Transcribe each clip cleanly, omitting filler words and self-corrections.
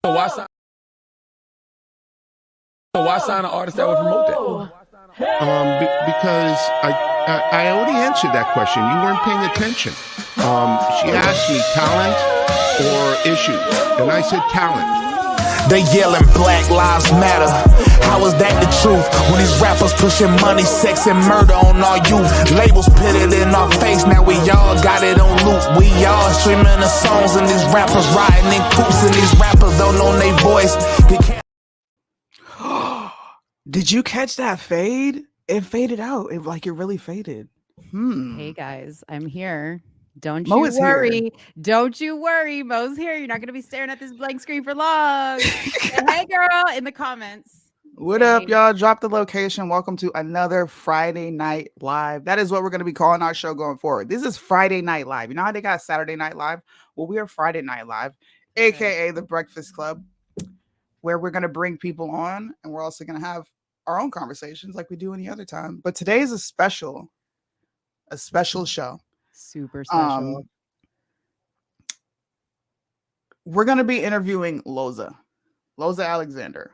So why sign? So why sign an artist that would promote that? Because I already answered that question. You weren't paying attention. She asked me talent or issues, and I said talent. They yelling Black Lives Matter. How is that the truth? When these rappers pushing money, sex, and murder on our youth. Labels put it in our face, now we all got it on loop. We all streaming the songs, and these rappers riding in coops, and these rappers don't know their voice. Did you catch that fade? It faded out. It really faded. Hey guys, I'm here. Don't Mo you is worry. here. Don't you worry. Mo's here. You're not going to be staring at this blank screen for long. And hey, girl, in the comments. What up, y'all? Drop the location. Welcome to another Friday Night Live. That is what we're going to be calling our show going forward. This is Friday Night Live. You know how they got Saturday Night Live? Well, we are Friday Night Live, aka the Breakfast Club, where we're going to bring people on, and we're also going to have our own conversations like we do any other time. But today is a special show. Super special. We're going to be interviewing Loza Alexander.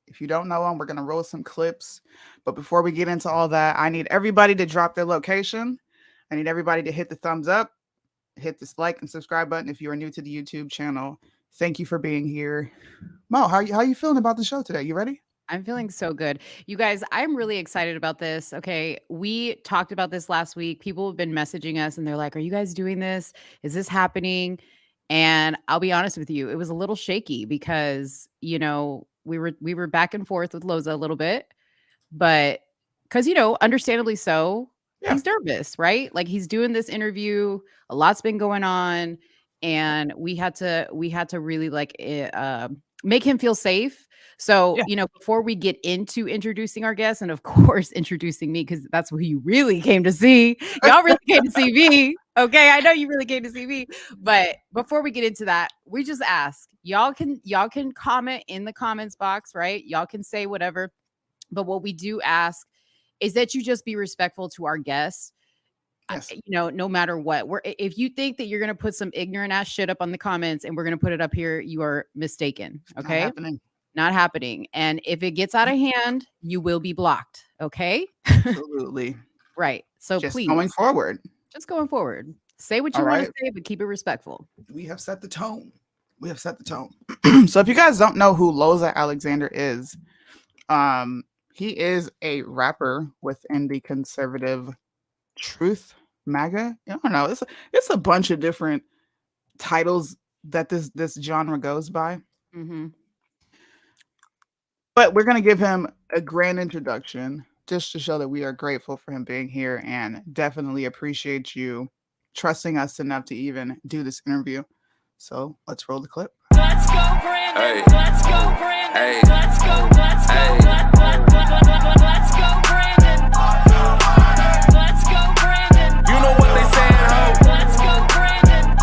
If you don't know him, we're going to roll some clips. But before we get into all that, I need everybody to drop their location. I need everybody to hit the thumbs up, hit this like and subscribe button if you are new to the YouTube channel. Thank you for being here. Mo, how you feeling about the show today? You ready? I'm feeling so good. You guys, I'm really excited about this. Okay. We talked about this last week. People have been messaging us and they're like, are you guys doing this? Is this happening? And I'll be honest with you, it was a little shaky because, we were back and forth with Loza a little bit, but because, understandably so, he's nervous, right? Like he's doing this interview, a lot's been going on, and we had to really make him feel safe. So, before we get into introducing our guests and of course, introducing me, because that's who you really came to see. Y'all really came to see me. Okay. I know you really came to see me, but before we get into that, we just ask y'all can comment in the comments box, right? Y'all can say whatever, but what we do ask is that you just be respectful to our guests. Yes. No matter what, if you think that you're going to put some ignorant ass shit up on the comments and we're going to put it up here, you are mistaken. Okay. Not happening. And if it gets out of hand, you will be blocked. Okay. Absolutely. Right. So just please. Just going forward. Say what you want to say, but keep it respectful. We have set the tone. So if you guys don't know who Loza Alexander is, he is a rapper within the conservative Truth MAGA. I don't know. It's a bunch of different titles that this genre goes by. Mm-hmm. But we're going to give him a grand introduction just to show that we are grateful for him being here and definitely appreciate you trusting us enough to even do this interview. So let's roll the clip. Let's go, Brandon. Hey. Let's go, Brandon. Hey. Let's go, Brandon. Let's go, Brandon. You know what they saying, ho? Let's go, Brandon.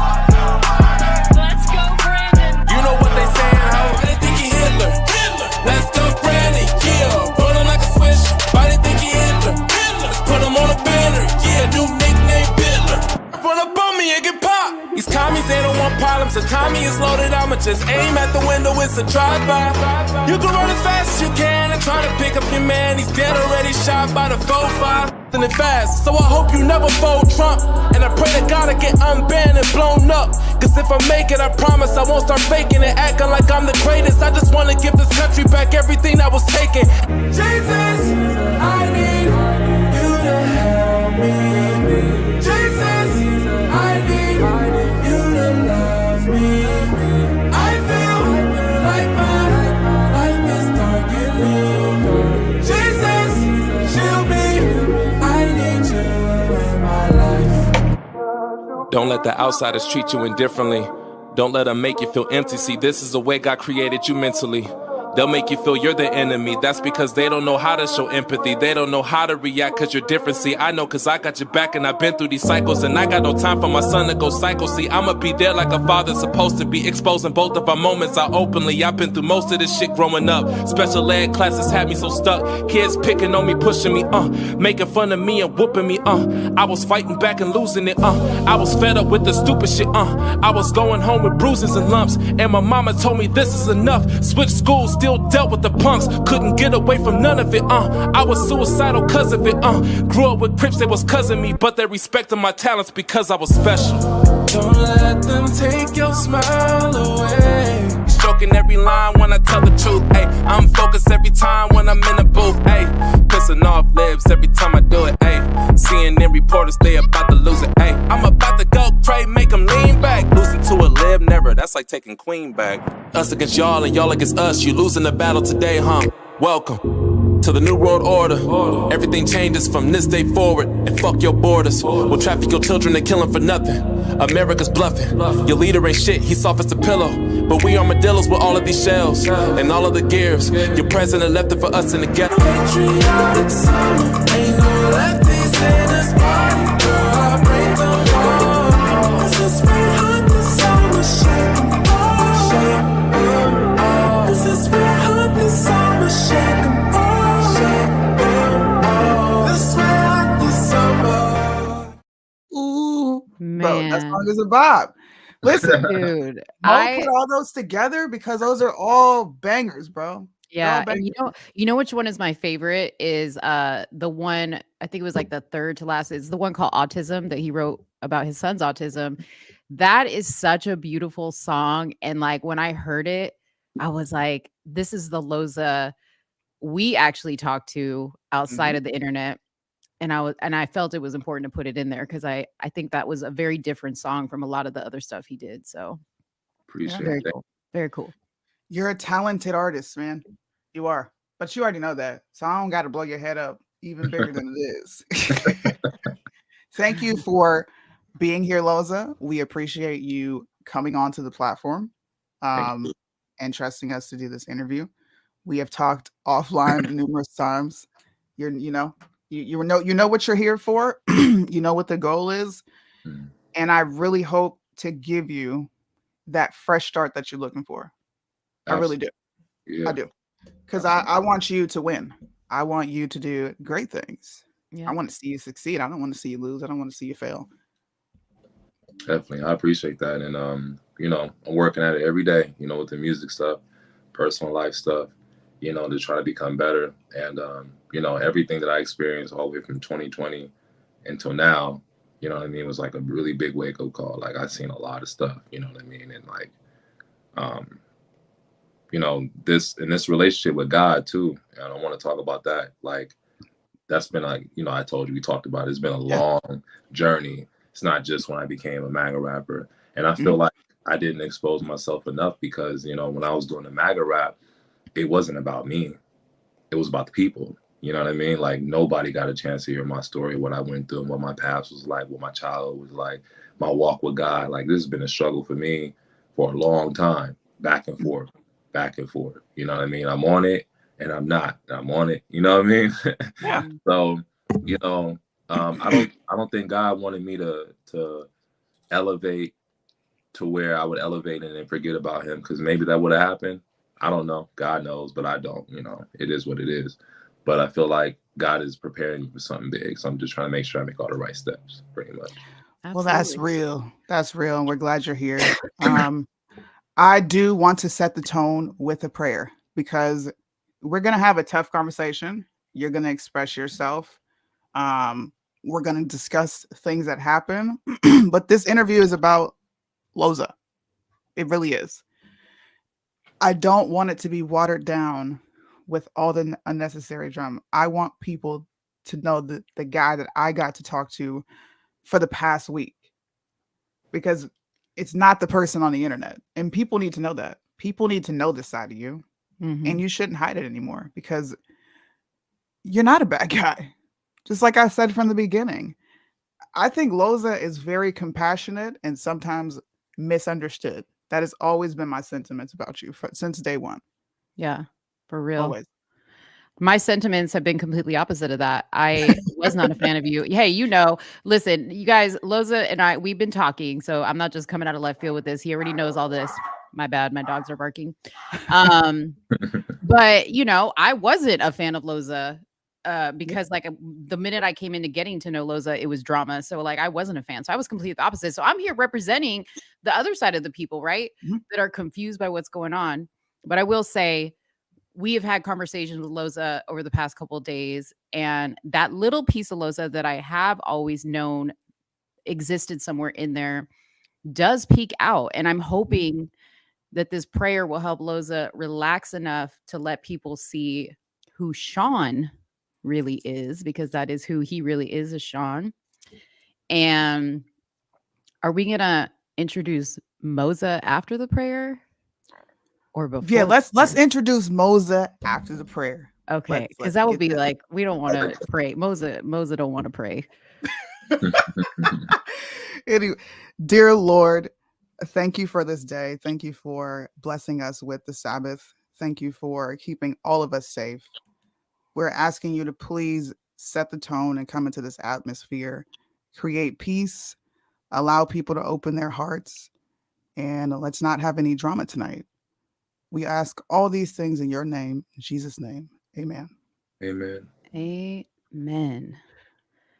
Let's go, Brandon. You know what they saying, ho? They think he Hitler. Let's go, Brandon. Yeah, roll him like a switch. Why they think he Hitler? Let's put him on a banner. Yeah, new nickname Hitler. Run up on me and get popped. These commies, they don't want problems. The Tommy is loaded. I'ma just aim at the window. It's a drive-by. You can run as fast as you can and try to pick up your man. He's dead already, shot by the 4-5. And it fast. So I hope you never fold Trump. And I pray to God I get unbanned and blown up. Cause if I make it, I promise I won't start faking it, acting like I'm the greatest. I just wanna give this country back everything that was taken. Jesus, I need you to help me. Jesus, I need you to love me. I feel like my life is darkening. Jesus, shield me. I need you in my life. Don't let the outsiders treat you indifferently. Don't let them make you feel empty. See, this is the way God created you mentally. They'll make you feel you're the enemy. That's because they don't know how to show empathy. They don't know how to react cause you're different. See, I know cause I got your back and I've been through these cycles. And I got no time for my son to go psycho. See, I'ma be there like a father's supposed to be, exposing both of our moments out openly. I've been through most of this shit growing up. Special ed classes had me so stuck. Kids picking on me, pushing me, making fun of me and whooping me, I was fighting back and losing it, I was fed up with the stupid shit, I was going home with bruises and lumps. And my mama told me this is enough. Switched schools, still dealt with the punks. Couldn't get away from none of it, I was suicidal cause of it, grew up with Crips, they was cousin me, but they respected my talents because I was special. Don't let them take your smile away. Stroking every line when I tell the truth, ayy. I'm focused every time when I'm in the booth, ayy. Pissing off libs every time I do it, ayy. Seeing in reporters they about to lose it, ayy. I'm about to go pray, make them lean back. Losing to a lib, never, that's like taking Queen back. Us against y'all and y'all against us. You losing the battle today, huh? Welcome to the new world order. Everything changes from this day forward. And fuck your borders. We'll traffic your children and kill them for nothing. America's bluffing. Your leader ain't shit, he's soft as a pillow. But we armadillos with all of these shells and all of the gears. Your president left it for us in the ghetto. Patriotic summer, ain't no lefties in this party, girl. I break the law. This is red hot, this summer, shake 'em all, shake 'em all. This is red hot, this summer, shake 'em all, shake 'em all. This red hot, this summer. Ooh, bro, that Man. song is a bop. Listen, Dude, Mo put all those together because those are all bangers, bro. yeah, They're all and bangers. you know which one is my favorite is the one I think it was like the third to last is the one called Autism that he wrote about his son's autism. That is such a beautiful song, and like when I heard it, I was like, this is the Loza we actually talked to outside Mhm. of the internet. And I felt it was important to put it in there because I think that was a very different song from a lot of the other stuff he did. So Yeah. very cool. Very cool. You're a talented artist, man. You are. But you already know that. So I don't got to blow your head up even bigger than it is. Thank you for being here, Loza. We appreciate you coming onto the platform and trusting us to do this interview. We have talked offline numerous times. You know what you're here for. You know what the goal is. Mm. And I really hope to give you that fresh start that you're looking for. I really do. Yeah. I do. Because I want you to win. I want you to do great things. Yeah. I want to see you succeed. I don't want to see you lose. I don't want to see you fail. Definitely. I appreciate that. And you know, I'm working at it every day, you know, with the music stuff, personal life stuff, you know, to try to become better. And you know, everything that I experienced all the way from 2020 until now, you know what I mean, was like a really big wake-up call. Like I've seen a lot of stuff, you know what I mean? And like you know, this relationship with God too. And I want to talk about that. Like that's been like, you know, I told you we talked about it. It's been a long journey. It's not just when I became a MAGA rapper. And I feel like I didn't expose myself enough because, you know, when I was doing the MAGA rap, it wasn't about me. It was about the people. You know what I mean? Like nobody got a chance to hear my story, what I went through, what my past was like, what my childhood was like, my walk with God. Like this has been a struggle for me for a long time, back and forth, back and forth. You know what I mean? I'm on it and I'm not. I'm on it. You know what I mean? Yeah. So, you know, I don't think God wanted me to elevate to where I would elevate and then forget about him, because maybe that would have happened. I don't know. God knows, but I don't. You know, it is what it is. But I feel like God is preparing me for something big. So I'm just trying to make sure I make all the right steps, pretty much. Well, that's real. That's real. And we're glad you're here. I do want to set the tone with a prayer because we're going to have a tough conversation. You're going to express yourself. We're going to discuss things that happen. But this interview is about Loza. It really is. I don't want it to be watered down with all the unnecessary drama. I want people to know the guy that I got to talk to for the past week, because it's not the person on the internet, and people need to know that. People need to know this side of you, and you shouldn't hide it anymore because you're not a bad guy. Just like I said from the beginning, I think Loza is very compassionate and sometimes misunderstood. That has always been my sentiments about you since day one. Yeah. For real. Always. My sentiments have been completely opposite of that. I was not a fan of you. Hey, listen, you guys, Loza and we've been talking, so I'm not just coming out of left field with this. He already knows all this. My bad. My dogs are barking. But I wasn't a fan of Loza because like the minute I came into getting to know Loza, it was drama. So like I wasn't a fan. So I was completely the opposite. So I'm here representing the other side of the people, right? That are confused by what's going on. But I will say, we have had conversations with Loza over the past couple of days, and that little piece of Loza that I have always known existed somewhere in there does peek out. And I'm hoping that this prayer will help Loza relax enough to let people see who Sean really is, because that is who he really is Sean. And are we going to introduce Moza after the prayer? Or before? Yeah, let's introduce Moza after the prayer. Okay, because that would be like, we don't want to pray. Moza don't want to pray. Anyway, dear Lord, thank you for this day. Thank you for blessing us with the Sabbath. Thank you for keeping all of us safe. We're asking you to please set the tone and come into this atmosphere, create peace, allow people to open their hearts, and let's not have any drama tonight. We ask all these things in your name, in Jesus' name. Amen. Amen. Amen.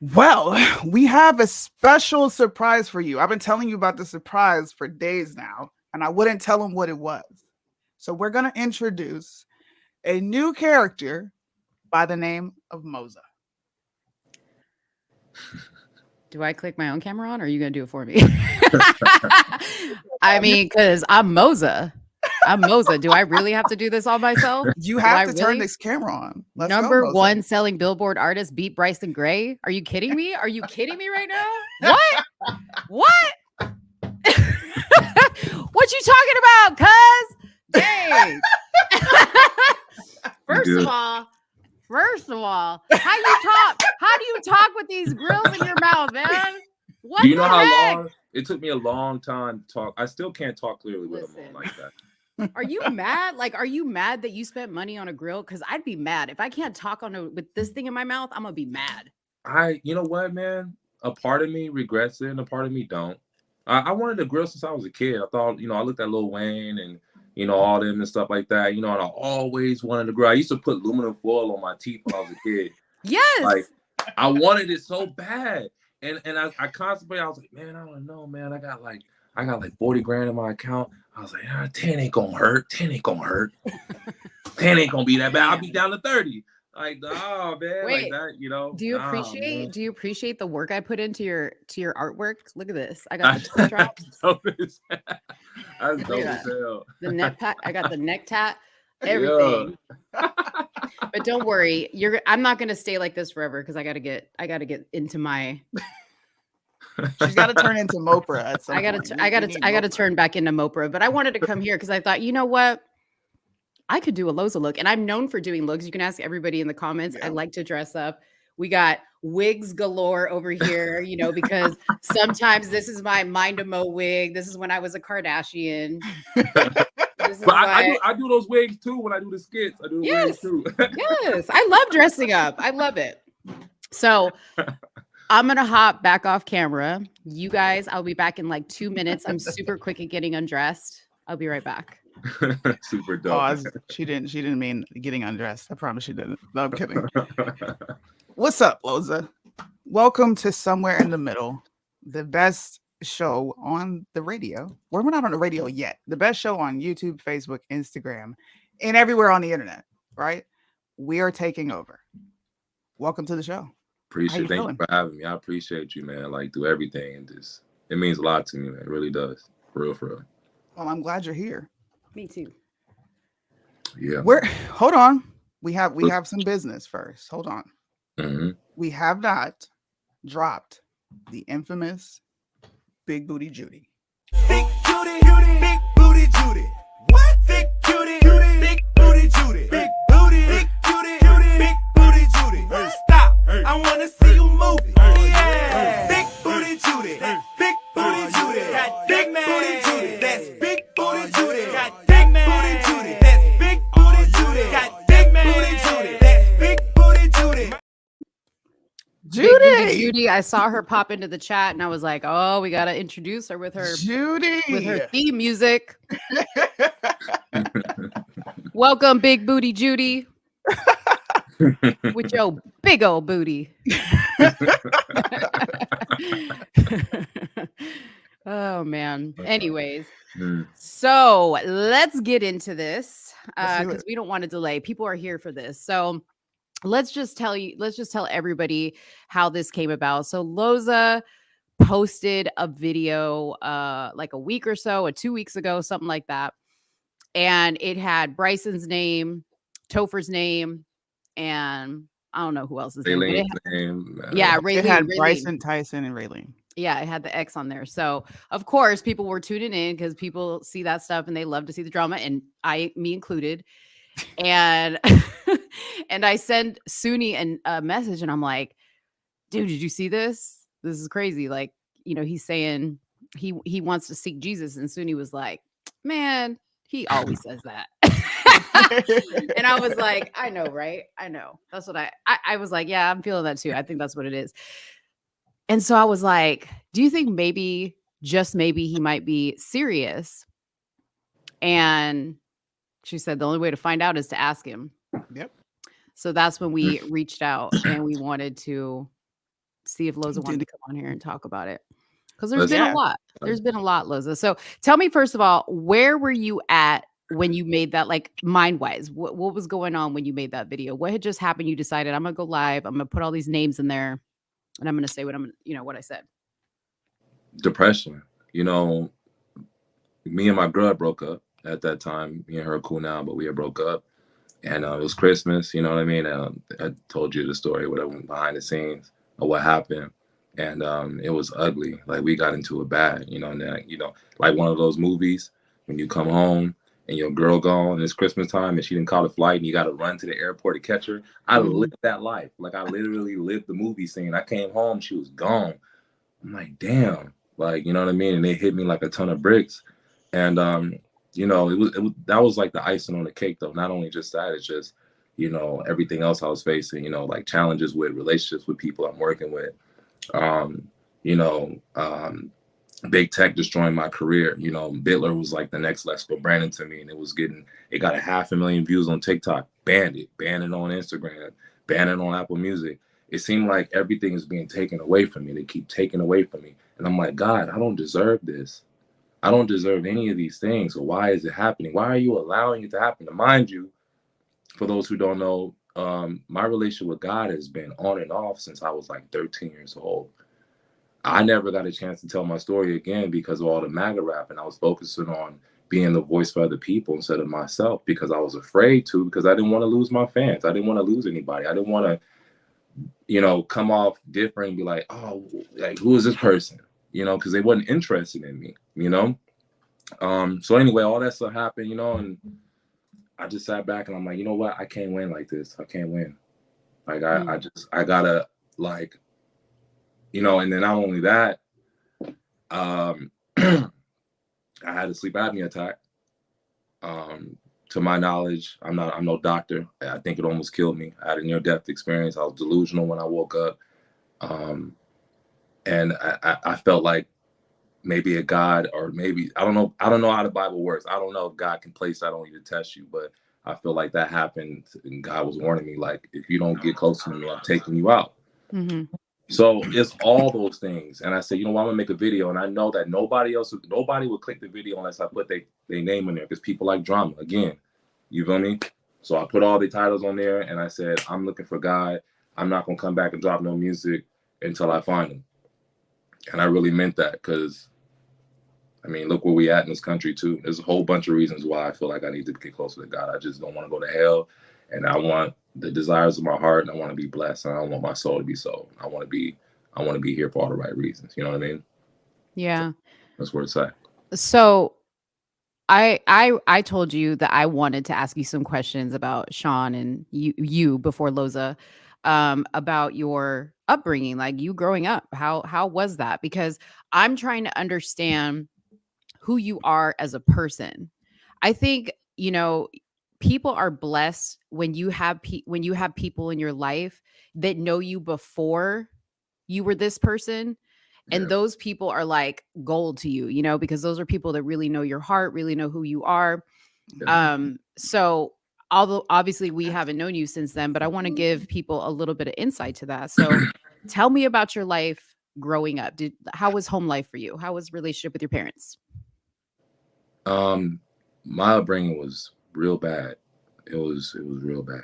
Well, we have a special surprise for you. I've been telling you about the surprise for days now, and I wouldn't tell them what it was. So we're going to introduce a new character by the name of Moza. Do I click my own camera on, or are you going to do it for me? I mean, because I'm Moza. Do I really have to do this all myself? You have to turn this camera on. Let's Number go, one selling Billboard artist beat Bryson Gray. Are you kidding me? Are you kidding me right now? What? What you talking about, cuz? Dang. First of all, how do you talk with these grills in your mouth, man? What do you know how heck? long it took me a long time to talk? I still can't talk clearly with them on like that. Are you mad? Like, are you mad that you spent money on a grill? Because I'd be mad if I can't talk with this thing in my mouth. I'm gonna be mad. You know what, man? A part of me regrets it, and a part of me don't. I wanted a grill since I was a kid. I thought, I looked at Lil Wayne and all them and stuff like that. And I always wanted a grill. I used to put aluminum foil on my teeth when I was a kid. Yes. Like I wanted it so bad, and I constantly I was like, man, I don't know, man. I got like 40 grand in my account. I was like, 10 ain't gonna hurt. 10 ain't gonna hurt. 10 ain't gonna be that bad. I'll be down to 30. Like, oh man, wait, like that, Do you appreciate the work I put into your artwork? Look at this. I got the toe drops. That's dope as hell. The neck tat. I got the neck tat. Everything. Yeah. But don't worry, I'm not gonna stay like this forever because I gotta get into my. She's got to turn into Mopra at some point. I gotta turn back into Mopra. But I wanted to come here because I thought, you know what? I could do a Loza look, and I'm known for doing looks. You can ask everybody in the comments. Yeah. I like to dress up. We got wigs galore over here, because sometimes this is my Mind a Mo wig. This is when I was a Kardashian. But I do those wigs too when I do the skits. I do the wigs too. Yes, I love dressing up. I love it. So I'm going to hop back off camera. You guys, I'll be back in like 2 minutes. I'm super quick at getting undressed. I'll be right back. Super dope. Oh, she didn't mean getting undressed. I promise she didn't. No, I'm kidding. What's up, Loza? Welcome to Somewhere in the Middle, the best show on the radio. Well, we're not on the radio yet. The best show on YouTube, Facebook, Instagram, and everywhere on the internet, right? We are taking over. Welcome to the show. Thank you for having me. I appreciate you, man. Like, do everything, and it means a lot to me, man. It really does. For real, for real. Well, I'm glad you're here. Me too. Yeah. Hold on. We have some business first. Hold on. Mm-hmm. We have not dropped the infamous Big Booty Judy. Big Judy, Big Booty Judy. What? Big Judy, Big Booty Judy. Big Booty, Big Judy, Big Booty Judy. Stop. I want to see you move it. Yeah. Big Booty Judy. Big Booty Judy. Got big booty Judy. That's Big Booty Judy. Got big booty Judy. That's Big Booty Judy. Got Judy. I saw her pop into the chat, and I was like, "Oh, we gotta introduce her with her Judy. theme music." Welcome, Big Booty Judy, with your big old booty. Oh man. Anyways, so let's get into this because we don't want to delay. People are here for this, so let's just tell everybody how this came about. So Loza posted a video like a week or so, or 2 weeks ago, something like that, and it had Bryson's name, Topher's name, and I don't know who else's name, but It had Bryson, Tyson, and Raylene. Yeah, it had the X on there. So of course people were tuning in because people see that stuff and they love to see the drama, and me included. And and I sent Suni a message, and I'm like, dude, did you see this? This is crazy. Like, he's saying he wants to seek Jesus, and Suni was like, man, he always says that. And I was like, I know, right? I know. That's what I was like, yeah, I'm feeling that too. I think that's what it is. And so I was like, do you think maybe, just maybe, he might be serious? And she said the only way to find out is to ask him. Yep. So that's when we reached out, and we wanted to see if Loza wanted to come on here and talk about it. Because there's been a lot. There's been a lot, Loza. So tell me, first of all, where were you at when you made that, like, mind-wise? What was going on when you made that video? What had just happened? You decided, I'm going to go live. I'm going to put all these names in there, and I'm going to say what I said. Depression. Me and my girl broke up at that time. Me and her are cool now, but we had broke up. And it was Christmas, you know what I mean? I told you the story, whatever, behind the scenes of what happened. And it was ugly. Like, we got into it bad, and then, like one of those movies when you come home and your girl gone, and it's Christmas time and she didn't call a flight and you got to run to the airport to catch her. I lived that life. Like, I literally lived the movie scene. I came home, she was gone. I'm like, damn, like, you know what I mean? And it hit me like a ton of bricks. And, that was like the icing on the cake, though. Not only just that, it's just, everything else I was facing, like challenges with relationships with people I'm working with, big tech destroying my career. Bitler was like the next Lesko Brandon to me, and it got 500,000 views on TikTok, banned it on Instagram, banned it on Apple Music. It seemed like everything is being taken away from me. They keep taking away from me. And I'm like, God, I don't deserve this. I don't deserve any of these things. So why is it happening? Why are you allowing it to happen? And mind you, for those who don't know, my relationship with God has been on and off since I was like 13 years old. I never got a chance to tell my story again because of all the MAGA rap, and I was focusing on being the voice for other people instead of myself because I was afraid to, because I didn't want to lose my fans. I didn't want to lose anybody. I didn't want to, come off different and be like, oh, like, who is this person? Because they wasn't interested in me, So anyway, all that stuff happened, and I just sat back and I'm like, you know what? I can't win like this. I can't win. Like, I gotta, like, and then not only that, I had a sleep apnea attack. To my knowledge, I'm no doctor. I think it almost killed me. I had a near-death experience. I was delusional when I woke up. And I felt like maybe a God, or maybe, I don't know how the Bible works. I don't know if God can place that on you to test you, but I feel like that happened, and God was warning me, like, if you don't get close to me, I'm taking you out. Mm-hmm. So it's all those things. And I said, I'm gonna make a video, and I know that nobody would click the video unless I put their name in there, because people like drama. Again, you feel me? So I put all the titles on there, and I said, I'm looking for God. I'm not gonna come back and drop no music until I find him. And I really meant that, because look where we at in this country too. There's a whole bunch of reasons why I feel like I need to get closer to God. I just don't want to go to hell, and I want the desires of my heart, and I want to be blessed, and I don't want my soul to be sold. I want to be here for all the right reasons. You know what I mean? Yeah. So that's where it's at. So I told you that I wanted to ask you some questions about Sean and you before Loza, about your upbringing, like you growing up. How was that? Because I'm trying to understand who you are as a person. I think, people are blessed when you have people in your life that know you before you were this person. And Yeah. those people are like gold to you, you know, because those are people that really know your heart, really know who you are. So although obviously we haven't known you since then, but I want to give people a little bit of insight to that. So tell me about your life growing up. How was home life for you? How was relationship with your parents? My upbringing was real bad. It was real bad.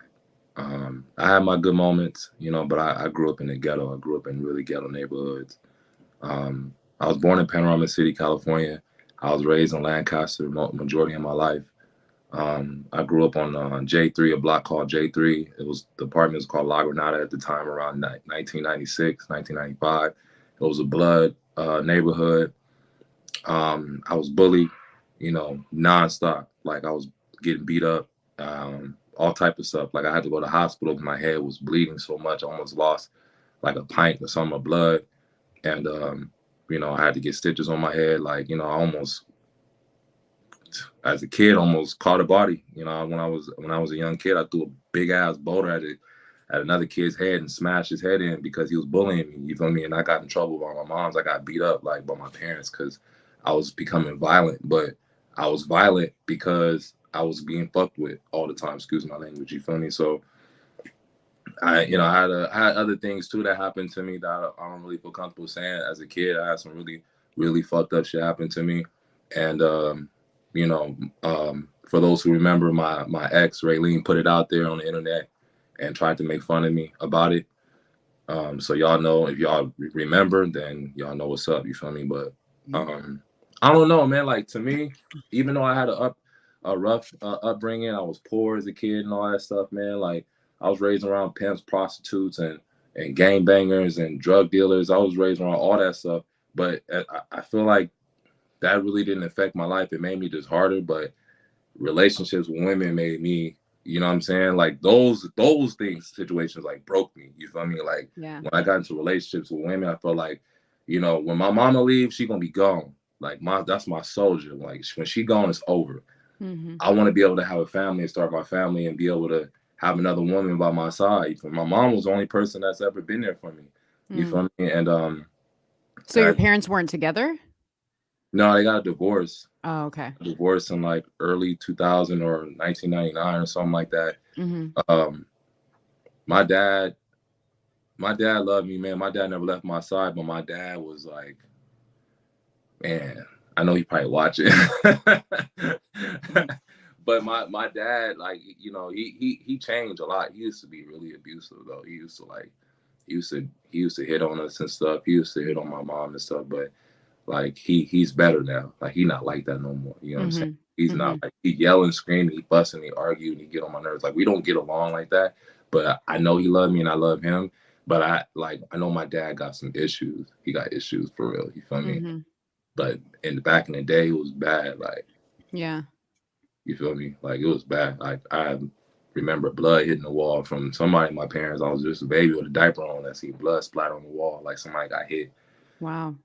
I had my good moments, you know, but I grew up in the ghetto. I grew up in really ghetto neighborhoods. I was born in Panorama City, California. I was raised in Lancaster majority of my life. I grew up on J3, a block called J3. The apartment was called La Granada at the time, around 1996, 1995. It was a blood neighborhood. I was bullied, you know, nonstop. Like I was getting beat up, all type of stuff. Like I had to go to the hospital because my head was bleeding so much. I almost lost like a pint or some of blood. And, you know, I had to get stitches on my head. Like, you know, I almost, as a kid, almost caught a body. You know, when I was a young kid, I threw a big ass boulder at another kid's head and smashed his head in because he was bullying me. You feel me? And I got in trouble by my moms. I got beat up like by my parents because I was becoming violent. But I was violent because I was being fucked with all the time. Excuse my language. You feel me? So I had other things too that happened to me that I don't really feel comfortable saying. As a kid, I had some really, really fucked up shit happen to me. And, you know, for those who remember, my ex, Raylene, put it out there on the internet and tried to make fun of me about it. So y'all know, if y'all remember, then y'all know what's up. You feel me? But I don't know, man. Like, to me, even though I had a rough upbringing, I was poor as a kid and all that stuff, man. Like, I was raised around pimps, prostitutes, and gangbangers and drug dealers. I was raised around all that stuff. But I feel like that really didn't affect my life. It made me just harder. But relationships with women made me, you know what I'm saying? Like those things, situations like broke me. You feel me? Like when I got into relationships with women, I felt like, you know, when my mama leaves, she gonna be gone. Like that's my soldier. Like when she gone, it's over. I want to be able to have a family and start my family and be able to have another woman by my side. My mom was the only person that's ever been there for me. You feel me? And so your parents weren't together? No, they got a divorce. Oh, okay. Divorce in like early 2000 or 1999 or something like that. My dad loved me, man. My dad never left my side, but my dad was like, man, I know he probably watching. But my dad, like, you know, he changed a lot. He used to be really abusive though. He used to hit on us and stuff. He used to hit on my mom and stuff, but like he's better now. Like he not like that no more. You know what I'm saying? He's not like he yelling, screaming, he fussing, he arguing, he get on my nerves. Like we don't get along like that. But I know he loved me and I love him. But I know my dad got some issues. He got issues for real. You feel me? But back in the day, it was bad. Like you feel me? Like it was bad. Like I remember blood hitting the wall from somebody. My parents. I was just a baby with a diaper on. I see blood splatter on the wall. Like somebody got hit. Wow.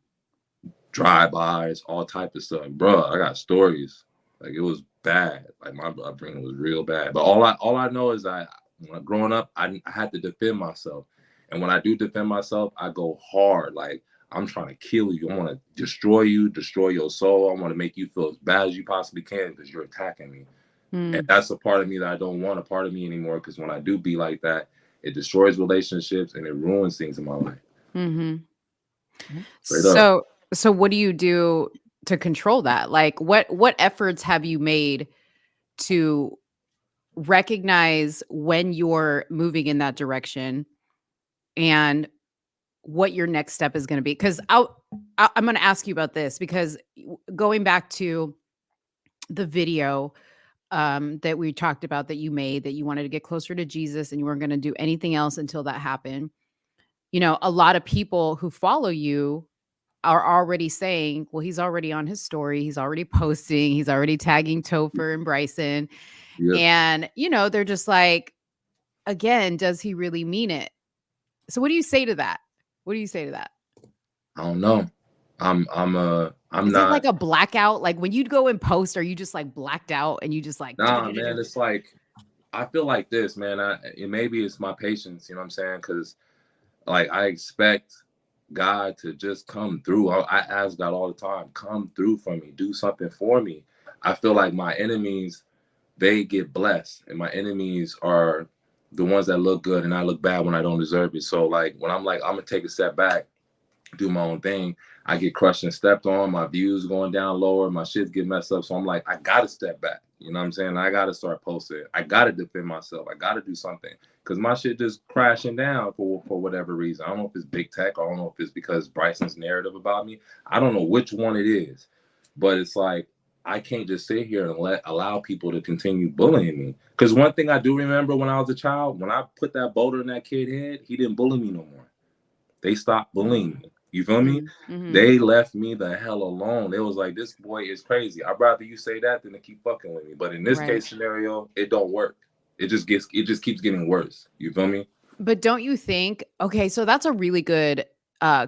Drive-bys, all type of stuff, bro. I got stories. Like it was bad. Like my upbringing was real bad. But all I know is when growing up, I had to defend myself, and when I do defend myself, I go hard. Like I'm trying to kill you. I want to destroy you, destroy your soul. I want to make you feel as bad as you possibly can because you're attacking me, and that's a part of me that I don't want a part of me anymore. Because when I do be like that, it destroys relationships and it ruins things in my life. So what do you do to control that? Like what efforts have you made to recognize when you're moving in that direction and what your next step is going to be? Because I'm going to ask you about this because going back to the video that we talked about that you made, that you wanted to get closer to Jesus and you weren't going to do anything else until that happened. You know, a lot of people who follow you are already saying, well, he's already on his story. He's already posting. He's already tagging Topher and Bryson. Yep. And, you know, they're just like, again, does he really mean it? So what do you say to that? What do you say to that? I don't know. I'm Is not it like a blackout? Like when you'd go and post, are you just like blacked out and you just like, nah, man, it's like, I feel like this, man. Maybe it's my patience, you know what I'm saying? Because like I expect God to just come through. I ask God all the time, come through for me, do something for me. I feel like my enemies, they get blessed, and my enemies are the ones that look good, and I look bad when I don't deserve it. So like when I'm like, I'm gonna take a step back, do my own thing, I get crushed and stepped on, my views going down lower, my shit get messed up. So I'm like, I gotta step back. You know what I'm saying? I gotta start posting. I gotta defend myself. I gotta do something. Cause my shit just crashing down for whatever reason. I don't know if it's big tech. I don't know if it's because Bryson's narrative about me. I don't know which one it is. But it's like, I can't just sit here and allow people to continue bullying me. Because one thing I do remember when I was a child, when I put that boulder in that kid's head, he didn't bully me no more. They stopped bullying me. You feel me? Mhm. They left me the hell alone. They was like, this boy is crazy. I'd rather you say that than to keep fucking with me. But in this Right. case scenario, it don't work. It just keeps getting worse. You feel me? But don't you think, okay, so that's a really good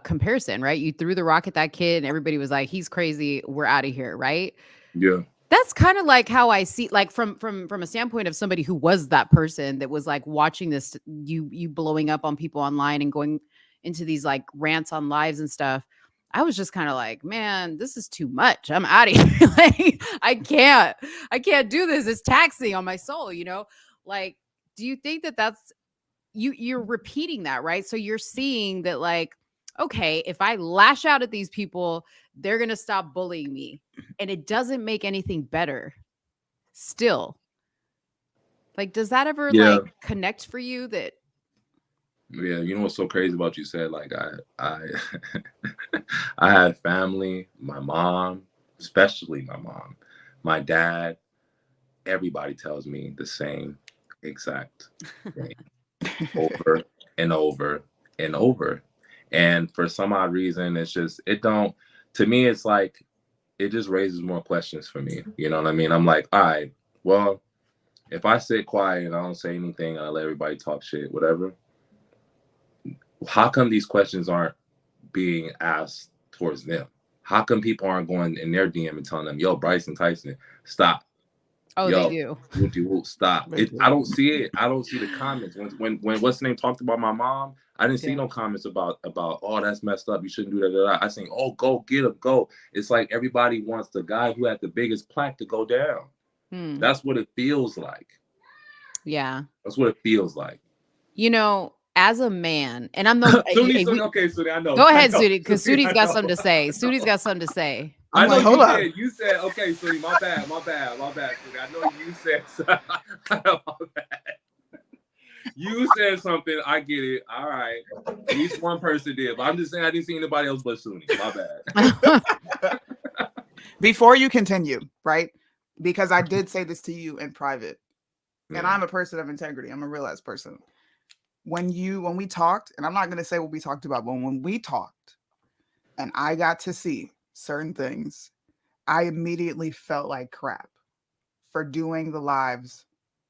comparison, right? You threw the rock at that kid and everybody was like, he's crazy, we're out of here, right? Yeah. That's kind of like how I see, like from a standpoint of somebody who was that person that was like watching this, you blowing up on people online and going into these like rants on lives and stuff. I was just kind of like, man, this is too much. I'm out of here. Like, I can't do this. It's taxing on my soul, you know? Like, do you think that that's you're repeating that, right? So you're seeing that, like, okay, if I lash out at these people, they're gonna stop bullying me, and it doesn't make anything better. Still, like, does that ever Yeah. like connect for you? That Yeah, you know what's so crazy about you said? Like I I had family, my mom, especially my mom, my dad, everybody tells me the same exact thing over and over and over. And for some odd reason, it's just, it don't, to me, it's like, it just raises more questions for me. You know what I mean? I'm like, all right, well, if I sit quiet and I don't say anything, I let everybody talk shit, whatever, how come these questions aren't being asked towards them? How come people aren't going in their DM and telling them, yo, Bryson Tyson, stop. oh, Yo, they do. Woo, stop. I don't see it. I don't see the comments. When what's the name talked about my mom, I didn't see Yeah. no comments about oh, that's messed up. You shouldn't do that. I seen, oh, go get him, go. It's like everybody wants the guy who had the biggest plaque to go down. Hmm. That's what it feels like. Yeah. That's what it feels like. You know, as a man, and I'm the Suni, okay, Suni, I know. go ahead, I know. Sudi, because Suni, Sudi's I got know. something to say. Sudi's got something to say. I I'm know like, you hold up. did. You said, okay, Suni, my bad, Suni. I know you said my bad. You said something. I get it. All right. At least one person did. But I'm just saying I didn't see anybody else but Suni. My bad. Before you continue, right? Because I did say this to you in private, and Yeah. I'm a person of integrity. I'm a real ass person. When we talked, and I'm not gonna say what we talked about, but when we talked, and I got to see certain things, I immediately felt like crap for doing the lives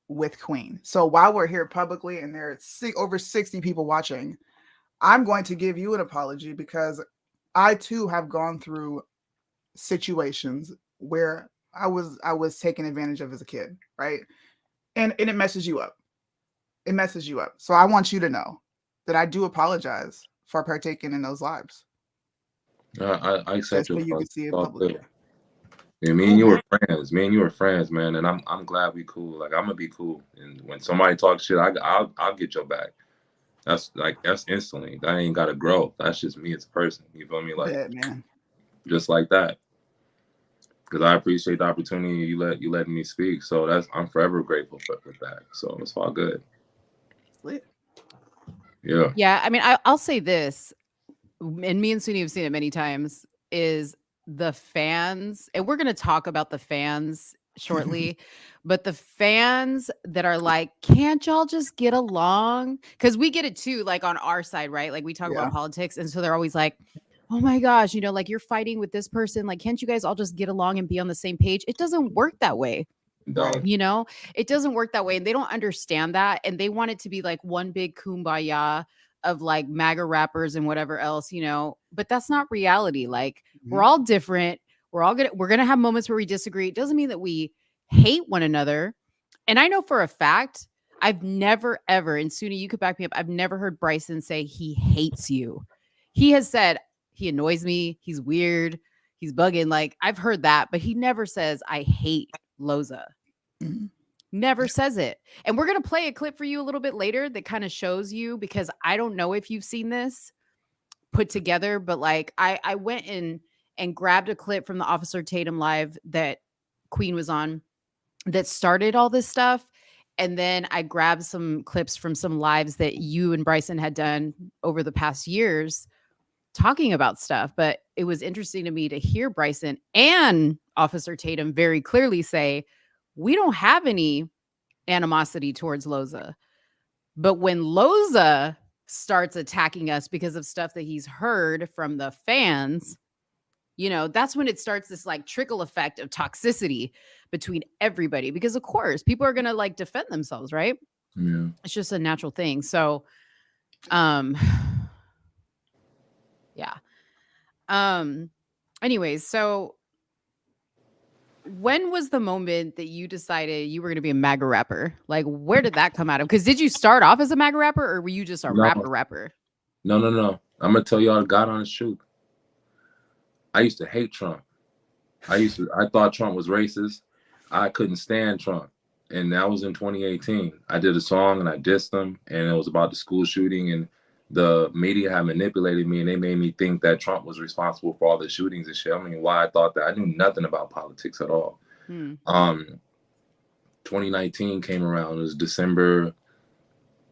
with Queen. So while we're here publicly and there are over 60 people watching, I'm going to give you an apology because I too have gone through situations where I was taken advantage of as a kid, right? And it messes you up. It messes you up. So I want you to know that I do apologize for partaking in those lives. I accept Just so your you apology. can see it It's all publicly. good. Yeah, me and you were friends. Me and you were friends, man. And I'm glad we cool. Like I'm gonna be cool. And when somebody talks shit, I'll get your back. That's instantly. That ain't gotta grow. That's just me as a person. You feel me? Like Bet, man. just like that. Because I appreciate the opportunity you letting me speak. So I'm forever grateful for that. So it's all good. Lit. Yeah. Yeah, I mean, I'll say this, and me and Suni have seen it many times, is the fans, and we're going to talk about the fans shortly, but the fans that are like, can't y'all just get along? Because we get it too, like on our side, right? Like we talk Yeah. about politics, and so they're always like, oh my gosh, you know, like you're fighting with this person. Like, can't you guys all just get along and be on the same page? It doesn't work that way. Right. You know, it doesn't work that way. And they don't understand that. And they want it to be like one big kumbaya of like MAGA rappers and whatever else, you know, but that's not reality. Like we're all different. We're going to have moments where we disagree. It doesn't mean that we hate one another. And I know for a fact, I've never ever, and Suni, you could back me up, I've never heard Bryson say he hates you. he has said he annoys me, he's weird, he's bugging. Like, I've heard that, but he never says I hate Loza. Never says it. And we're going to play a clip for you a little bit later that kind of shows you, because I don't know if you've seen this put together, but like I went in and grabbed a clip from the Officer Tatum live that Queen was on that started all this stuff. And then I grabbed some clips from some lives that you and Bryson had done over the past years talking about stuff. But it was interesting to me to hear Bryson and Officer Tatum very clearly say, we don't have any animosity towards Loza. But when Loza starts attacking us because of stuff that he's heard from the fans, you know, that's when it starts this like trickle effect of toxicity between everybody. Because of course, people are gonna like defend themselves, right? Yeah. It's just a natural thing. So, yeah. Anyways, so when was the moment that you decided you were going to be a MAGA rapper? Like, where did that come out of? Because did you start off as a MAGA rapper, or were you just a rapper? No. I'm gonna tell y'all the God honest truth. I used to hate Trump. I thought Trump was racist. I couldn't stand Trump. And that was in 2018. I did a song and I dissed him, and it was about the school shooting, and the media had manipulated me, and they made me think that Trump was responsible for all the shootings and shit. I mean, why I thought that? I knew nothing about politics at all. 2019 came around. It was December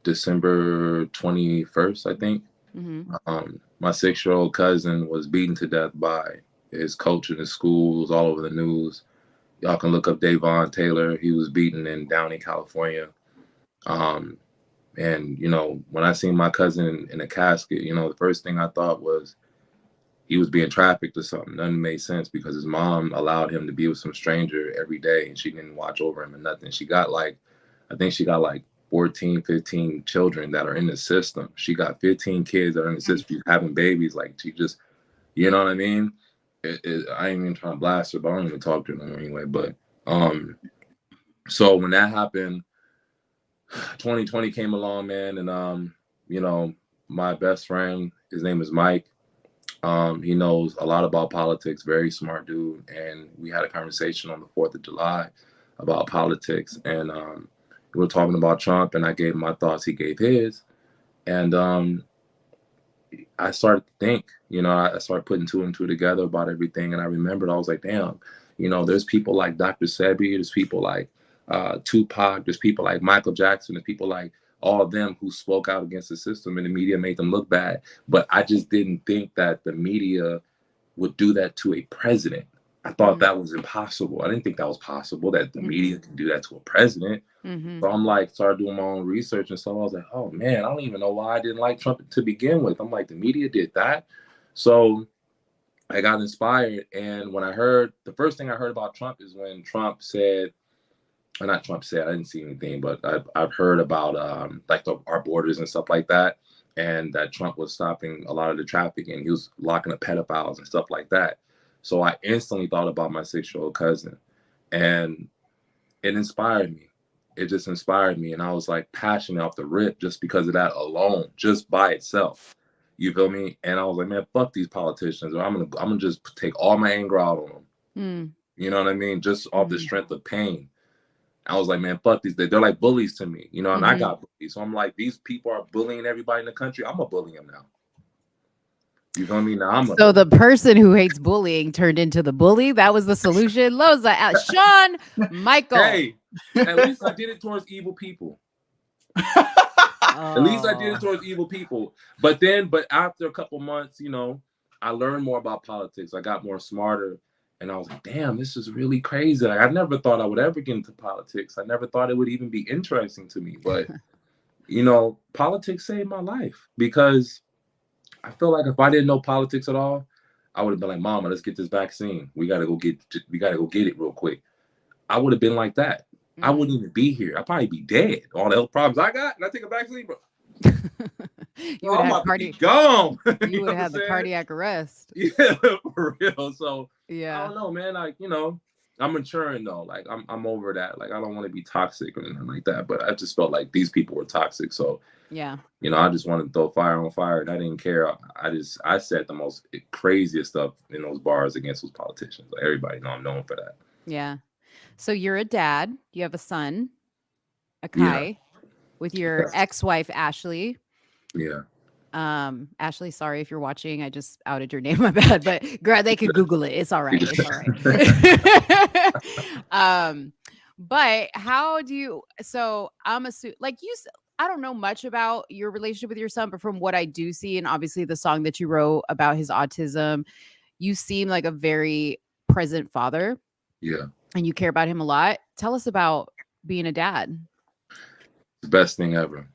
21st, I think. My 6-year-old cousin was beaten to death by his coach in his school. It was all over the news. Y'all can look up Davon Taylor. He was beaten in Downey, California. And, you know, when I seen my cousin in a casket, you know, the first thing I thought was he was being trafficked or something. Nothing made sense because his mom allowed him to be with some stranger every day, and she didn't watch over him or nothing. She got like 14, 15 children that are in the system. She got 15 kids that are in the system. She's having babies. Like, she just, you know what I mean? I ain't even trying to blast her, but I don't even talk to her anyway. But so when that happened, 2020 came along, man, and you know, my best friend, his name is Mike. He knows a lot about politics, very smart dude, and we had a conversation on the 4th of July about politics, and we were talking about Trump, and I gave him my thoughts, he gave his, and I started to think, you know, I started putting 2 and 2 together about everything, and I remembered, I was like, damn, you know, there's people like Dr. Sebi, there's people like Tupac, there's people like Michael Jackson, there's people like all of them who spoke out against the system, and the media made them look bad. But I just didn't think that the media would do that to a president. I thought that was impossible. I didn't think that was possible, that the media can do that to a president. So I'm like, started doing my own research and stuff. I was like, oh man, I don't even know why I didn't like Trump to begin with. I'm like, the media did that. So I got inspired. And when I heard, the first thing I heard about Trump is when Trump said, or not Trump said, I didn't see anything, but I've heard about like our borders and stuff like that. And that Trump was stopping a lot of the trafficking. He was locking up pedophiles and stuff like that. So I instantly thought about my 6-year-old cousin, and it inspired me. It just inspired me. And I was like passionate off the rip just because of that alone, just by itself. You feel me? And I was like, man, fuck these politicians. Or I'm gonna just take all my anger out on them. You know what I mean? Just off the strength of pain. I was like, man, fuck these. They're like bullies to me, you know, and I got bullied. So I'm like, these people are bullying everybody in the country. I'm gonna bully them now. You feel me? Now So the person who hates bullying turned into the bully. That was the solution. Loza, Sean, Michael. Hey, at least I did it towards evil people. At least I did it towards evil people. But after a couple months, you know, I learned more about politics. I got more smarter. And I was like, damn, this is really crazy. Like, I never thought I would ever get into politics. I never thought it would even be interesting to me. But, you know, politics saved my life, because I feel like if I didn't know politics at all, I would have been like, Mama, let's get this vaccine. We gotta go get it real quick. I would have been like that. I wouldn't even be here. I'd probably be dead. All the health problems I got, and I take a vaccine, bro. You would have gone. You would have had the cardiac arrest. Yeah, for real. So yeah, I don't know, man. Like, you know, I'm maturing though. Like I'm over that. Like I don't want to be toxic or anything like that. But I just felt like these people were toxic. So Yeah. I just wanted to throw fire on fire, and I didn't care. I said the most craziest stuff in those bars against those politicians. Like, everybody know I'm known for that. Yeah. So you're a dad. You have a son, a Yeah, Kai, with your ex-wife Ashley. yeah. Ashley, sorry if you're watching. I just outed your name, my bad. But girl, they could Google it. It's all right. It's all right. But how do you? So I'm assuming, like I don't know much about your relationship with your son, but from what I do see, and obviously the song that you wrote about his autism, you seem like a very present father, Yeah, and you care about him a lot. Tell us about being a dad. the best thing ever.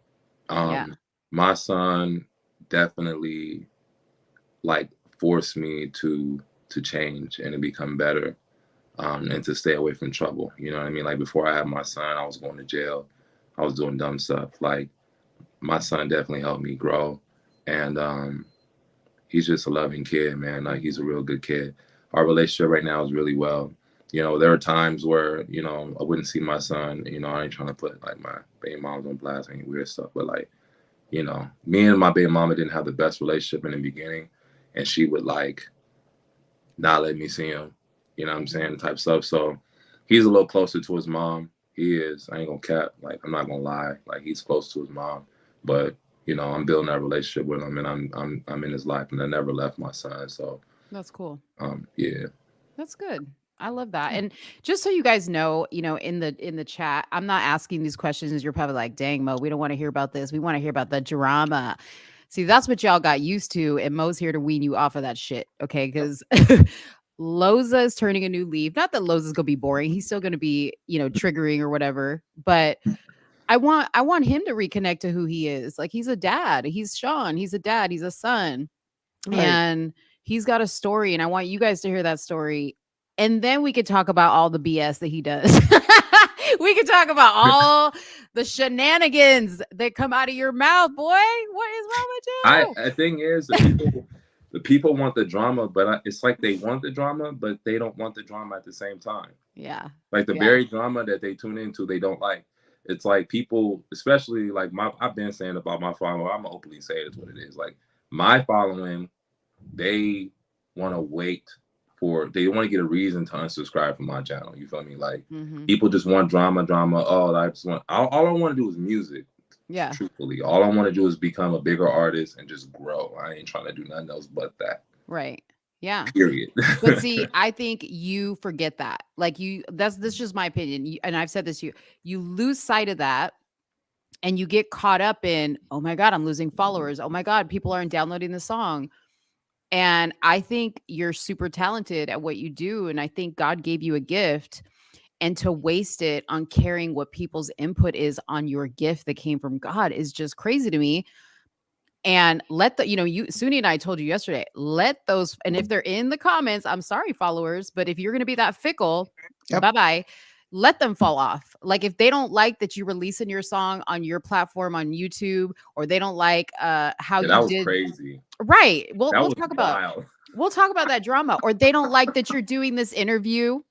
Yeah. My son definitely like forced me to change and to become better, and to stay away from trouble. You know what I mean? Like before I had my son, I was going to jail. I was doing dumb stuff. Like my son definitely helped me grow, and he's just a loving kid, man. Like he's a real good kid. Our relationship right now is really well. There are times where I wouldn't see my son. I ain't trying to put like my baby moms on blast or any weird stuff, but like me and my baby mama didn't have the best relationship in the beginning, and she would like not let me see him. You know what I'm saying? Type stuff. So he's a little closer to his mom. He is. I ain't gonna cap. Like I'm not gonna lie. Like he's close to his mom, but I'm building that relationship with him, and I'm in his life, and I never left my son. So That's cool. yeah. That's good. I love that. And just so you guys know, in the chat, I'm not asking these questions. You're probably like, dang, Mo, we don't want to hear about this. We want to hear about the drama. See, that's what y'all got used to. And Mo's here to wean you off of that shit. Okay. Because Loza is turning a new leaf. Not that Loza's gonna be boring. He's still gonna be, triggering or whatever. But I want him to reconnect to who he is. Like he's a dad. He's Sean. He's a dad. He's a son. Right. And he's got a story, and I want you guys to hear that story. And then we could talk about all the BS that he does. We could talk about all the shenanigans that come out of your mouth, boy. What is wrong with you? The thing is, the people want the drama, but it's like they want the drama, but they don't want the drama at the same time. Yeah. Like the very drama that they tune into, they don't like. It's like people, especially like I've been saying about my following, I'm gonna openly say it's what it is. Like my following, they want to wait they want to get a reason to unsubscribe from my channel. You feel me? Like people just want drama. Oh, I just want, all I want to do is music. Yeah. Truthfully, all I want to do is become a bigger artist and just grow. I ain't trying to do nothing else but that. Right. Yeah. Period. But see, I think you forget that. Like that's just my opinion. And I've said this to you. You lose sight of that, and you get caught up in, oh my God, I'm losing followers. Oh my God, people aren't downloading the song. And I think you're super talented at what you do. And I think God gave you a gift, and to waste it on caring what people's input is on your gift that came from God is just crazy to me. And Suni and I told you yesterday, let those, and if they're in the comments, I'm sorry, followers, but if you're going to be that fickle, bye-bye, let them fall off. Like if they don't like that you releasing your song on your platform on YouTube, or they don't like how you that was did crazy. Right. We'll talk wild. we'll talk about that drama, or they don't like that you're doing this interview.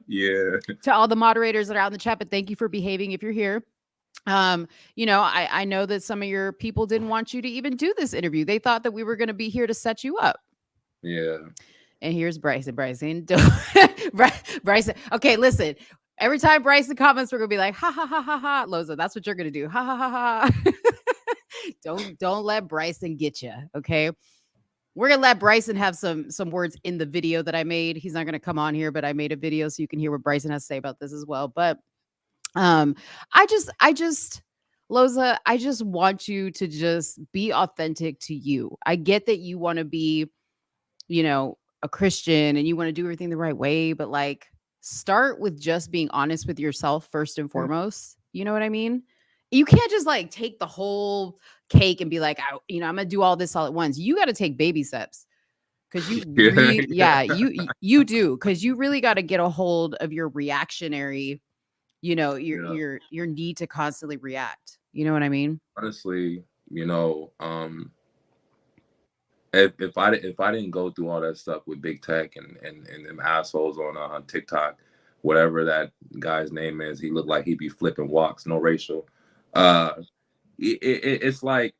Yeah. To all the moderators that are out in the chat, but thank you for behaving if you're here. I know that some of your people didn't want you to even do this interview. They thought that we were going to be here to set you up. Yeah. And here's Bryson. Bryson. Okay, listen. Every time Bryson comments, we're gonna be like, ha ha ha ha ha. Loza, that's what you're gonna do. Ha ha ha ha ha. Don't let Bryson get you. Okay. We're gonna let Bryson have some words in the video that I made. He's not gonna come on here, but I made a video so you can hear what Bryson has to say about this as well. But I just Loza, I just want you to just be authentic to you. I get that you want to be, a Christian and you want to do everything the right way, but like start with just being honest with yourself first and foremost. You know what I mean? You can't just like take the whole cake and be like, I'm gonna do all this all at once. You got to take baby steps. Because you you do, because you really got to get a hold of your reactionary, your need to constantly react. You know what I mean? Honestly, if I didn't go through all that stuff with big tech and them assholes on TikTok, whatever that guy's name is, he looked like he'd be flipping walks, no racial. Uh, it's like,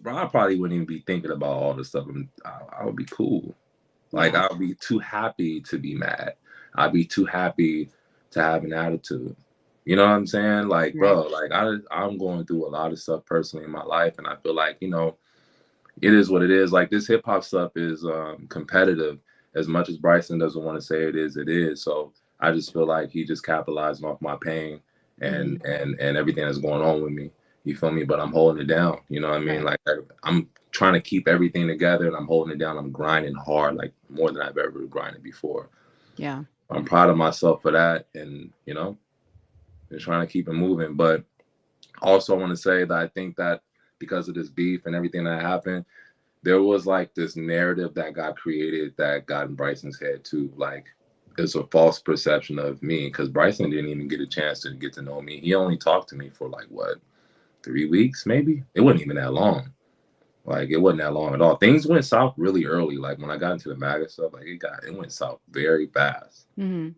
bro, I probably wouldn't even be thinking about all this stuff. I would be cool. Like, Yeah. I'll be too happy to be mad. I'd be too happy to have an attitude. You know what I'm saying? Like, Right. bro, like I'm going through a lot of stuff personally in my life, and I feel like, it is what it is. Like, this hip hop stuff is competitive. As much as Bryson doesn't want to say it is, it is. So I just feel like he just capitalizing off my pain and everything that's going on with me. You feel me? But I'm holding it down. You know what I mean? Right. Like, I'm trying to keep everything together, and I'm holding it down. I'm grinding hard, like more than I've ever grinded before. Yeah. I'm proud of myself for that, and just trying to keep it moving. But also, I want to say that I think that because of this beef and everything that happened, there was like this narrative that got created that got in Bryson's head too. Like, it's a false perception of me, because Bryson didn't even get a chance to get to know me. He only talked to me for like, what, 3 weeks maybe? It wasn't even that long. Like, it wasn't that long at all. Things went south really early. Like, when I got into the MAGA stuff, like it went south very fast. hmm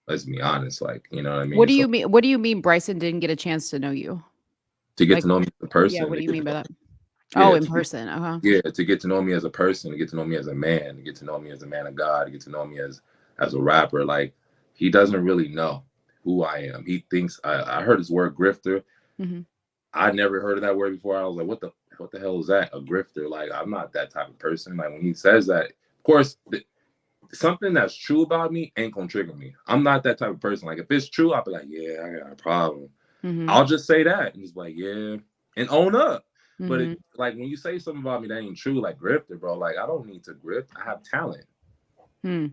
Let's be honest. Like, you know what I mean? What do So you mean? What do you mean Bryson didn't get a chance to know you? to get Like, to know me as a yeah, person, what to do you get mean to by know, that? Oh, yeah, in person. Uh-huh. to get to know me as a person, to get to know me as a man, to get to know me as a man of God, to get to know me as a rapper. Like, he doesn't really know who I am. He thinks I heard his word grifter. hmm I never heard of that word before. I was like, what the hell is that? A grifter? Like, I'm not that type of person. Like, when he says that, of course, something that's true about me ain't gonna trigger me. I'm not that type of person. Like, if it's true, I'll be like, yeah, I got a problem. hmm I'll just say that and just like, yeah, and own up. But hmm like, when you say something about me that ain't true, like grifter, bro, like, I don't need to grift. I have talent. Hmm.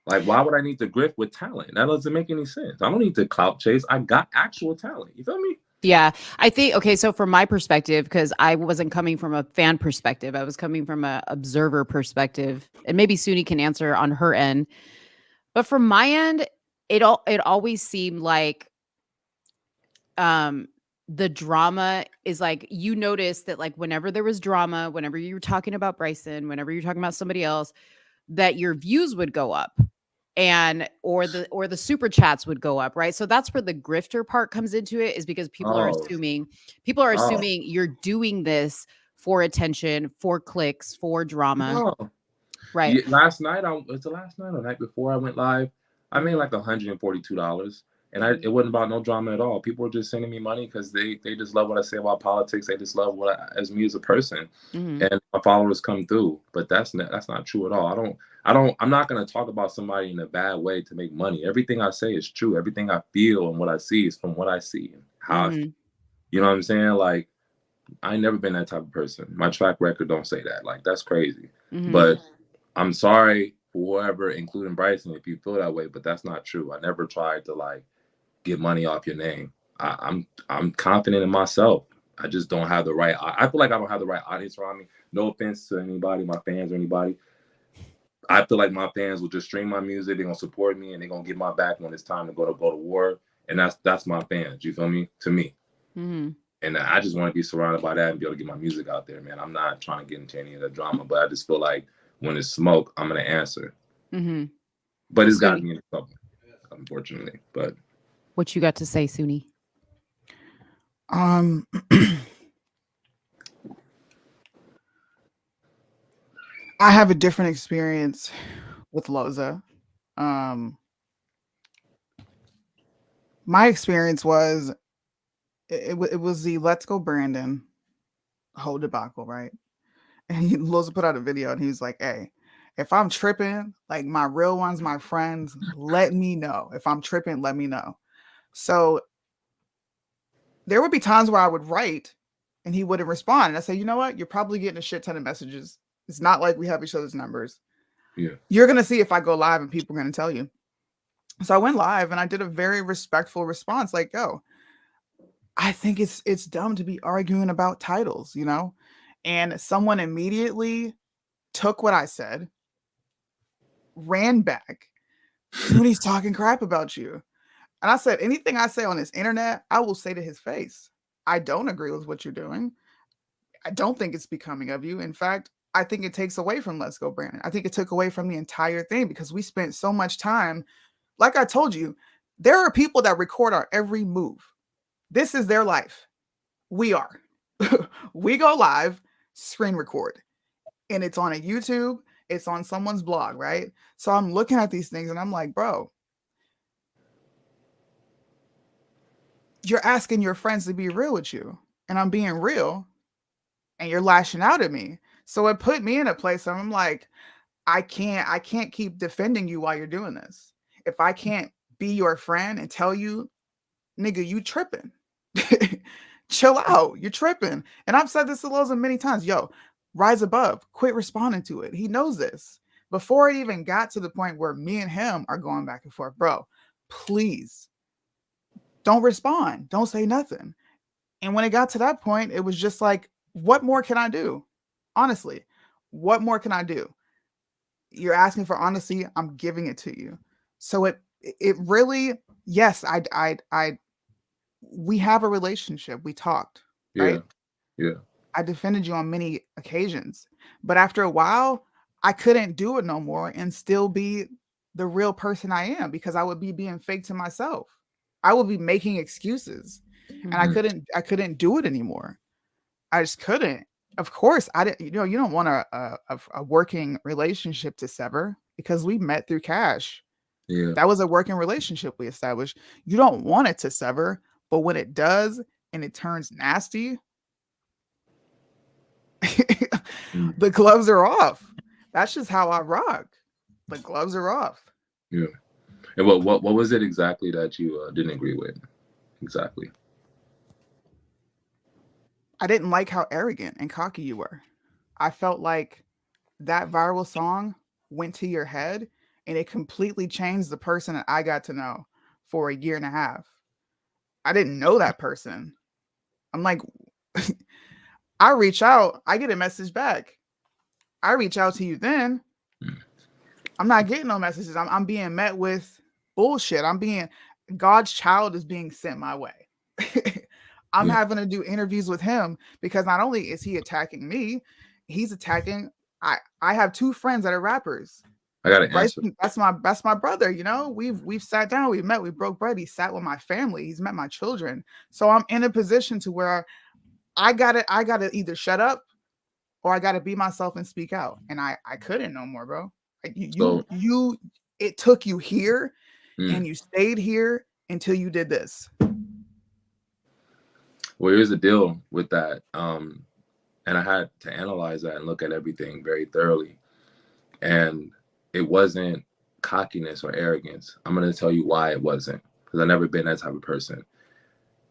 Like, why would I need to grift with talent? That doesn't make any sense. I don't need to clout chase. I got actual talent. You feel me? Yeah, I think okay. So from my perspective, because I wasn't coming from a fan perspective, I was coming from a observer perspective, and maybe Suni can answer on her end. But from my end, it always seemed like um the drama is like you notice that like whenever there was drama, whenever you were talking about Bryson, whenever you're talking about somebody else, that your views would go up and or the super chats would go up, right? So that's where the grifter part comes into it, is because Oh, people are oh, assuming you're doing this for attention, for clicks, for drama, no. right? Yeah, last night, was the last night or the night before I went live, I made Mhm, like $142, and mhm, it wasn't about no drama at all. People were just sending me money because they just love what I say about politics. They just love as me as a person, mhm, and my followers come through. But that's not true at all. I'm not gonna talk about somebody in a bad way to make money. Everything I say is true. Everything I feel and what I see is from what I see and how I feel. mhm, You know what I'm saying? Like, I ain't never been that type of person. My track record don't say that. Like, that's crazy. mhm, But I'm sorry for whoever, including Bryson, if you feel that way, but that's not true. I never tried to like get money off your name. I'm confident in myself. I just don't have the right. I feel like I don't have the right audience around me. No offense to anybody, my fans or anybody. I feel like my fans will just stream my music. They're gonna support me and they're gonna get my back when it's time to go to war. And that's my fans. You feel me? To me. mhm. And I just want to be surrounded by that and be able to get my music out there, man. I'm not trying to get into any of the drama, but I just feel like when it's smoke, I'm gonna answer. Mhm. But it's gotten Suni, me in trouble, unfortunately. But what you got to say, Suni? Um, I have a different experience with Loza. Um, my experience was it was the Let's Go Brandon whole debacle, right? And Loza put out a video and he was like, "Hey, if I'm tripping, like my real ones, my friends, let me know. If I'm tripping, let me know." So there would be times where I would write and he wouldn't respond. And I say, you know what? You're probably getting a shit ton of messages. It's not like we have each other's numbers. yeah, You're going to see if I go live and people are going to tell you. So I went live and I did a very respectful response like, yo, I think it's dumb to be arguing about titles, you know? And someone immediately took what I said, ran back. Sooni's talking crap about you. And I said, anything I say on this internet, I will say to his face. I don't agree with what you're doing. I don't think it's becoming of you. In fact, I think it takes away from Let's Go Brandon. I think it took away from the entire thing because we spent so much time. Like I told you, there are people that record our every move. This is their life. We are. We go live, screen record, and it's on a YouTube, it's on someone's blog, right? So I'm looking at these things and I'm like, bro, you're asking your friends to be real with you, and I'm being real, and you're lashing out at me. So it put me in a place where I'm like, I can't keep defending you while you're doing this. If I can't be your friend and tell you, nigga, you tripping. Chill out. You're tripping. And I've said this to Loza many times. Yo, rise above. Quit responding to it. He knows this. Before it even got to the point where me and him are going back and forth, bro, please don't respond. Don't say nothing. And when it got to that point, it was just like, what more can I do? Honestly, what more can I do? You're asking for honesty. I'm giving it to you. So it really, yes, we have a relationship. We talked, right? Yeah. I defended you on many occasions, but after a while, I couldn't do it no more and still be the real person I am because I would be being fake to myself. I would be making excuses, and I couldn't do it anymore. I just couldn't. Of course, I didn't. You don't want a working relationship to sever because we met through cash. Yeah. That was a working relationship we established. You don't want it to sever, but when it does and it turns nasty, the gloves are off. That's just how I rock. The gloves are off. Yeah. And what was it exactly that you didn't agree with? Exactly. I didn't like how arrogant and cocky you were. I felt like that viral song went to your head and it completely changed the person that I got to know for a year and a half. I didn't know that person. I'm like, I reach out, I get a message back. I reach out to you then. I'm not getting no messages. I'm being met with bullshit. God's child is being sent my way. I'm having to do interviews with him because not only is he attacking me, he's attacking. I have two friends that are rappers. I got to answer. That's my brother. You know, we've sat down, we've met, we broke bread. He sat with my family. He's met my children. So I'm in a position to where I gotta either shut up or I gotta be myself and speak out. And I couldn't no more, bro. It took you here and you stayed here until you did this. Well, here's the deal with that. And I had to analyze that and look at everything very thoroughly. And it wasn't cockiness or arrogance. I'm going to tell you why it wasn't, because I've never been that type of person.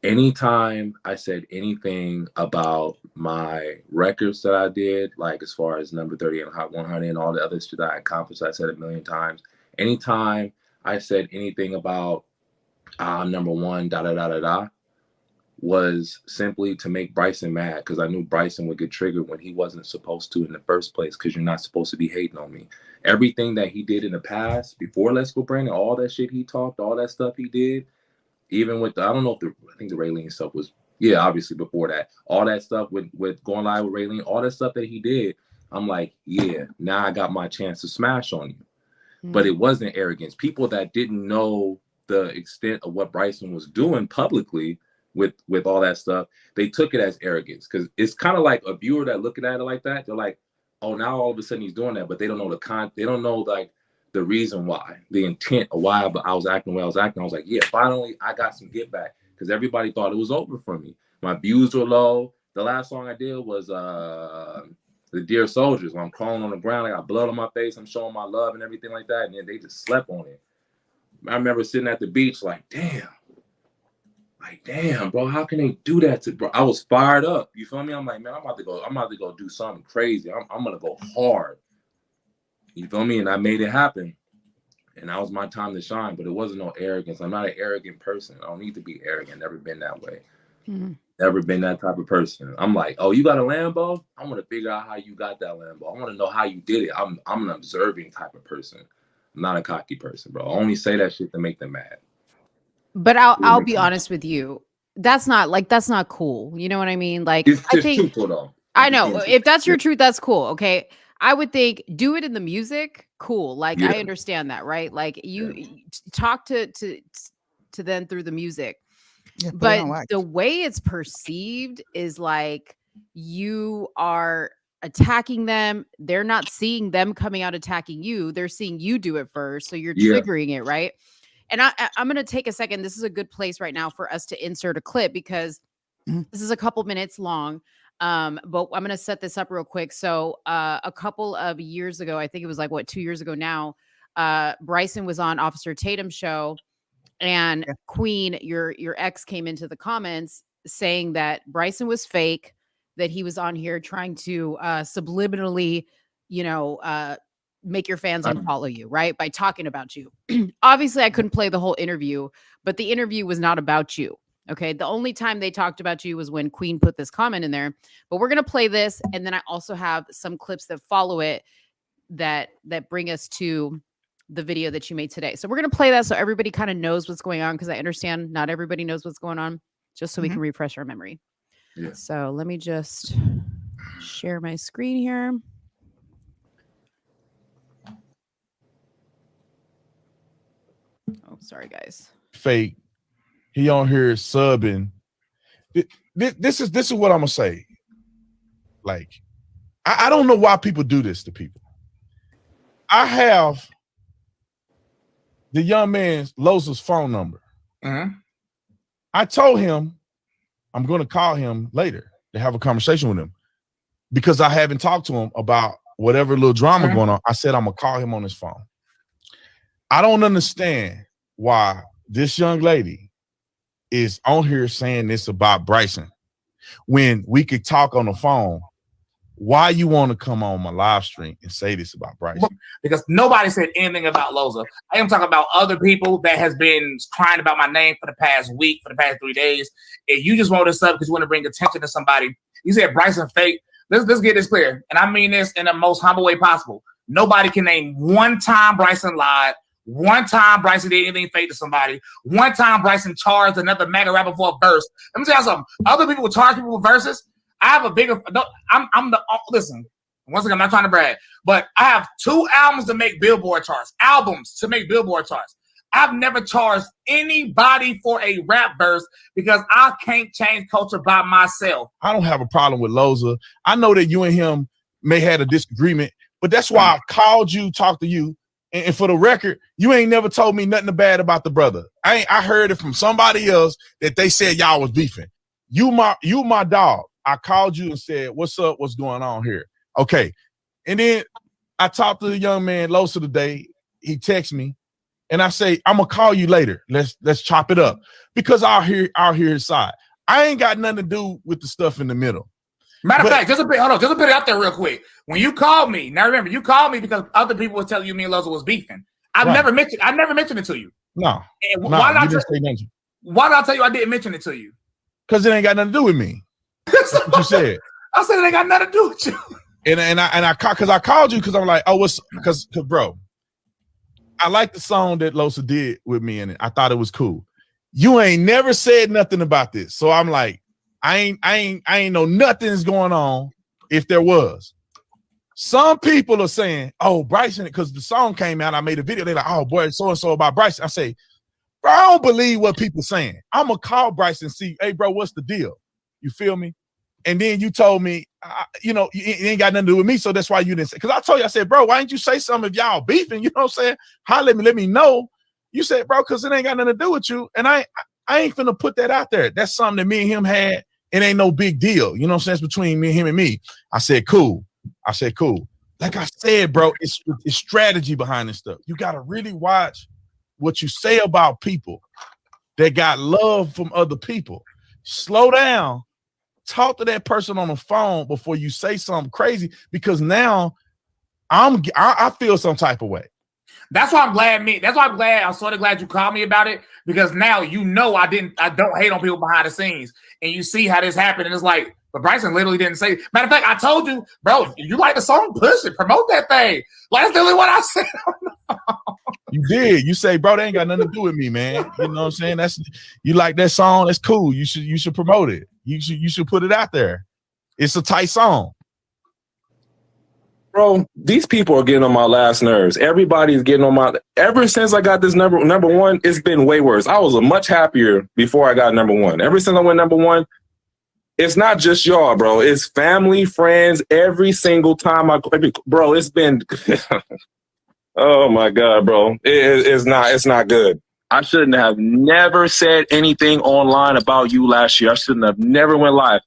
Anytime I said anything about my records that I did, like as far as number 30 and Hot 100 and all the other shit that I accomplished, I said 1,000,000 times. Anytime I said anything about number one, was simply to make Bryson mad, because I knew Bryson would get triggered when he wasn't supposed to in the first place, because you're not supposed to be hating on me. Everything that he did in the past, before Let's Go Brandon, all that shit he talked, all that stuff he did, even with I think the Raylene stuff was, obviously before that. All that stuff with going live with Raylene, all that stuff that he did, I'm like, now I got my chance to smash on you. But it wasn't arrogance. People that didn't know the extent of what Bryson was doing publicly with all that stuff, they took it as arrogance, because it's kind of like a viewer that looking at it like that, they're like, oh, now all of a sudden he's doing that, but they don't know they don't know like the reason why, the intent of why I was acting the way I was acting. I was like, finally I got some get back, because everybody thought it was over for me. My views were low. The last song I did was the Dear Soldiers, when I'm crawling on the ground, I got blood on my face, I'm showing my love and everything like that, and then they just slept on it. I remember sitting at the beach like, damn, bro, how can they do that to bro? I was fired up. You feel me? I'm like, man, I'm about to go do something crazy. I'm gonna go hard. You feel me? And I made it happen. And that was my time to shine. But it wasn't no arrogance. I'm not an arrogant person. I don't need to be arrogant. Never been that way. Never been that type of person. I'm like, oh, you got a Lambo? I want to figure out how you got that Lambo. I want to know how you did it. I'm an observing type of person. I'm not a cocky person, bro. I only say that shit to make them mad. But I'll be honest with you. That's not cool. You know what I mean? Like, it's I just think truthful though. I know. If that's your truth, that's cool. Okay. I would think do it in the music. Cool. Like I understand that, right? Like you talk to them through the music. Yeah, put it But on wax. the way it's perceived is like you are attacking them. They're not seeing them coming out attacking you. They're seeing you do it first. So you're triggering it, right? And I'm going to take a second. This is a good place right now for us to insert a clip because this is a couple minutes long. But I'm going to set this up real quick. So a couple of years ago, I think it was like 2 years ago now, Bryson was on Officer Tatum's show. And Queen, your ex came into the comments saying that Bryson was fake, that he was on here trying to subliminally, make your fans unfollow you, right? By talking about you. Obviously, I couldn't play the whole interview, but the interview was not about you. Okay. The only time they talked about you was when Queen put this comment in there. But we're going to play this. And then I also have some clips that follow it that bring us to the video that you made today. So we're going to play that so everybody kind of knows what's going on, because I understand not everybody knows what's going on, just so we can refresh our memory. Yeah. So let me just share my screen here. Oh, sorry, guys. Fake. He on here subbing. This is what I'm gonna say. Like, I don't know why people do this to people. I have the young man's Loza's phone number. I told him I'm going to call him later to have a conversation with him because I haven't talked to him about whatever little drama going on. I said I'm going to call him on his phone. I don't understand why this young lady is on here saying this about Bryson when we could talk on the phone. Why you want to come on my live stream and say this about Bryson? Because nobody said anything about Loza. I am talking about other people that has been crying about my name for the past week, for the past 3 days. And you just want this up because you want to bring attention to somebody. You said Bryson fake. Let's get this clear. And I mean this in the most humble way possible. Nobody can name one time Bryson lied, one time Bryson did anything fake to somebody, one time Bryson charged another mega rapper for a verse. Let me tell you something. Other people will charge people with verses. I have a bigger. Listen. Once again, I'm not trying to brag, but I have 2 albums to make Billboard charts. I've never charged anybody for a rap verse because I can't change culture by myself. I don't have a problem with Loza. I know that you and him may have a disagreement, but that's why I called you, talked to you, and for the record, you ain't never told me nothing bad about the brother. I heard it from somebody else that they said y'all was beefing. You my dog. I called you and said, what's up? What's going on here? Okay. And then I talked to the young man, Loza, today. He texts me and I say, I'm going to call you later. Let's chop it up because I'll hear his side. I ain't got nothing to do with the stuff in the middle. Matter of fact, just to put it out there real quick. When you called me, now remember, you called me because other people were telling you me and Loza was beefing. I never mentioned it to you. No. Why did I tell you I didn't mention it to you? Because it ain't got nothing to do with me. That's what you said. I said it ain't got nothing to do with you. And I called you because I'm like, oh, because bro, I like the song that Loza did with me in it. I thought it was cool. You ain't never said nothing about this, so I'm like, I ain't know nothing's going on. If there was, some people are saying, oh, Bryson, because the song came out, I made a video. They're like, oh boy, so and so about Bryson. I say, bro, I don't believe what people saying. I'm gonna call Bryson and see, hey, bro, what's the deal? You feel me? And then you told me, it ain't got nothing to do with me, so that's why you didn't say. Because I told you, I said, bro, why didn't you say something if y'all beefing? You know what I'm saying? Let me know. You said, bro, because it ain't got nothing to do with you. And I ain't finna put that out there. That's something that me and him had. It ain't no big deal. You know what I'm saying? It's between me and him and me. I said, cool. Like I said, bro, it's strategy behind this stuff. You got to really watch what you say about people that got love from other people. Slow down. Talk to that person on the phone before you say something crazy, because now I feel some type of way. I'm sort of glad you called me about it, because now I don't hate on people behind the scenes, and you see how this happened, and it's like, but Bryson literally didn't say. Matter of fact, I told you, bro, you like the song, push it, promote that thing. Like, that's literally what I said. You did. You say, bro, that ain't got nothing to do with me, man. You know what I'm saying? You like that song? That's cool. You should promote it. You should put it out there. It's a tight song. Bro, these people are getting on my last nerves. Everybody's getting on my. Ever since I got this number one, it's been way worse. I was much happier before I got number one. Ever since I went number one, it's not just y'all, bro. It's family, friends. Every single time bro, it's been. Oh my God, bro, it's not good. I shouldn't have never said anything online about you last year. I shouldn't have never went live.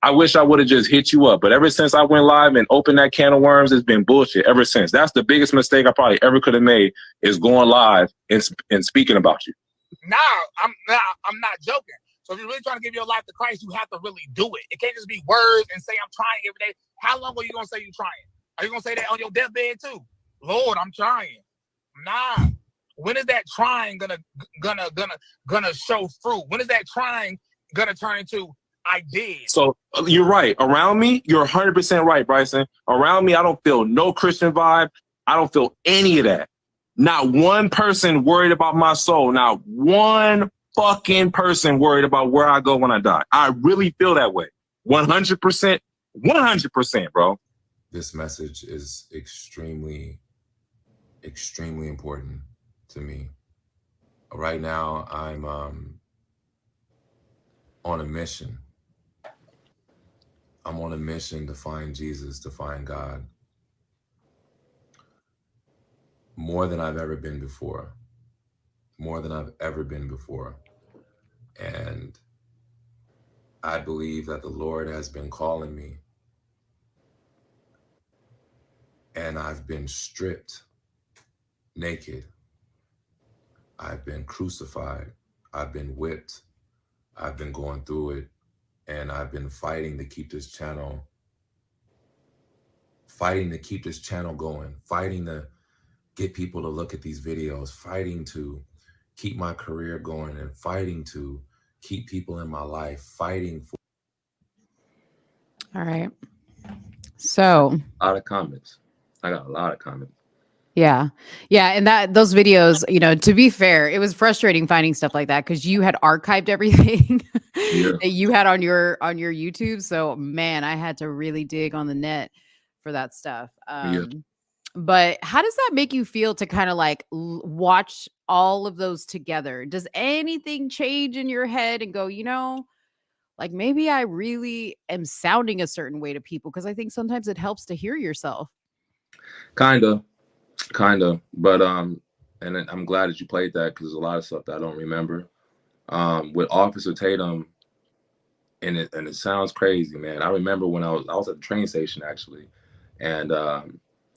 I wish I would have just hit you up. But ever since I went live and opened that can of worms, it's been bullshit ever since. That's the biggest mistake I probably ever could have made, is going live and speaking about you. I'm not joking. So if you're really trying to give your life to Christ, you have to really do it. It can't just be words and say, I'm trying every day. How long are you going to say you're trying? Are you going to say that on your deathbed too? Lord, I'm trying. Nah. When is that trying gonna show fruit? When is that trying gonna turn into I did? So you're right. Around me, you're 100% right, Bryson. Around me, I don't feel no Christian vibe. I don't feel any of that. Not one person worried about my soul. Not one fucking person worried about where I go when I die. I really feel that way. 100%. 100%, bro. This message is extremely important to me. Right now, I'm on a mission. I'm on a mission to find Jesus, to find God. More than I've ever been before. More than I've ever been before. And I believe that the Lord has been calling me. And I've been stripped naked. I've been crucified. I've been whipped. I've been going through it. And I've been fighting to keep this channel going, fighting to get people to look at these videos, fighting to keep my career going, and fighting to keep people in my life, fighting for. All right. So A lot of comments. I got a lot of comments. yeah. And those videos, to be fair, it was frustrating finding stuff like that because you had archived everything that you had on your YouTube. So man, I had to really dig on the net for that stuff. But how does that make you feel to kind of like watch all of those together? Does anything change in your head and go, like maybe I really am sounding a certain way to people? Because I think sometimes it helps to hear yourself. Kind of, but and I'm glad that you played that, because there's a lot of stuff that I don't remember. With Officer Tatum, and it sounds crazy, man. I remember when I was at the train station actually, and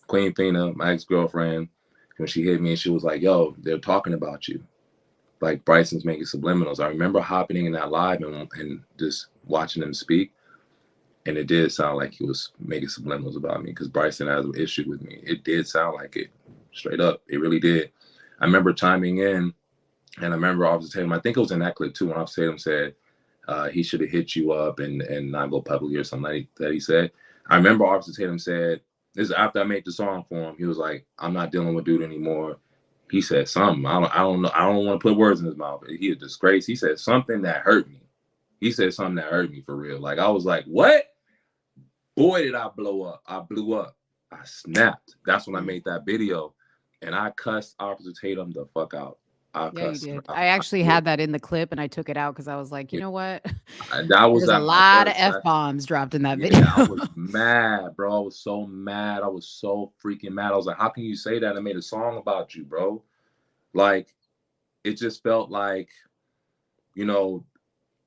Queen Fina, my ex-girlfriend, when she hit me and she was like, "Yo, they're talking about you. Like Bryson's making subliminals." I remember hopping in that live and just watching him speak. And it did sound like he was making subliminals about me, because Bryson has an issue with me. It did sound like it, straight up. It really did. I remember chiming in, and I remember Officer Tatum, I think it was in that clip too, when Officer Tatum said he should have hit you up and not go publicly or something like that he said. I remember Officer Tatum said, this is after I made the song for him, he was like, "I'm not dealing with dude anymore." He said something. I don't know. I don't want to put words in his mouth. He a disgrace. He said something that hurt me. He said something that hurt me for real. Like, I was like, what? Boy, did I blow up. I blew up. I snapped. That's when I made that video. And I cussed Officer Tatum the fuck out. Yeah, you did. I actually had that in the clip and I took it out because I was like, you know what? There's a lot of F-bombs dropped in that video. I was mad, bro. I was so mad. I was so freaking mad. I was like, how can you say that? I made a song about you, bro. Like, it just felt like,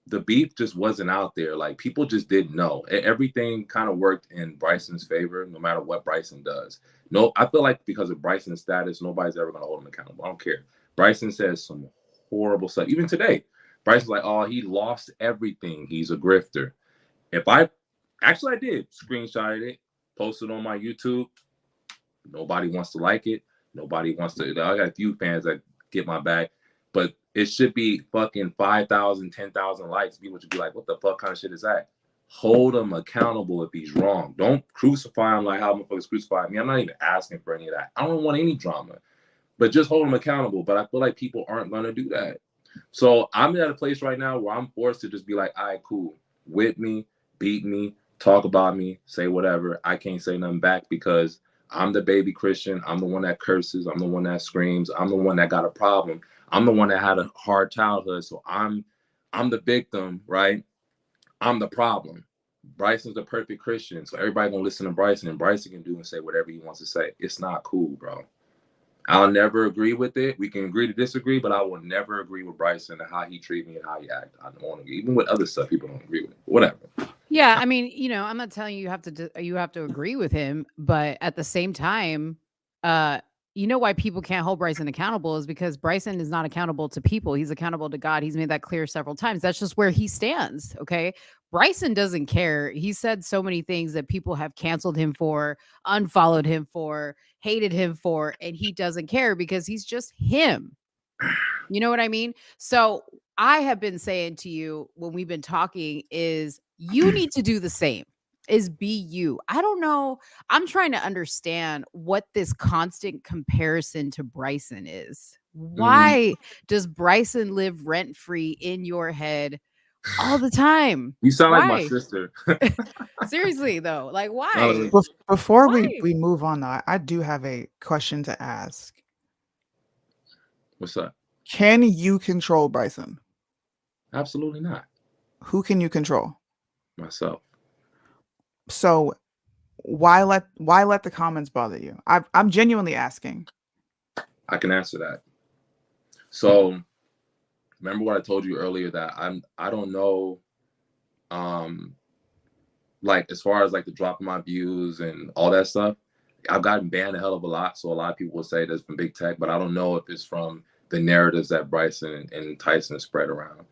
the beef just wasn't out there. Like, people just didn't know. Everything kind of worked in Bryson's favor, no matter what Bryson does. No, I feel like because of Bryson's status, nobody's ever going to hold him accountable. I don't care. Bryson says some horrible stuff. Even today, Bryson's like, oh, he lost everything. He's a grifter. I did screenshotted it, posted on my YouTube. Nobody wants to like it. Nobody wants to. I got a few fans that get my back, but it should be fucking 5,000, 10,000 likes. People should be like, what the fuck kind of shit is that? Hold him accountable if he's wrong. Don't crucify him like how motherfuckers crucify me. I'm not even asking for any of that. I don't want any drama, but just hold him accountable. But I feel like people aren't going to do that. So I'm at a place right now where I'm forced to just be like, all right, cool. Whip me, beat me, talk about me, say whatever. I can't say nothing back because I'm the baby Christian. I'm the one that curses. I'm the one that screams. I'm the one that got a problem. I'm the one that had a hard childhood. So I'm the victim, right? I'm the problem. Bryson's the perfect Christian. So everybody gonna listen to Bryson, and Bryson can do and say whatever he wants to say. It's not cool, bro. I'll never agree with it. We can agree to disagree, but I will never agree with Bryson and how he treat me and how he act. I don't want to agree. Even with other stuff, people don't agree with it. Whatever. Yeah, I mean, I'm not telling you you have to agree with him, but at the same time, why people can't hold Bryson accountable is because Bryson is not accountable to people. He's accountable to God. He's made that clear several times. That's just where he stands. Okay. Bryson doesn't care. He said so many things that people have canceled him for, unfollowed him for, hated him for, and he doesn't care because he's just him. You know what I mean? So I have been saying to you when we've been talking is you need to do the same. Is be you. I don't know. I'm trying to understand what this constant comparison to Bryson is. Why does Bryson live rent free in your head all the time? You sound like my Why? sister. Seriously though, like why? Before Why? we move on, though, I do have a question to ask. What's up? Can you control Bryson? Absolutely not. Who can you control? Myself. So why let the comments bother you? I'm genuinely asking. I can answer that. So remember what I told you earlier that I don't know, like as far as like the drop of my views and all that stuff, I've gotten banned a hell of a lot. So a lot of people will say that's from big tech, but I don't know if it's from the narratives that Bryson and Tyson spread around.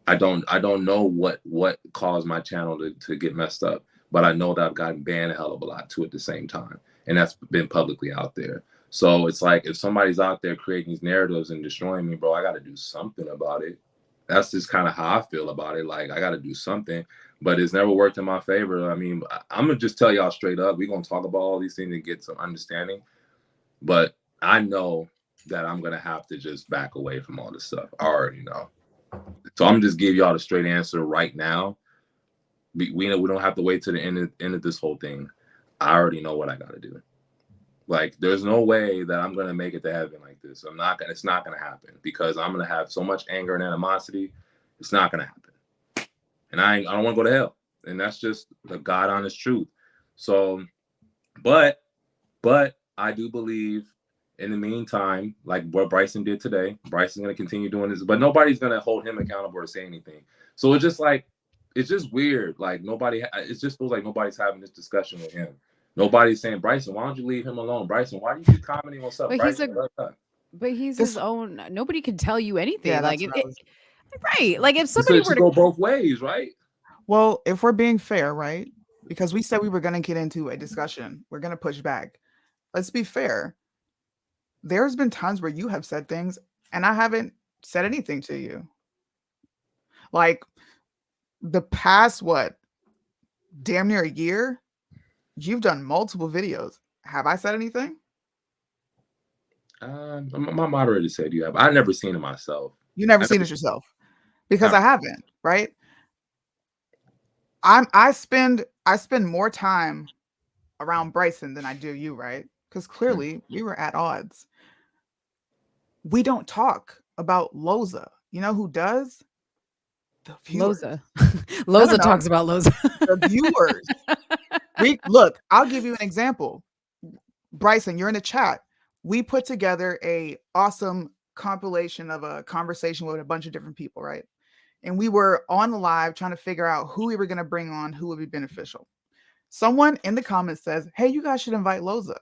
I don't know what caused my channel to get messed up, but I know that I've gotten banned a hell of a lot too at the same time. And that's been publicly out there. So it's like if somebody's out there creating these narratives and destroying me, bro, I got to do something about it. That's just kind of how I feel about it. Like I got to do something, but it's never worked in my favor. I mean, I'm gonna just tell y'all straight up. We're gonna talk about all these things and get some understanding, but I know that I'm gonna have to just back away from all this stuff. I already know. So I'm just give y'all the straight answer right now. We don't have to wait to the end of this whole thing. I already know what I got to do. Like, there's no way that I'm gonna make it to heaven like this. It's not gonna happen because I'm gonna have so much anger and animosity. It's not gonna happen, and I don't want to go to hell. And that's just the God honest truth. So, but I do believe in the meantime, like what Bryson did today, Bryson's gonna continue doing this, but nobody's gonna hold him accountable or say anything. So it's just weird. Like it just feels like nobody's having this discussion with him. Nobody's saying, Bryson, why don't you leave him alone? Bryson, why do you keep commenting on stuff? But he's his own. Nobody can tell you anything. Yeah, like that's right. Like if somebody were to go both ways, right? Well, if we're being fair, right? Because we said we were going to get into a discussion, we're going to push back. Let's be fair. There's been times where you have said things and I haven't said anything to you. Like the past, damn near a year, you've done multiple videos. Have I said anything? My moderator said you have. I've never seen it myself. You never seen it yourself? Because I haven't, right? I spend more time around Bryson than I do you, right? Because clearly we were at odds. We don't talk about Loza. You know who does? The viewers. Loza. Loza talks about Loza. The viewers. Look, I'll give you an example. Bryson, you're in the chat. We put together a awesome compilation of a conversation with a bunch of different people, right? And we were on the live trying to figure out who we were going to bring on, who would be beneficial. Someone in the comments says, hey, you guys should invite Loza.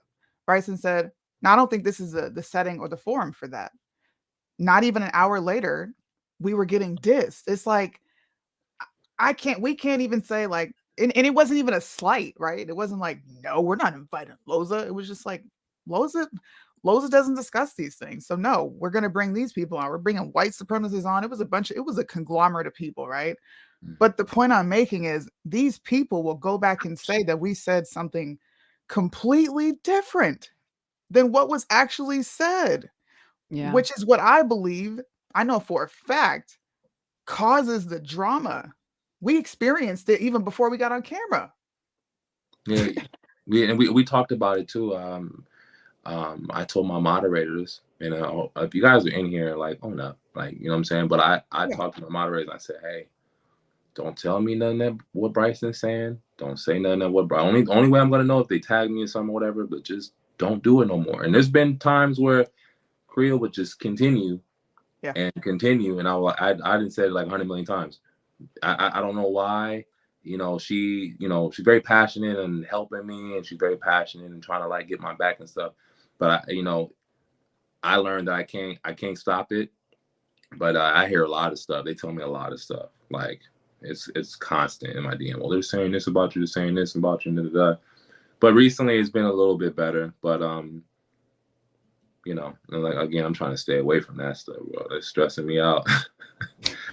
Bryson said, no, I don't think this is the setting or the forum for that. Not even an hour later, we were getting dissed. It's like, we can't even say like, and it wasn't even a slight, right? It wasn't like, no, we're not inviting Loza. It was just like, Loza doesn't discuss these things. So no, we're going to bring these people on. We're bringing white supremacists on. It was a conglomerate of people, right? But the point I'm making is these people will go back and say that we said something completely different than what was actually said, which is what I believe, I know for a fact, causes the drama. We experienced it even before we got on camera. Yeah, we talked about it too. I told my moderators, if you guys are in here, like, own up, like, you know what I'm saying. But I talked to my moderators. I said, hey, don't tell me nothing that what Bryson's saying. Don't say nothing that what only way I'm gonna know if they tag me or something or whatever. But just don't do it no more. And there's been times where Creel would just continue and continue, and I didn't say it like 100 million times. I don't know why. She's very passionate and helping me, and she's very passionate and trying to like get my back and stuff. But I learned that I can't stop it. But I hear a lot of stuff. They tell me a lot of stuff. Like it's constant in my DM. Well, they're saying this about you. They're saying this about you. And da. But recently it's been a little bit better. But like again, I'm trying to stay away from that stuff, bro. That's stressing me out.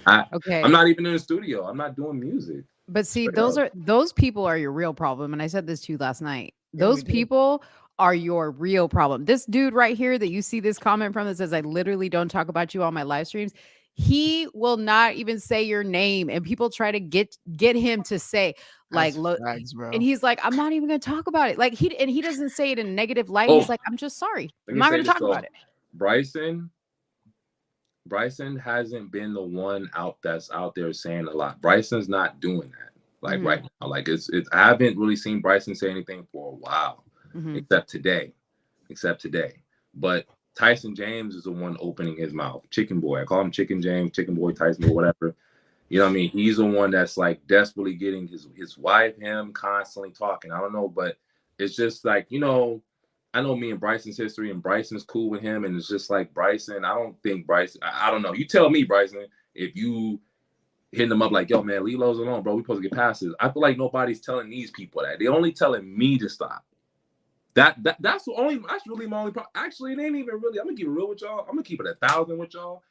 I'm not even in the studio. I'm not doing music. But see, those people are your real problem. And I said this to you last night. Those people are your real problem. This dude right here that you see this comment from that says, I literally don't talk about you on my live streams. He will not even say your name. And people try to get him to say like, and he's like, I'm not even going to talk about it. Like he doesn't say it in a negative light. He's like, I'm just sorry. I'm not going to talk about it. Bryson hasn't been the one that's out there saying a lot. Bryson's not doing that. Like right now. Like it's I haven't really seen Bryson say anything for a while. Except today. But Tyson James is the one opening his mouth. Chicken Boy. I call him Chicken James, Chicken Boy Tyson, or whatever. You know what I mean? He's the one that's like desperately getting his wife, him constantly talking. I don't know, but it's just like, I know me and Bryson's history, and Bryson's cool with him, and it's just like Bryson. I don't think Bryson. I don't know. You tell me, Bryson, if you hitting them up like, yo, man, leave Loza alone, bro. We supposed to get past this. I feel like nobody's telling these people that. They're only telling me to stop. That's really my only problem. Actually, it ain't even really. I'm gonna keep it real with y'all. I'm gonna keep it 1,000 with y'all.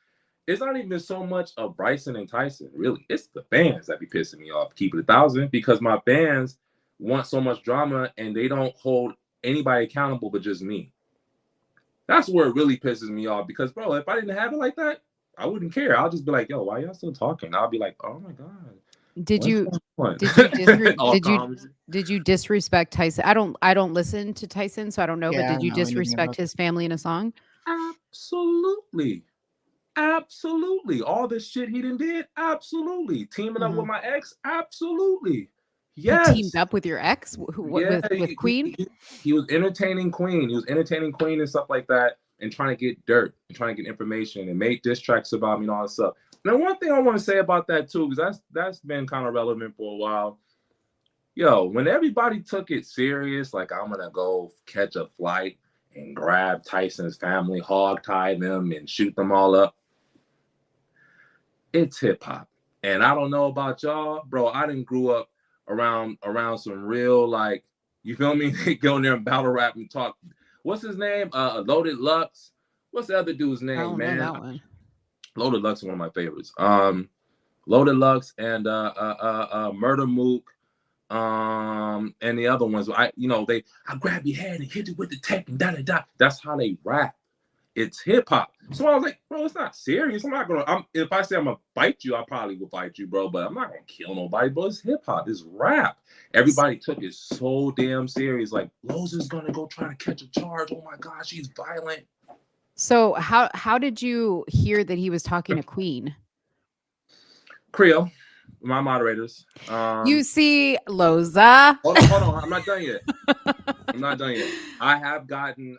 It's not even so much of Bryson and Tyson, really. It's the fans that be pissing me off. Keep it 1,000 because my fans want so much drama and they don't hold anybody accountable but just me. That's where it really pisses me off because, bro, if I didn't have it like that, I wouldn't care. I'll just be like, yo, why y'all still talking? I'll be like, oh my God. Did you disrespect Tyson? I don't listen to Tyson, so I don't know, but did you disrespect his family in a song? Absolutely. All the shit he did, absolutely. Teaming up with my ex, absolutely. Yes. You teamed up with your ex? With Queen? He was entertaining Queen. He was entertaining Queen and stuff like that, and trying to get dirt and trying to get information and make diss tracks about me and all that stuff. Now, one thing I want to say about that too, because that's been kind of relevant for a while. Yo, when everybody took it serious, like I'm gonna go catch a flight and grab Tyson's family, hog tie them, and shoot them all up. It's hip hop, and I don't know about y'all, bro. I didn't grew up around some real, like, you feel me? They go in there and battle rap and talk. What's his name? Loaded Lux. What's the other dude's name, man? That one. Loaded Lux is one of my favorites. Loaded Lux and Murder Mook, and the other ones. I grab your head and hit it with the tech and da da da. That's how they rap. It's hip hop. So I was like, bro, it's not serious. If I say I'm gonna bite you, I probably will bite you, bro. But I'm not gonna kill nobody, bro. It's hip hop. It's rap. Everybody took it so damn serious. Like, Loza's gonna go try to catch a charge. Oh my gosh, she's violent. So how did you hear that he was talking to Queen? Creel, my moderators. You see, Loza. Hold on. I'm not done yet. I have gotten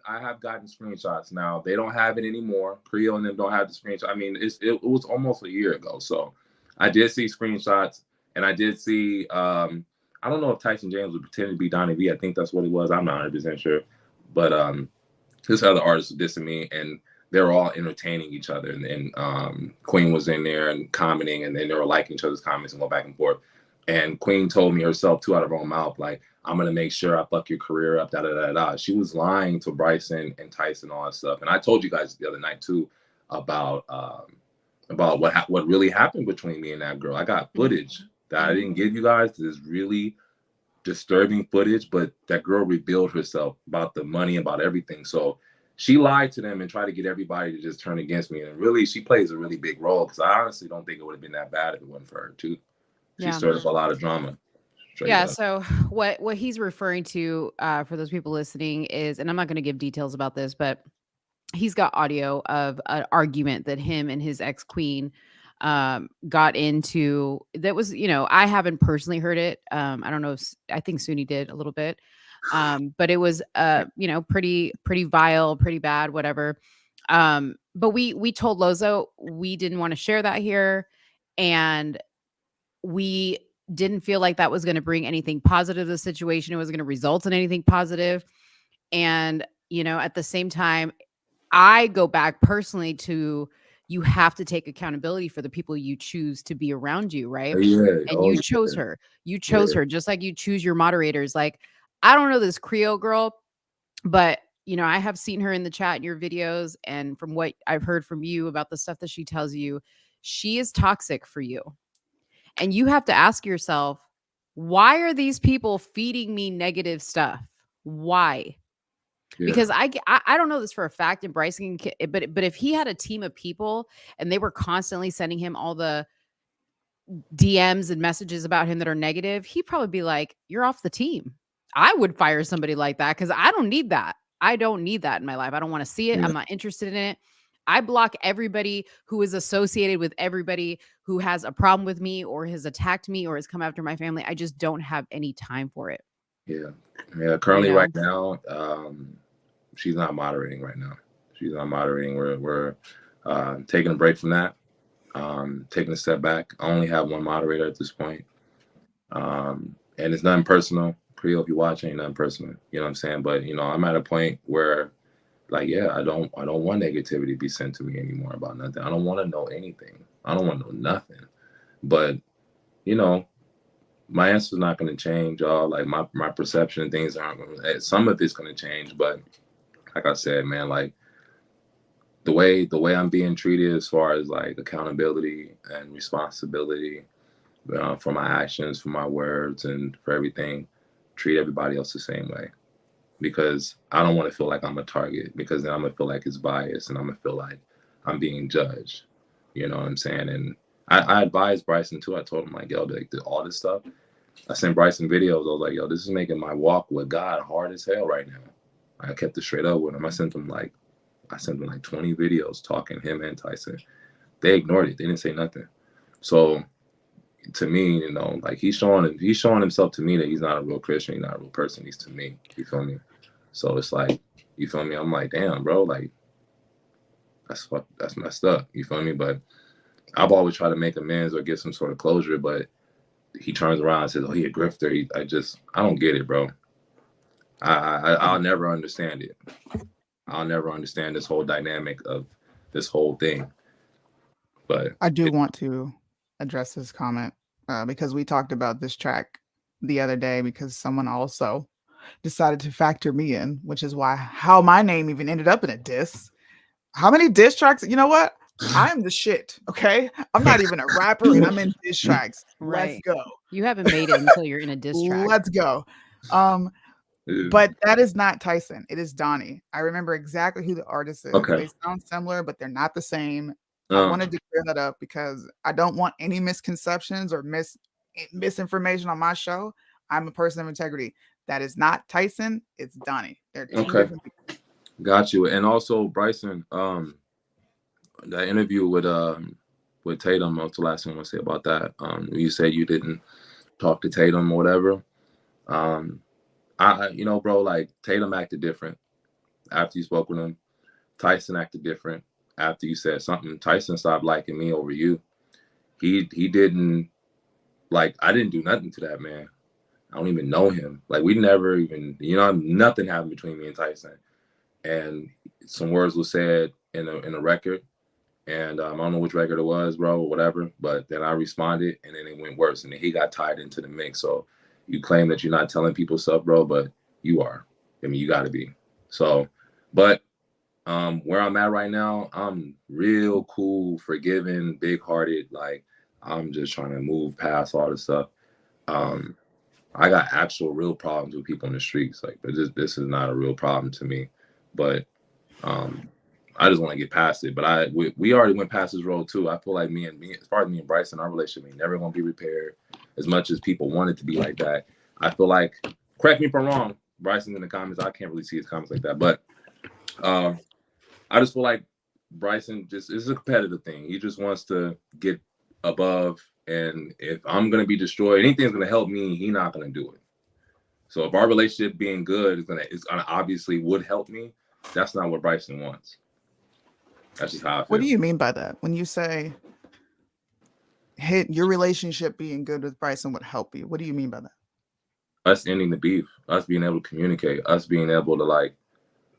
screenshots now. They don't have it anymore. Creel and them don't have the screenshot. I mean, it was almost a year ago. So I did see screenshots, and I did see. I don't know if Tyson James was pretending to be Donnie V. I think that's what it was. I'm not 100% sure, but this other artist was dissing me, and they were all entertaining each other. And Queen was in there and commenting, and then they were liking each other's comments and going back and forth. And Queen told me herself too out of her own mouth, like, I'm gonna make sure I fuck your career up, da da da da. She was lying to Bryson and Tyson, all that stuff. And I told you guys the other night too about what really happened between me and that girl. I got footage that I didn't give you guys. This really disturbing footage, but that girl revealed herself about the money, about everything. So she lied to them and tried to get everybody to just turn against me. And really, she plays a really big role because I honestly don't think it would have been that bad if it wasn't for her too. She stirred up a lot of drama. Straight Yeah. up. So what he's referring to for those people listening is, and I'm not going to give details about this, but he's got audio of an argument that him and his ex queen got into. That was, I haven't personally heard it. I don't know if I think Suni did a little bit, but it was pretty vile, pretty bad, whatever. But we told Loza we didn't want to share that here, and we didn't feel like that was going to bring anything positive to the situation. It was going to result in anything positive. And, at the same time, I go back personally to you have to take accountability for the people you choose to be around you, right? Yeah. And Oh, you yeah. chose her. You chose her just like you choose your moderators. Like, I don't know this Creole girl, but I have seen her in the chat in your videos, and from what I've heard from you about the stuff that she tells you, she is toxic for you. And you have to ask yourself, why are these people feeding me negative stuff? Why? Yeah. Because I don't know this for a fact, and Bryson but if he had a team of people and they were constantly sending him all the DMs and messages about him that are negative, he'd probably be like, you're off the team. I would fire somebody like that because I don't need that. I don't need that in my life. I don't want to see it. Yeah. I'm not interested in it. I block everybody who is associated with everybody who has a problem with me or has attacked me or has come after my family. I just don't have any time for it. Yeah. Currently, right now, she's not moderating right now. She's not moderating. We're taking a break from that. Taking a step back. I only have one moderator at this point. And it's nothing personal. Creole, if you're watching, nothing personal. You know what I'm saying? But I'm at a point where, like, yeah, I don't want negativity to be sent to me anymore about nothing. I don't want to know anything. I don't want to know nothing. But my answer's not going to change, y'all. Like my perception of things aren't going to. Some of it's going to change, but like I said, man, like the way I'm being treated as far as like accountability and responsibility for my actions, for my words, and for everything, treat everybody else the same way. Because I don't want to feel like I'm a target, because then I'm gonna feel like it's biased and I'm gonna feel like I'm being judged. You know what I'm saying? And I advised Bryson too. I told him like, yo, like all this stuff. I sent Bryson videos. I was like, yo, this is making my walk with God hard as hell right now. I kept it straight up with him. I sent him like 20 videos talking, him and Tyson. They ignored it. They didn't say nothing. So to me, like he's showing himself to me that he's not a real Christian, he's not a real person. He's to me. You feel me? So it's like, you feel me? I'm like, damn, bro, like that's messed up. You feel me? But I've always tried to make amends or get some sort of closure, but he turns around and says, oh, he a grifter. I don't get it, bro. I'll never understand it. I'll never understand this whole dynamic of this whole thing. But I do want to address this comment because we talked about this track the other day because someone also decided to factor me in, which is how my name even ended up in a diss. How many diss tracks? You know what? I am the shit. Okay, I'm not even a rapper, and I'm in diss tracks. Right. Let's go. You haven't made it until you're in a diss track. Let's go. But that is not Tyson. It is Donnie. I remember exactly who the artist is. Okay. They sound similar, but they're not the same. I wanted to clear that up because I don't want any misconceptions or misinformation on my show. I'm a person of integrity. That is not Tyson. It's Donnie. They're two different people. Got you. And also Bryson, that interview with Tatum, what's the last thing I want to say about that? You said you didn't talk to Tatum or whatever. Bro, like Tatum acted different after you spoke with him. Tyson acted different after you said something. Tyson stopped liking me over you. He didn't, like, I didn't do nothing to that man. I don't even know him. Like, we never even, nothing happened between me and Tyson. And some words were said in a record. And I don't know which record it was, bro, or whatever. But then I responded, and then it went worse. And then he got tied into the mix. So you claim that you're not telling people stuff, bro, but you are. I mean, you got to be. So, but where I'm at right now, I'm real cool, forgiving, big-hearted. Like, I'm just trying to move past all this stuff. I got actual real problems with people in the streets. Like, but this is not a real problem to me. But I just want to get past it. But we already went past this road too. I feel like me, as far as me and Bryson, our relationship ain't never gonna be repaired. as much as people want it to be like that. I feel like, correct me if I'm wrong, Bryson in the comments, I can't really see his comments like that, but I just feel like Bryson just is a competitive thing. He just wants to get above, and if I'm gonna be destroyed, anything's gonna help me, he's not gonna do it. So if our relationship being good is gonna obviously would help me, that's not what Bryson wants. That's just how I feel. What do you mean by that? When you say your relationship being good with Bryson would help you, what do you mean by that? Us ending the beef, us being able to communicate, us being able to like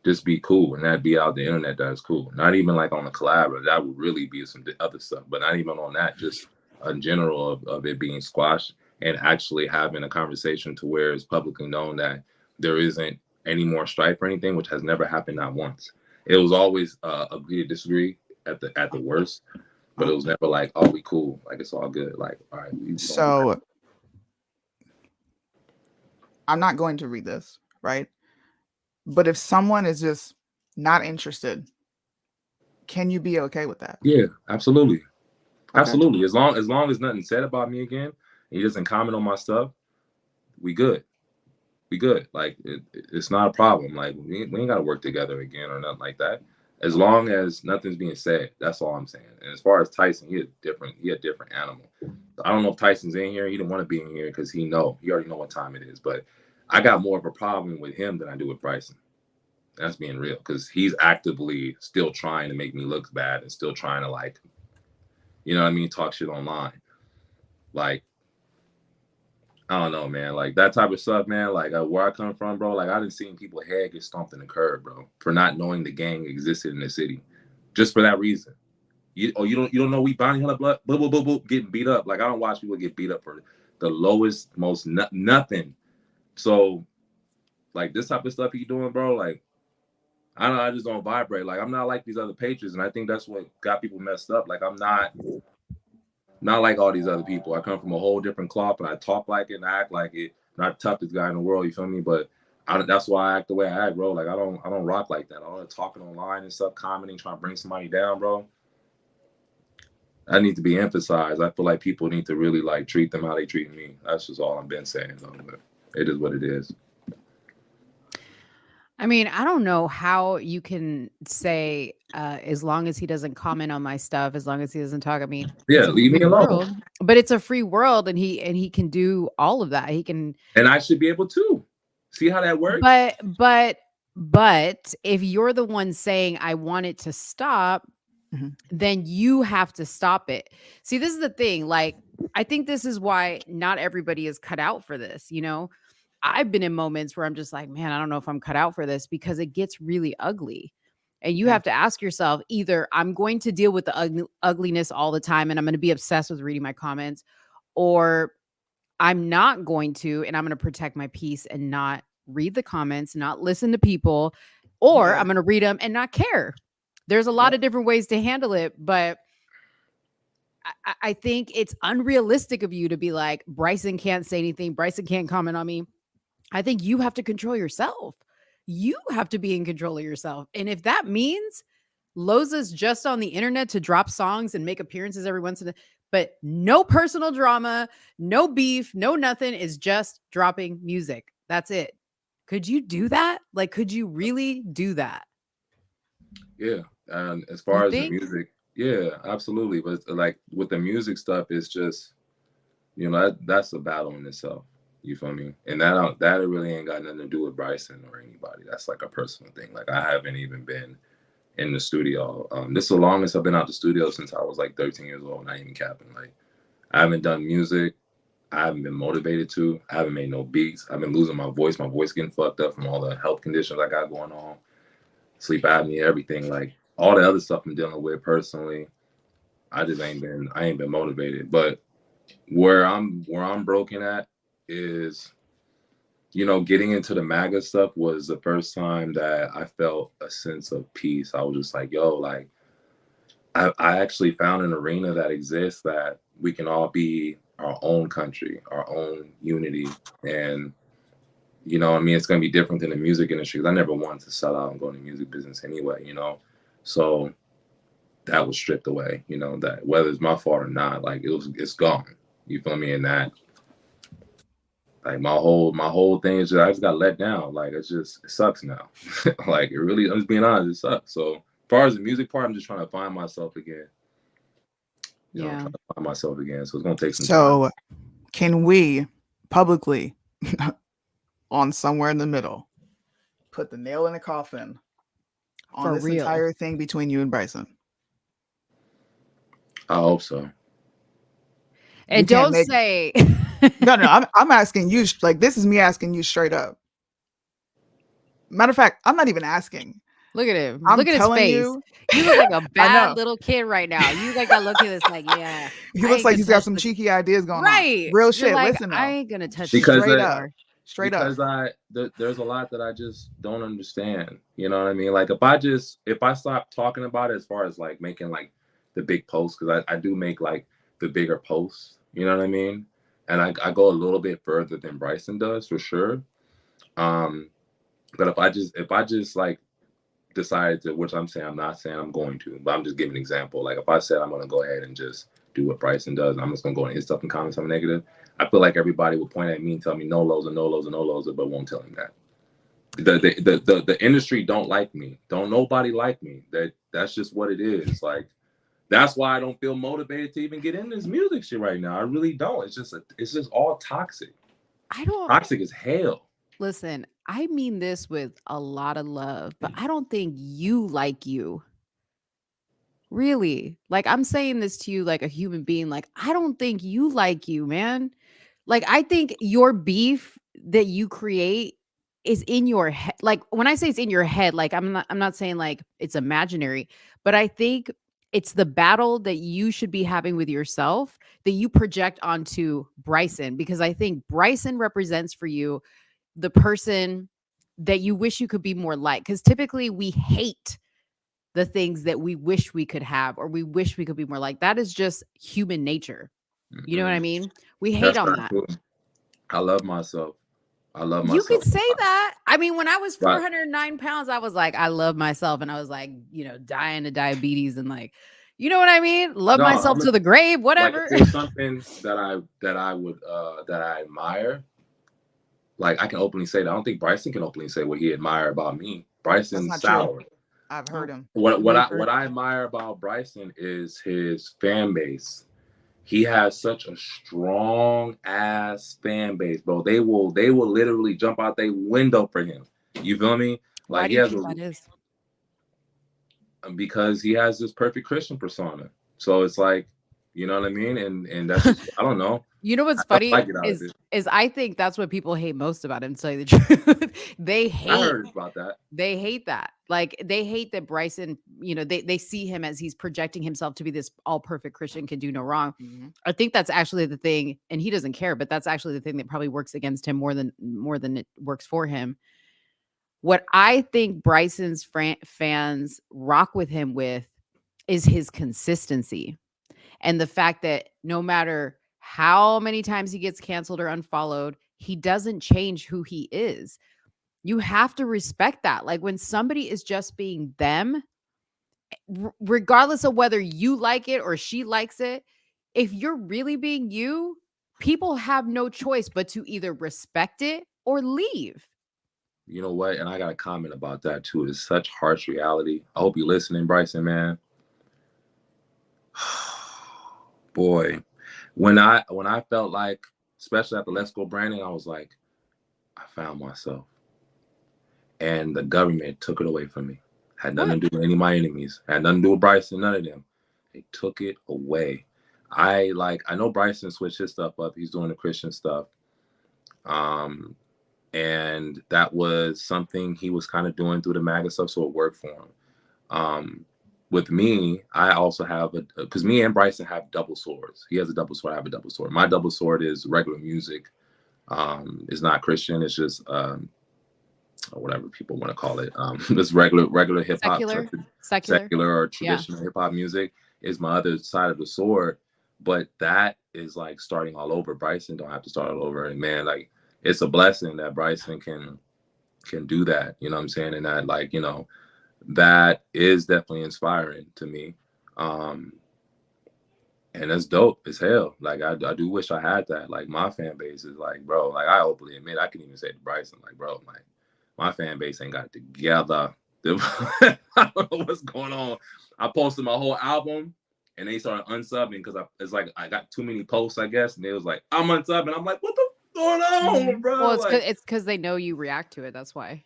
just be cool, and that be out the internet, that's cool. Not even like on a collab, that would really be some other stuff, but not even on that, just in general of it being squashed and actually having a conversation to where it's publicly known that there isn't any more strife or anything, which has never happened, not once. It was always agree to disagree at the worst, but it was never like, oh, we cool, like it's all good, like all right. So I'm not going to read this, right? But if someone is just not interested, can you be okay with that? Yeah, absolutely. Okay. Absolutely. As long as nothing said about me again, and he doesn't comment on my stuff, we good. We good. Like it's not a problem. Like we ain't got to work together again or nothing like that. As long as nothing's being said, that's all I'm saying. And as far as Tyson, he a different animal. I don't know if Tyson's in here. He didn't want to be in here because he already know what time it is. But I got more of a problem with him than I do with Bryson. That's being real, because he's actively still trying to make me look bad and still trying to, like, you know what I mean, talk shit online. Like, I don't know, man. Like that type of stuff, man. Like where I come from, bro. Like I done seen people's head get stomped in the curb, bro, for not knowing the gang existed in the city, just for that reason. You don't know we bounty hunter blood, blah, blah, blah, blah, getting beat up. Like I don't watch people get beat up for the lowest, most nothing. So, like this type of stuff he doing, bro. Like I don't know, I just don't vibrate. Like I'm not like these other pages, and I think that's what got people messed up. Like I'm not like all these other people. I come from a whole different cloth, and I talk like it and I act like it. I'm not the toughest guy in the world, you feel me? But that's why I act the way I act, bro. Like I don't rock like that. I don't talking online and stuff, commenting, trying to bring somebody down, bro. That needs to be emphasized. I feel like people need to really like treat them how they treat me. That's just all I've been saying, though. But it is what it is. I mean, I don't know how you can say as long as he doesn't comment on my stuff, as long as he doesn't talk at me. Yeah, leave me alone. World, but it's a free world, and he can do all of that. He can, and I should be able to see how that works. But if you're the one saying I want it to stop, then you have to stop it. See, this is the thing. Like, I think this is why not everybody is cut out for this. You know, I've been in moments where I'm just like, man, I don't know if I'm cut out for this, because it gets really ugly. And you have to ask yourself, either I'm going to deal with the ugliness all the time and I'm going to be obsessed with reading my comments, or I'm not going to, and I'm going to protect my peace and not read the comments, not listen to people, or I'm going to read them and not care. There's a lot of different ways to handle it, but I think it's unrealistic of you to be like, Bryson can't say anything, Bryson can't comment on me. I think you have to control yourself. You have to be in control of yourself. And if that means Loza's just on the internet to drop songs and make appearances every once in a, but no personal drama, no beef, no nothing, is just dropping music. That's it. Could you do that? Like, could you really do that? Yeah. And as far as the music, yeah, absolutely. But like with the music stuff, it's just, you know, that's a battle in itself. You feel me? And that really ain't got nothing to do with Bryson or anybody. That's like a personal thing. Like I haven't even been in the studio. This is the longest I've been out the studio since I was like 13 years old. Not even capping. Like I haven't done music. I haven't been motivated to. I haven't made no beats. I've been losing my voice. My voice getting fucked up from all the health conditions I got going on. Sleep apnea, everything. Like all the other stuff I'm dealing with personally. I ain't been motivated. But where I'm broken at is, you know, getting into the MAGA stuff was the first time that I felt a sense of peace. I was just like, yo, like I actually found an arena that exists that we can all be our own country, our own unity. And, you know, I mean, it's going to be different than the music industry, because I never wanted to sell out and go in the music business anyway, you know? So that was stripped away, you know, that whether it's my fault or not, like it's gone. You feel me? And that Like my whole thing is just, I just got let down. Like it sucks now. Like it really, I'm just being honest, it sucks. So as far as the music part, I'm just trying to find myself again. You know, I'm trying to find myself again. So it's gonna take some time. So can we publicly on Somewhere in the Middle put the nail in the coffin on For this real. entire thing between you and Bryson? I hope so. And You can't don't make- say No, I'm asking you. Like, this is me asking you straight up. Matter of fact, I'm not even asking. Look at him. I'm Look at his telling face. you. You look like a I bad know. little kid right now. You like that look at this like, yeah. He I looks ain't like gonna he's got touch some the- cheeky ideas going Right. on. Real You're shit. like, Listen, I though. ain't gonna touch Because straight I- up. Straight up. Because there's a lot that I just don't understand. You know what I mean? Like if I stop talking about it as far as like making like the big posts, because I do make like the bigger posts, you know what I mean? And I go a little bit further than Bryson does for sure. But if I just like decided to, which I'm saying, I'm not saying I'm going to, but I'm just giving an example. Like if I said I'm gonna go ahead and just do what Bryson does, and I'm just gonna go on his stuff and comment something negative, I feel like everybody would point at me and tell me no Loza, no Loza, no Loza, but won't tell him that. The industry don't like me. Don't nobody like me. That's just what it is. Like that's why I don't feel motivated to even get in this music shit right now. I really don't. It's just all toxic. I don't Toxic as hell. listen. I mean this with a lot of love, but I don't think you like you. Really. Like I'm saying this to you like a human being. Like I don't think you like you, man. Like I think your beef that you create is in your head. Like when I say it's in your head, like I'm not saying like it's imaginary, but I think it's the battle that you should be having with yourself that you project onto Bryson, because I think Bryson represents for you the person that you wish you could be more like. Because typically we hate the things that we wish we could have or we wish we could be more like. That is just human nature. You know what I mean? We hate That's on not that. cool. I love myself. I love You myself. could say that. I mean, when I was Right. 409 pounds, I was like, I love myself. And I was like, dying of diabetes and like, you know what I mean? Love No, myself to the grave, whatever. Like, if there's something that I would that I admire, like I can openly say that. I don't think Bryson can openly say what he admire about me. Bryson's not sour. true. I've heard him. What I admire about Bryson is his fan base. He has such a strong ass fan base, bro. They will literally jump out their window for him. You feel me? Why Like do you think that is? because he has this perfect Christian persona. So it's like, you know what I mean? And that's just, I don't know. You know what's I funny like it out of it. is I think that's what people hate most about him, to tell you the truth. They I hate heard about that. They hate that. Like they hate that Bryson, they see him as he's projecting himself to be this all perfect Christian, can do no wrong. Mm-hmm. I think that's actually the thing, and he doesn't care, but that's actually the thing that probably works against him more than it works for him. What I think Bryson's fans rock with him with is his consistency. And the fact that no matter how many times he gets canceled or unfollowed, he doesn't change who he is. You have to respect that. Like when somebody is just being them, regardless of whether you like it or she likes it, if you're really being you, people have no choice but to either respect it or leave. You know what? And I got a comment about that too. It's such harsh reality. I hope you're listening, Bryson, man. Boy, when I felt like, especially after Let's Go Brandon, I was like, I found myself. And the government took it away from me. Had nothing to do with any of my enemies. Had nothing to do with Bryson, none of them. They took it away. I know Bryson switched his stuff up. He's doing the Christian stuff. And that was something he was kind of doing through the MAGA stuff, so it worked for him. With me, I also have because me and Bryson have double swords. He has a double sword, I have a double sword. My double sword is regular music. It's not Christian, it's just whatever people want to call it. This regular hip hop, secular or traditional hip hop music is my other side of the sword. But that is like starting all over. Bryson don't have to start all over. And man, like it's a blessing that Bryson can do that. You know what I'm saying? And that, like, that is definitely inspiring to me. And that's dope as hell. Like I do wish I had that. Like my fan base is like, bro, like I openly admit, I can even say to Bryson, like, bro, like my fan base ain't got it together. I don't know what's going on. I posted my whole album and they started unsubbing because it's like I got too many posts, I guess. And they was like, I'm unsubbing. I'm like, what the going on, bro? Well, like, it's because they know you react to it. That's why.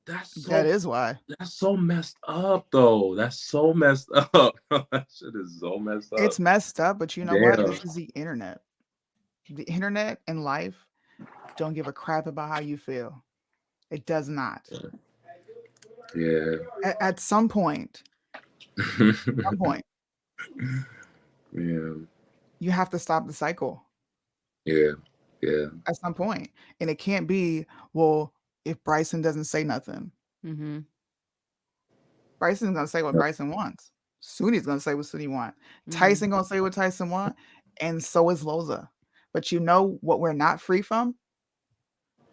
That is why. That's so messed up, though. That's so messed up. That shit is so messed up. It's messed up, but you know what? This is the internet. The internet and life don't give a crap about how you feel. It does not. Yeah. At some point, yeah, you have to stop the cycle. Yeah. At some point, and it can't be, well, if Bryson doesn't say nothing. Mm-hmm. Bryson's gonna say what Bryson wants. Suni's gonna say what Suni wants. Tyson gonna say what Tyson wants, and so is Loza. But you know what we're not free from?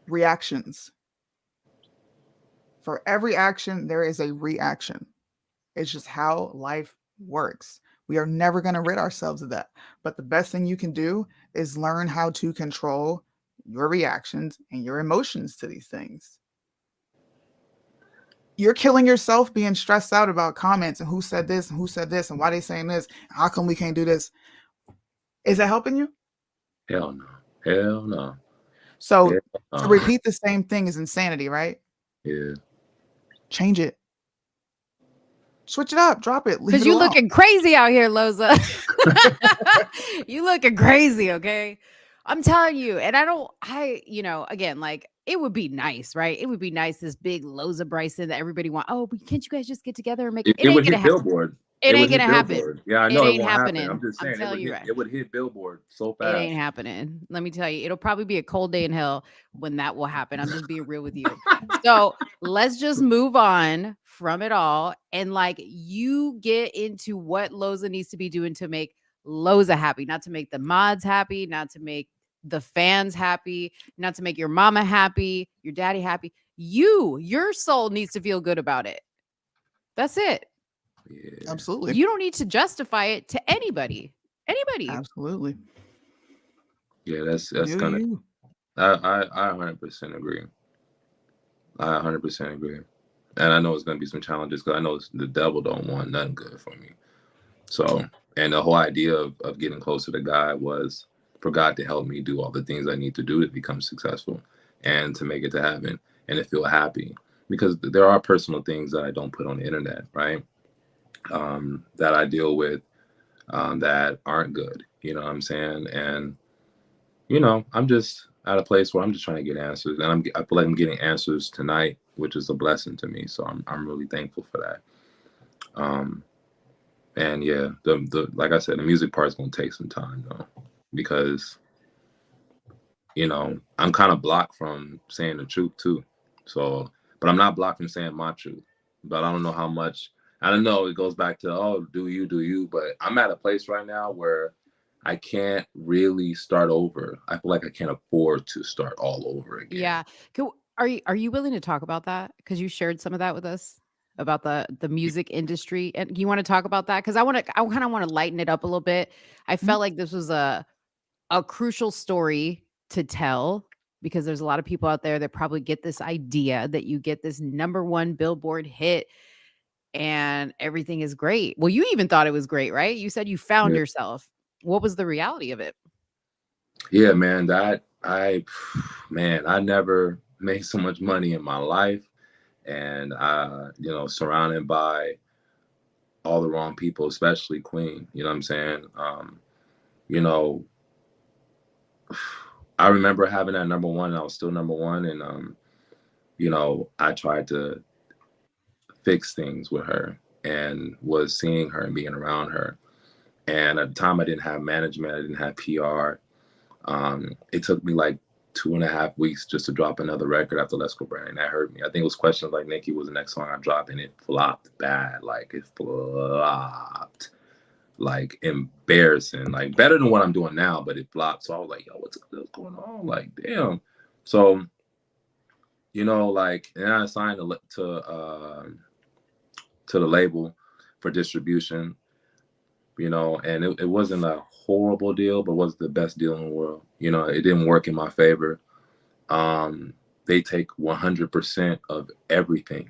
Reactions. For every action, there is a reaction. It's just how life works. We are never going to rid ourselves of that. But the best thing you can do is learn how to control your reactions and your emotions to these things. You're killing yourself being stressed out about comments and who said this and why they saying this. How come we can't do this? Is that helping you? Hell no. Hell no. So to repeat the same thing is insanity, right? Yeah. Change it. Switch it up. Drop it. Because you looking crazy out here, Loza. You looking crazy, okay? I'm telling you. And again, like, it would be nice, right? It would be nice, this big Loza Bryson that everybody want. Oh, but can't you guys just get together and make it? It would hit Billboard. It ain't gonna happen. Yeah, I know it it won't happening. happen. I'm just saying it would hit Billboard so fast. It ain't happening. Let me tell you, it'll probably be a cold day in hell when that will happen. I'm just being real with you. So let's just move on from it all. And like, you get into what Loza needs to be doing to make Loza happy, not to make the mods happy, not to make the fans happy, not to make your mama happy, your daddy happy. Your soul needs to feel good about it. That's it. Yeah. Absolutely. You don't need to justify it to anybody. Absolutely. Yeah, that's gonna. I 100% agree. I 100% agree, and I know it's gonna be some challenges because I know the devil don't want nothing good for me. So, and the whole idea of getting closer to God was for God to help me do all the things I need to do to become successful and to make it to happen and to feel happy, because there are personal things that I don't put on the internet, right? That I deal with that aren't good, you know what I'm saying? And, I'm just at a place where I'm just trying to get answers, and I feel like I'm getting answers tonight, which is a blessing to me. So I'm really thankful for that. And yeah, the like I said, the music part is gonna take some time though, because I'm kind of blocked from saying the truth too. So, but I'm not blocked from saying my truth. But I don't know how much. I don't know. It goes back to, do you? But I'm at a place right now where I can't really start over. I feel like I can't afford to start all over again. Yeah. Are you willing to talk about that? Because you shared some of that with us about the music industry, and you want to talk about that? Because I kind of want to lighten it up a little bit. I felt like this was a crucial story to tell, because there's a lot of people out there that probably get this idea that you get this #1 Billboard hit and everything is great. Well, you even thought it was great, right? You said you found yourself. What was the reality of it? Yeah, man, I never made so much money in my life, and surrounded by all the wrong people, especially Queen. You know what I'm saying? I remember having that #1, and I was still #1, and I tried to fix things with her and was seeing her and being around her. And at the time, I didn't have management, I didn't have PR. It took me like 2.5 weeks just to drop another record after Let's Go Brand. That hurt me. I think it was Questions Like Nikki was the next song I dropped, and it flopped bad. Like, it flopped. Like, embarrassing. Like, better than what I'm doing now, but it flopped. So I was like, yo, what's going on? Like, damn. So, and I signed to the label for distribution. you know, and it wasn't a horrible deal, but was the best deal in the world. You know, it didn't work in my favor. They take 100% of everything.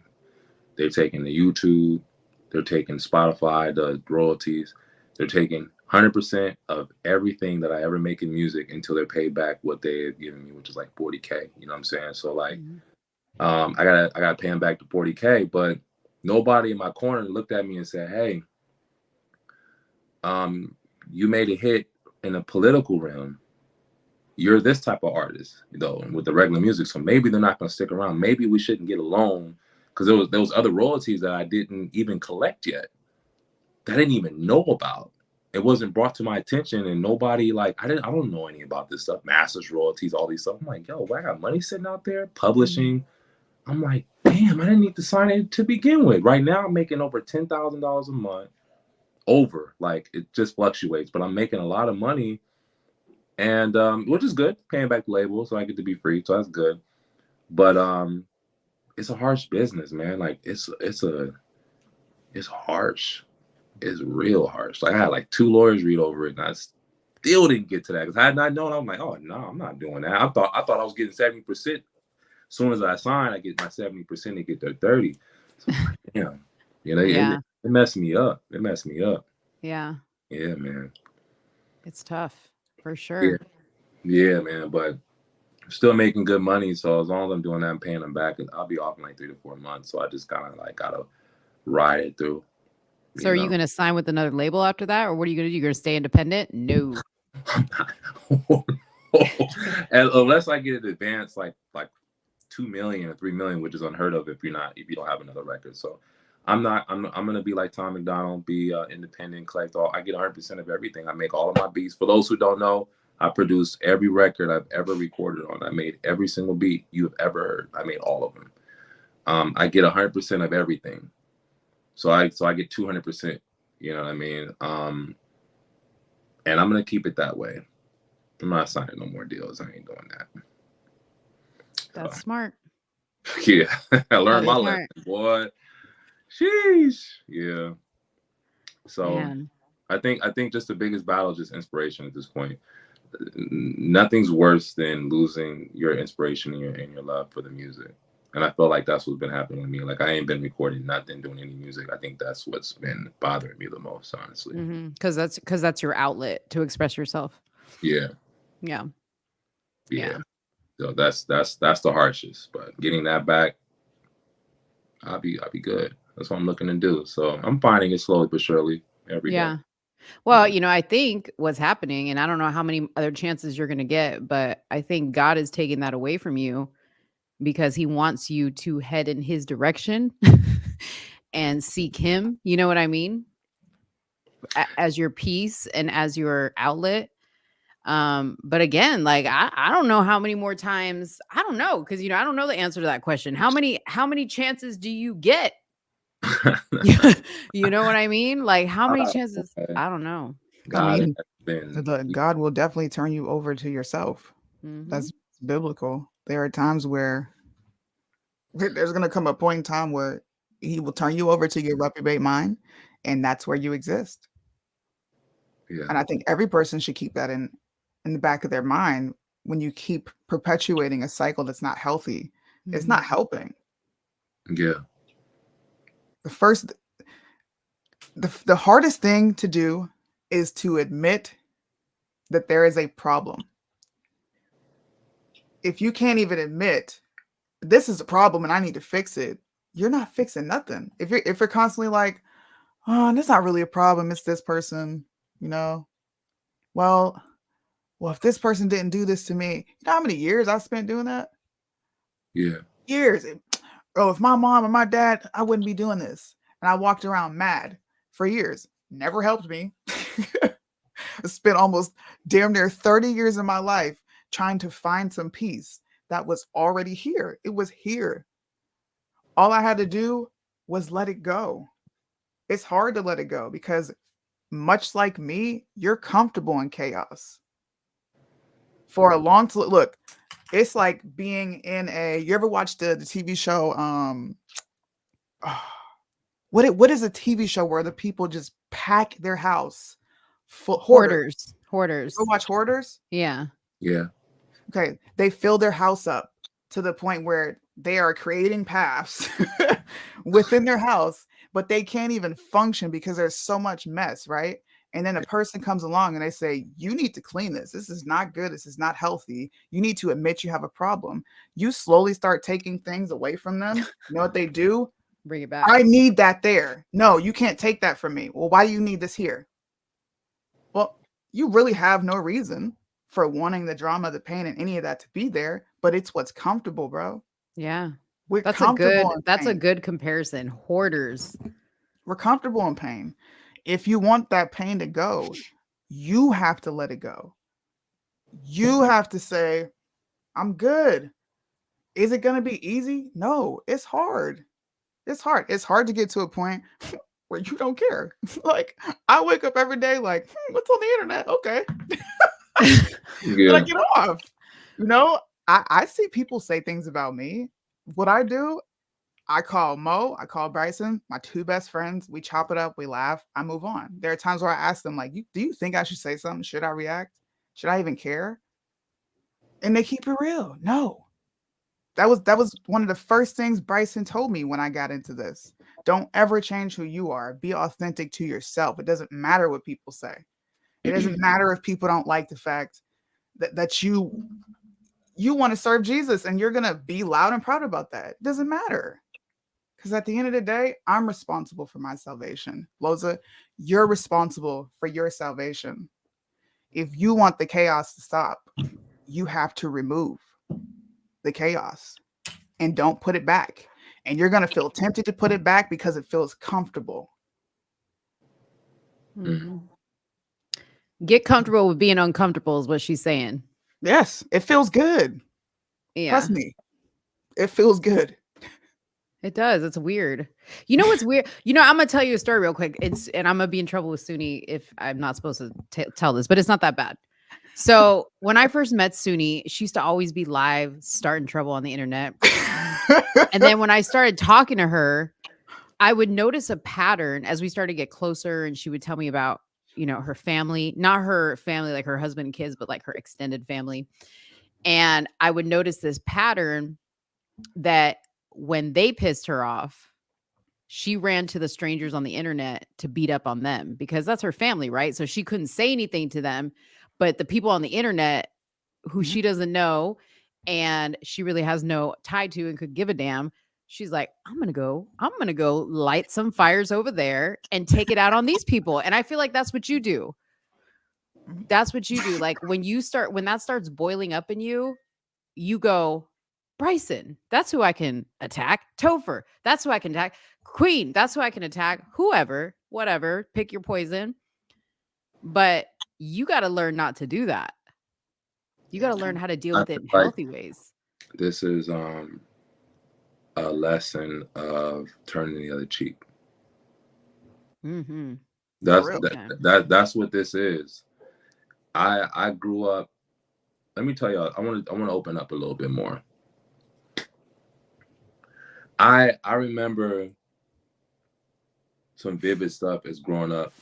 They're taking the YouTube, they're taking Spotify, the royalties, they're taking 100% of everything that I ever make in music until they're paid back what they have given me, which is like 40K. You know what I'm saying? So like, I gotta pay them back to 40K, but nobody in my corner looked at me and said, "Hey, you made a hit in a political realm. You're this type of artist, though, with the regular music. So maybe they're not gonna stick around. Maybe we shouldn't get a loan because there was other royalties that I didn't even collect yet, that I didn't even know about. It wasn't brought to my attention, and nobody like I don't know any about this stuff. Masters royalties, all these stuff. I'm like, yo, I got money sitting out there publishing. I'm like, damn, I didn't need to sign it to begin with. Right now, I'm making over $10,000 a month. Over, like it just fluctuates, but I'm making a lot of money, and which is good, paying back the label, so I get to be free, so that's good. But it's a harsh business, man. Like it's harsh. It's real harsh. Like I had like 2 lawyers read over it, and I still didn't get to that because I had not known. I'm like, oh no, I'm not doing that. I thought I was getting 70%. As soon as I sign, I get my 70%. They get their 30. So I'm like, damn, you know, it messed me up. It messed me up. Yeah. Yeah, man. It's tough for sure. Yeah, man. But I'm still making good money. So as long as I'm doing that, I'm paying them back. And I'll be off in like 3 to 4 months. So I just kind of like gotta ride it through. So are you going to sign with another label after that? Or what are you going to do? You're going to stay independent? No. Unless I get an advance like 2 million or 3 million, which is unheard of if you don't have another record. So I'm gonna be like Tom McDonald, be independent, collect all. I get 100% of everything. I make all of my beats. For those who don't know, I produce every record I've ever recorded on. I made every single beat you have ever heard. I made all of them. I get 100% of everything. So I get 200%. You know what I mean? And I'm gonna keep it that way. I'm not signing no more deals. I ain't doing that. That's smart. Yeah, I learned my lesson, boy. Sheesh. Yeah. So Man. I think just the biggest battle is just inspiration at this point. Nothing's worse than losing your inspiration and your love for the music. And I feel like that's what's been happening with me. Like I ain't been recording nothing, doing any music. I think that's what's been bothering me the most, honestly. Because that's your outlet to express yourself. Yeah. Yeah. So that's the harshest. But getting that back, I'll be good. That's what I'm looking to do. So I'm finding it slowly but surely every day. Well, you know, I think what's happening, and I don't know how many other chances you're going to get, but I think God is taking that away from you because he wants you to head in his direction and seek him. You know what I mean? As your peace and as your outlet. But again, like I don't know how many more times. I don't know, because you know I don't know the answer to that question. How many chances do you get? You know what I mean? Like how many chances? I don't know. God will definitely turn you over to yourself. That's biblical. There are times where there's going to come a point in time where he will turn you over to your reprobate mind, and that's where you exist. Yeah. And I think every person should keep that in the back of their mind. When you keep perpetuating a cycle that's not healthy, it's not helping. Yeah. The hardest thing to do is to admit that there is a problem. If you can't even admit this is a problem and I need to fix it, you're not fixing nothing. If you're constantly like, oh, that's not really a problem, it's this person, you know. Well, if this person didn't do this to me, you know how many years I spent doing that? Yeah. Years. Oh, if my mom or my dad, I wouldn't be doing this. And I walked around mad for years. Never helped me. I spent almost damn near 30 years of my life trying to find some peace that was already here. It was here. All I had to do was let it go. It's hard to let it go because much like me, you're comfortable in chaos. For a long time, look, it's like being in you ever watched the TV show? What is a TV show where the people just pack their house full. Hoarders. Go watch Hoarders. Yeah. Yeah. Okay, they fill their house up to the point where they are creating paths within their house, but they can't even function because there's so much mess, right? And then a person comes along and they say, you need to clean this. This is not good. This is not healthy. You need to admit you have a problem. You slowly start taking things away from them. You know what they do? Bring it back. I need that there. No, you can't take that from me. Well, why do you need this here? Well, you really have no reason for wanting the drama, the pain, and any of that to be there, but it's what's comfortable, bro. Yeah. We're That's comfortable in a pain. good comparison. Hoarders. We're comfortable in pain. If you want that pain to go, you have to let it go. You have to say, I'm good. Is it going to be easy? No, it's hard. It's hard. It's hard to get to a point where you don't care. Like, I wake up every day like, what's on the internet? Okay. But I get off. You know, I see people say things about me. What I do, I call Mo, I call Bryson, my two best friends. We chop it up, we laugh, I move on. There are times where I ask them, like, do you think I should say something? Should I react? Should I even care? And they keep it real. No. That was one of the first things Bryson told me when I got into this. Don't ever change who you are. Be authentic to yourself. It doesn't matter what people say. It doesn't matter if people don't like the fact that you want to serve Jesus and you're going to be loud and proud about that. It doesn't matter. Because at the end of the day, I'm responsible for my salvation. Loza, you're responsible for your salvation. If you want the chaos to stop, you have to remove the chaos and don't put it back. And you're going to feel tempted to put it back because it feels comfortable. Mm-hmm. Get comfortable with being uncomfortable is what she's saying. Yes, it feels good. Yeah. Trust me. It feels good. It does. It's weird. You know what's weird? You know, I'm gonna tell you a story real quick. And I'm gonna be in trouble with Suni if I'm not supposed to tell this, but it's not that bad. So when I first met Suni, she used to always be live, starting trouble on the internet. And then when I started talking to her, I would notice a pattern as we started to get closer, and she would tell me about, you know, her family, not her family like her husband and kids, but like her extended family. And I would notice this pattern that when they pissed her off, she ran to the strangers on the internet to beat up on them because that's her family, right? So she couldn't say anything to them, but the people on the internet who she doesn't know and she really has no tie to and could give a damn, she's like, I'm gonna go light some fires over there and take it out on these people. And I feel like that's what you do. That's what you do. Like when that starts boiling up in you, you go, Bryson, that's who I can attack. Topher, that's who I can attack. Queen, that's who I can attack. Whoever, whatever, pick your poison. But you got to learn not to do that. You got to learn how to deal with it in healthy ways. This is a lesson of turning the other cheek. Mm-hmm. That's what this is. I grew up. Let me tell y'all. I want to open up a little bit more. I remember some vivid stuff as growing up.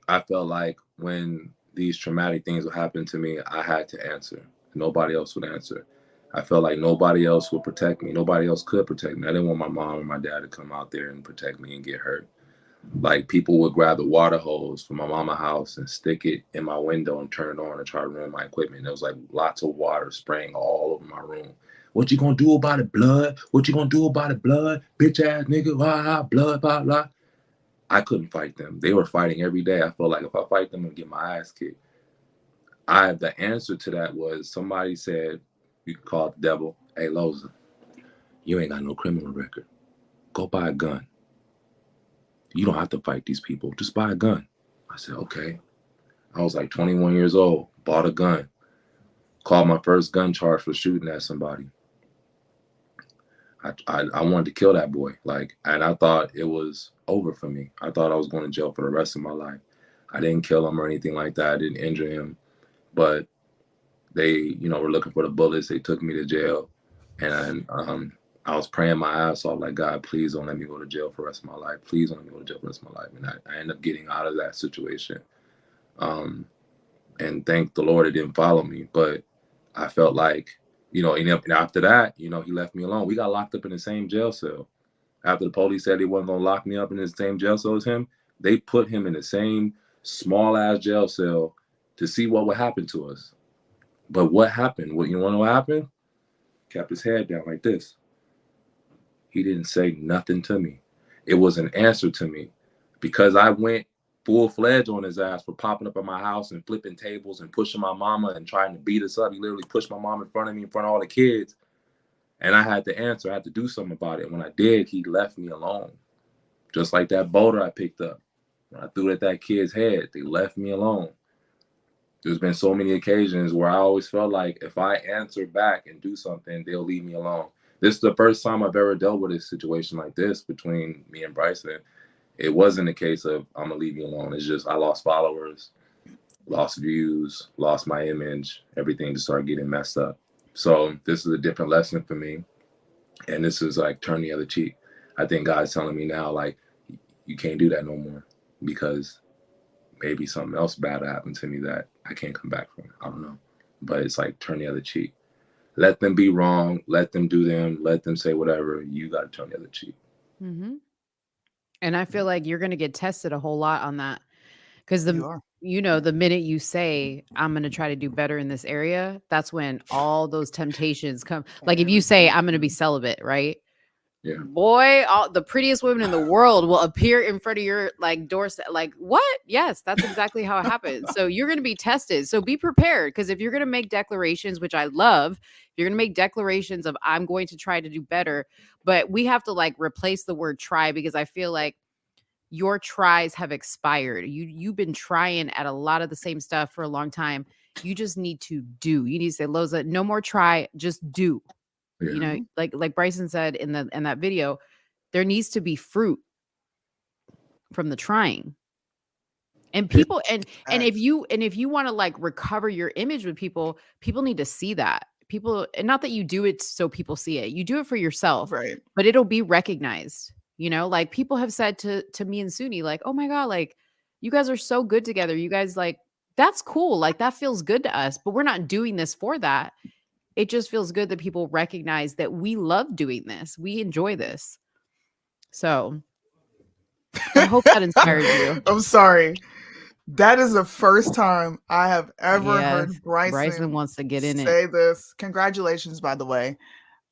I felt like when these traumatic things would happen to me, I had to answer. Nobody else would answer. I felt like nobody else would protect me. Nobody else could protect me. I didn't want my mom or my dad to come out there and protect me and get hurt. Like people would grab the water hose from my mama's house and stick it in my window and turn it on and try to ruin my equipment. There was like lots of water spraying all over my room. What you gonna do about it, blood? What you gonna do about it, blood? Bitch ass nigga, blah, blood, blah, blah. I couldn't fight them. They were fighting every day. I felt like if I fight them, I'm gonna get my ass kicked. The answer to that was somebody said, you can call it the devil. Hey, Loza, you ain't got no criminal record. Go buy a gun. You don't have to fight these people. Just buy a gun. I said, okay. I was like 21 years old, bought a gun, called my first gun charge for shooting at somebody. I wanted to kill that boy. And I thought it was over for me. I thought I was going to jail for the rest of my life. I didn't kill him or anything like that. I didn't injure him. But they, were looking for the bullets. They took me to jail. And I was praying my ass off, like, God, please don't let me go to jail for the rest of my life. Please don't let me go to jail for the rest of my life. And I ended up getting out of that situation. And thank the Lord it didn't follow me. But I felt like, and after that, he left me alone. We got locked up in the same jail cell. After the police said they wasn't going to lock me up in the same jail cell as him, they put him in the same small-ass jail cell to see what would happen to us. But what happened? You want to know what happened? Kept his head down like this. He didn't say nothing to me. It was an answer to me because I went full-fledged on his ass for popping up at my house and flipping tables and pushing my mama and trying to beat us up. He literally pushed my mom in front of me, in front of all the kids. And I had to answer. I had to do something about it. When I did, he left me alone. Just like that boulder I picked up. When I threw it at that kid's head, they left me alone. There's been so many occasions where I always felt like if I answer back and do something, they'll leave me alone. This is the first time I've ever dealt with a situation like this between me and Bryson. It wasn't a case of I'm going to leave you alone. It's just I lost followers, lost views, lost my image. Everything just started getting messed up. So this is a different lesson for me. And this is like turn the other cheek. I think God's telling me now, like, you can't do that no more because maybe something else bad happened to me that I can't come back from. I don't know. But it's like turn the other cheek. Let them be wrong. Let them do them. Let them say whatever. You got to turn the other cheek. Mm-hmm. And I feel like you're going to get tested a whole lot on that because the minute you say, I'm going to try to do better in this area, that's when all those temptations come. Like if you say, I'm going to be celibate, right? Yeah. Boy, all the prettiest women in the world will appear in front of your like doorstep. Like what? Yes, that's exactly how it happens. So you're going to be tested. So be prepared because if you're going to make declarations, which I love, you're going to make declarations of I'm going to try to do better, but we have to like replace the word try because I feel like your tries have expired. You've been trying at a lot of the same stuff for a long time. You just need to do. You need to say, Loza, no more try, just do. Yeah. Like Bryson said in that video, there needs to be fruit from the trying. And people and if you want to like recover your image with people need to see that. People, and not that you do it so people see it. You do it for yourself. Right. But it'll be recognized. Like people have said to me and Suni, like, oh my God, like you guys are so good together. You guys like, that's cool. Like that feels good to us, but we're not doing this for that. It just feels good that people recognize that we love doing this. We enjoy this. So I hope that inspires you. I'm sorry. That is the first time I have ever Yes, heard Bryson wants to get in it. say this. Congratulations, by the way.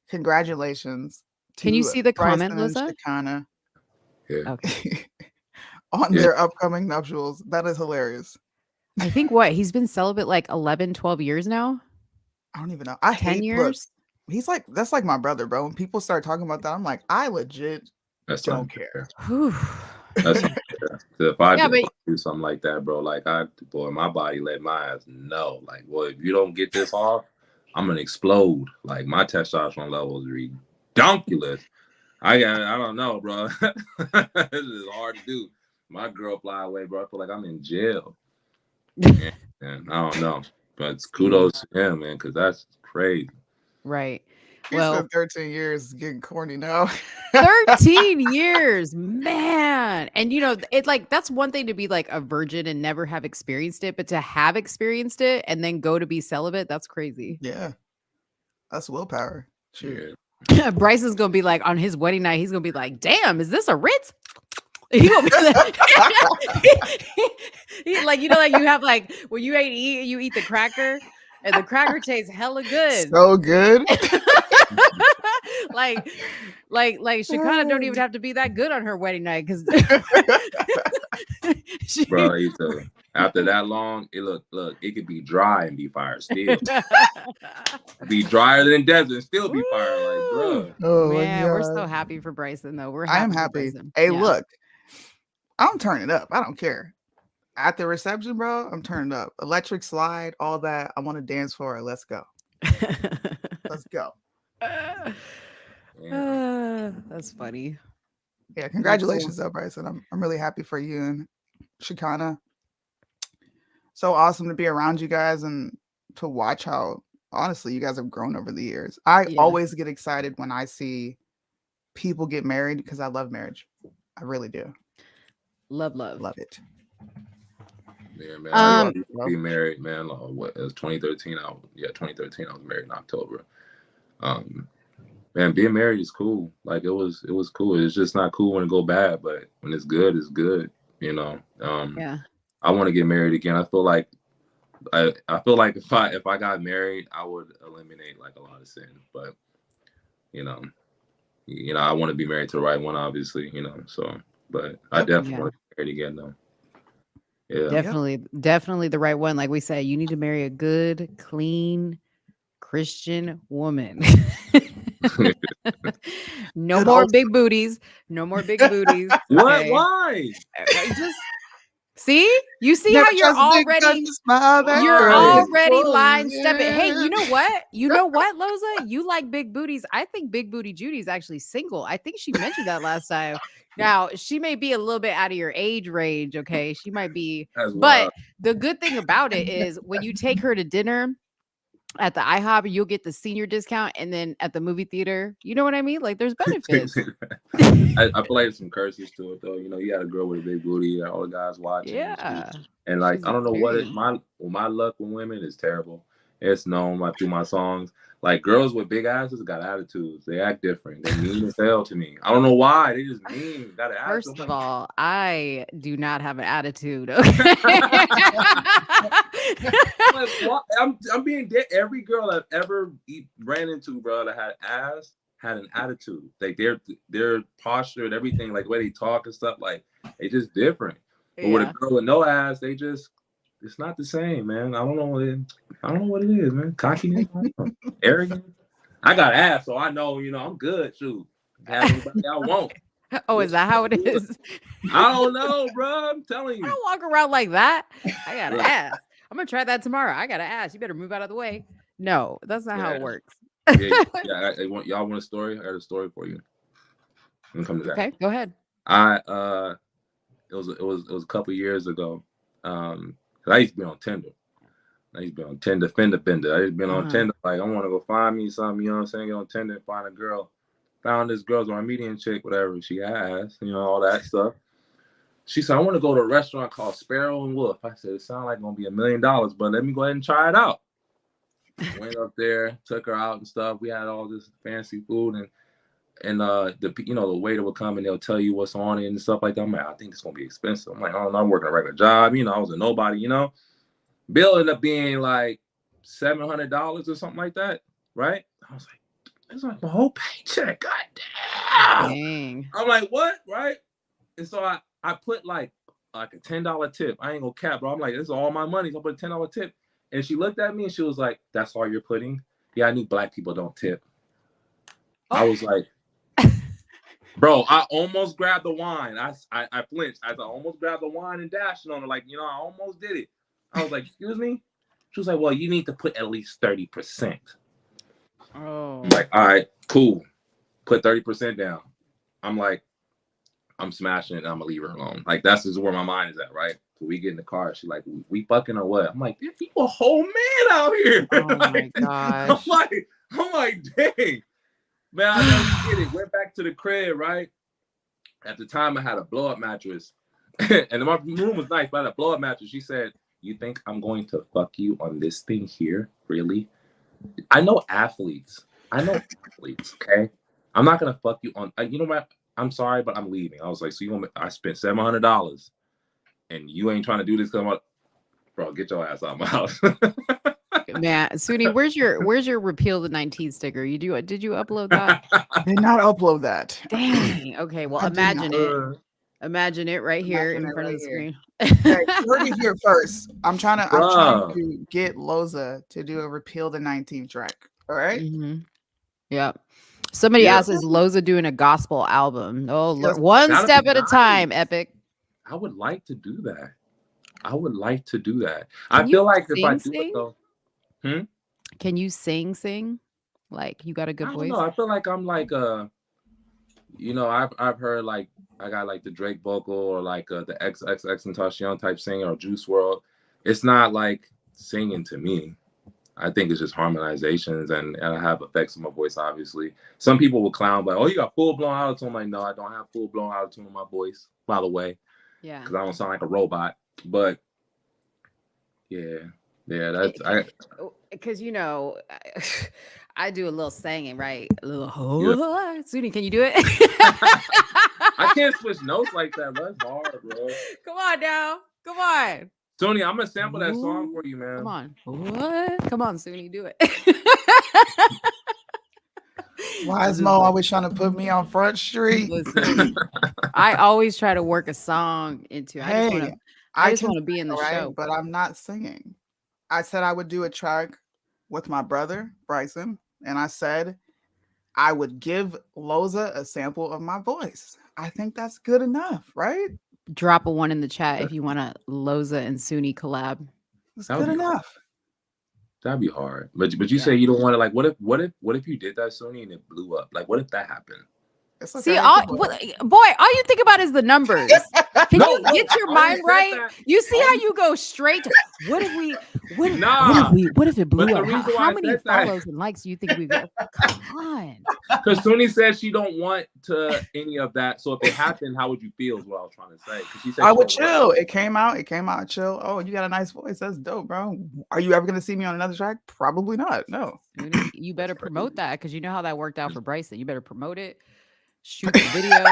Congratulations. Can you see the Bryson comment, and Loza? Shekinah Yeah. Okay. on their upcoming nuptials. That is hilarious. I think he's been celibate like 11, 12 years now. I don't even know. I 10 hate years. He's like, that's like my brother, bro. When people start talking about that, I'm like, I legit don't care. That's unfair. If I do something like that, bro, like my body let my ass know. Like, boy, if you don't get this off, I'm gonna explode. Like my testosterone levels are ridiculous. I don't know, bro. This is hard to do. My girl fly away, bro. I feel like I'm in jail. And I don't know. But it's kudos to him, man, because that's crazy. Right. He said 13 years is getting corny now. 13 years, man. And it's like that's one thing to be like a virgin and never have experienced it, but to have experienced it and then go to be celibate, that's crazy. Yeah. That's willpower. Sure. Yeah. Bryce is gonna be like on his wedding night, he's gonna be like, damn, is this a Ritz? He gonna be like, like you have like when you eat the cracker and the cracker tastes hella good. So good. like Shekinah don't even have to be that good on her wedding night because bro, after that long, it could be dry and be fire still. Be drier than desert and still be fire. Like, bro. Oh, man, we're so happy for Bryson though. I am happy. Hey, look, I'm turning up. I don't care. At the reception, bro, I'm turning up. Electric slide, all that. I want to dance for it. Let's go. Let's go. That's funny. Yeah, congratulations though, Bryson. I'm really happy for you and Shekinah. So awesome to be around you guys and to watch how honestly you guys have grown over the years. I always get excited when I see people get married because I love marriage. I really do. Love it. Yeah, man. I Um, used to be married, man. What? It was 2013. 2013. I was married in October. Man, being married is cool. Like it was cool. It's just not cool when it go bad, but when it's good, it's good. You know. Yeah. I want to get married again. I feel like if I got married, I would eliminate like a lot of sin. But you know, I want to be married to the right one, obviously. You know, so but I definitely want to be married again, though. Yeah, Definitely the right one. Like we say, you need to marry a good, clean Christian woman. No Good more old- big booties. No more big booties. What? okay? Why? Just see, you see Never how you're trust big guns already to smile that you're great. already Oh, line stepping. Hey, yeah. you know what? You know what, Loza? You like big booties. I think Big Booty Judy's actually single. I think she mentioned that last time. Now, she may be a little bit out of your age range, okay? She might be, That's but wild. the good thing about it is when you take her to dinner at the IHOP, you'll get the senior discount, and then at the movie theater, you know what I mean? Like there's benefits. I feel like there's some curses to it though. You know, you got a girl with a big booty, all the guys watching. Yeah. And like She's I don't know what it experienced. my luck with women is terrible. It's known through my songs. Like girls with big asses got attitudes. They act different. They mean as hell to me. I don't know why. They just mean. Got an attitude. First of all, I do not have an attitude. Okay. Like, what? I'm being dead. Every girl I've ever ran into, bro, that had ass had an attitude. Like their posture and everything, like the way they talk and stuff, like they just different. But with a girl with no ass, it's not the same, man. I don't know what it is, man. Cockiness, arrogant. I got ass, so I know, I'm good. Shoot, have anybody I want. Oh, is that how it is? I don't know, bro. I'm telling you. I don't walk around like that. I got to ask. I'm gonna try that tomorrow. I gotta ask. You better move out of the way. No, that's not how it works. Y'all want a story? I got a story for you. I'm come to that. Okay, go ahead. It was a couple years ago. I used to be on Tinder. Fender bender. I used to be on Tinder. Like I want to go find me something. You know what I'm saying? Get on Tinder and find a girl. Found this girl's on a median chick, whatever she has. All that stuff. She said, I want to go to a restaurant called Sparrow and Wolf. I said, it sounds like gonna be $1 million, but let me go ahead and try it out. Went up there, took her out and stuff. We had all this fancy food and the waiter would come and they'll tell you what's on it and stuff like that. I'm like, I think it's gonna be expensive. I'm like, oh, I'm working a regular job. I was a nobody. Bill ended up being like $700 or something like that, right? I was like, it's like my whole paycheck. God damn. Dang. I'm like, what, right? And so I put like a $10 tip. I ain't gonna cap, bro. I'm like, this is all my money. So I put a $10 tip. And she looked at me and she was like, that's all you're putting? Yeah, I knew black people don't tip. I was like, bro, I almost grabbed the wine. I flinched. I almost grabbed the wine and dashed it on her. Like, I almost did it. I was like, excuse me? She was like, well, you need to put at least 30%. Oh. I'm like, all right, cool. Put 30% down. I'm like, I'm smashing it and I'm gonna leave her alone. Like that's just where my mind is at, right? So we get in the car. She's like, we fucking or what? I'm like, you a whole man out here. Oh my gosh. I'm like, dang. Man, I never get it. Went back to the crib, right? At the time I had a blow-up mattress. And my room was nice, but I had a blow-up mattress. She said, you think I'm going to fuck you on this thing here? Really? I know athletes, okay? I'm not gonna fuck you on you know what? I'm sorry, but I'm leaving. I was like, so I spent $700 and you ain't trying to do this because I'm like, bro, get your ass out of my house. Man, Suni, where's your repeal the 19 sticker? Did you upload that? I did not upload that. Dang. Okay, well, imagine it. Imagine it right here in front of the screen. Hey, you heard it here first. I'm trying to get Loza to do a repeal the 19th track. All right. Mm-hmm. Yeah. Somebody asked, is Loza doing a gospel album? Oh, Lord. One step at a time, Epic. I would like to do that. I feel like if I do it though. Can you sing? Like you got a good voice? No, I feel like I'm like I've heard like I got like the Drake vocal or like the XXXTentacion type singer or Juice WRLD. It's not like singing to me. I think it's just harmonizations, and I have effects in my voice, obviously. Some people will clown, like, oh, you got full-blown auto-tune. I'm like, no, I don't have full-blown auto-tune in my voice, by the way. Yeah. Because I don't sound like a robot. But, yeah, that's... Because, you know, I do a little singing, right? A little, Suni, can you do it? I can't switch notes like that. That's hard, bro. Come on now. Come on. Sony, I'm gonna sample that song for you, man. Come on. What? Come on, Suni, do it. Why is Mo always trying to put me on Front Street? Listen, I always try to work a song into. Hey, I just want to be in the right, show, but I'm not singing. I said I would do a track with my brother Bryson, and I said I would give Loza a sample of my voice. I think that's good enough, right? Drop a 1 in the chat if you want a Loza and Suni collab. It's good enough. That'd be hard. But you say you don't want to, like, what if you did that, Sony, and it blew up? Like, what if that happened? See, boy, all you think about is the numbers. Can you get your mind right? That. You see how you go straight to what if it blew up? How many follows and likes do you think we got? Come on. Because Suni said she don't want to any of that. So if it happened, how would you feel? Is what I was trying to say. She said I would chill. It came out chill. Oh, you got a nice voice. That's dope, bro. Are you ever gonna see me on another track? Probably not. No. You better promote that because you know how that worked out for Bryson. You better promote it. Shoot the video.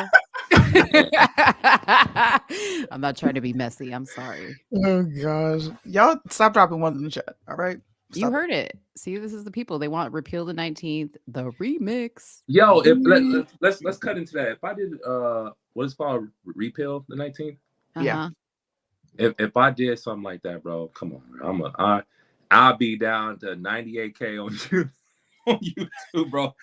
I'm not trying to be messy. I'm sorry. Oh gosh, y'all stop dropping ones in the chat. All right, you heard it. See, this is the people. They want Repeal the 19th, the remix. Yo, let's cut into that. If I did what is called Repeal the 19th? Yeah. If I did something like that, bro, come on. I'll be down to 98K on YouTube, bro.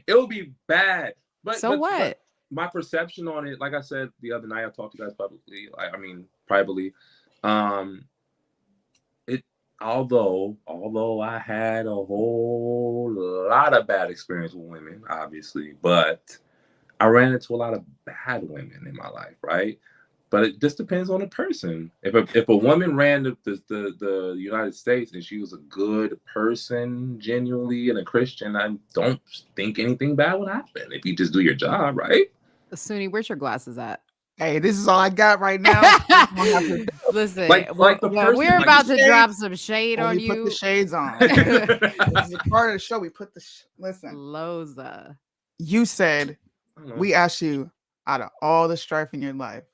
It will be bad. But what? My perception on it, like I said the other night, I talked to you guys publicly. Privately. Although I had a whole lot of bad experience with women, obviously, but I ran into a lot of bad women in my life, right? But it just depends on the person. If a woman ran the United States and she was a good person, genuinely, and a Christian, I don't think anything bad would happen if you just do your job, right? Suni, where's your glasses at? Hey, this is all I got right now. Listen, we're about to drop some shade on you. Put the shades on. This is part of the show. We put the listen. Loza. You said we asked you out of all the strife in your life.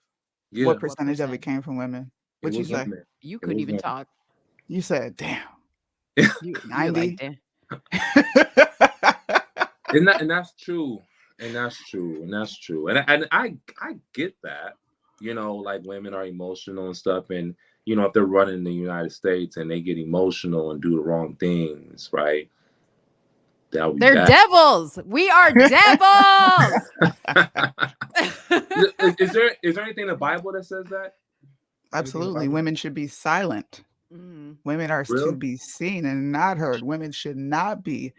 Yeah. What percentage of it came from women? What'd you say? You couldn't even talk. You said, damn. 90. And that's true. And I get that, you know, like women are emotional and stuff. And, you know, if they're running the United States and they get emotional and do the wrong things, right? They're bad. Devils. We are devils. Is there anything in the Bible that says that? Absolutely. Women should be silent. Women are to be seen and not heard. Women should not be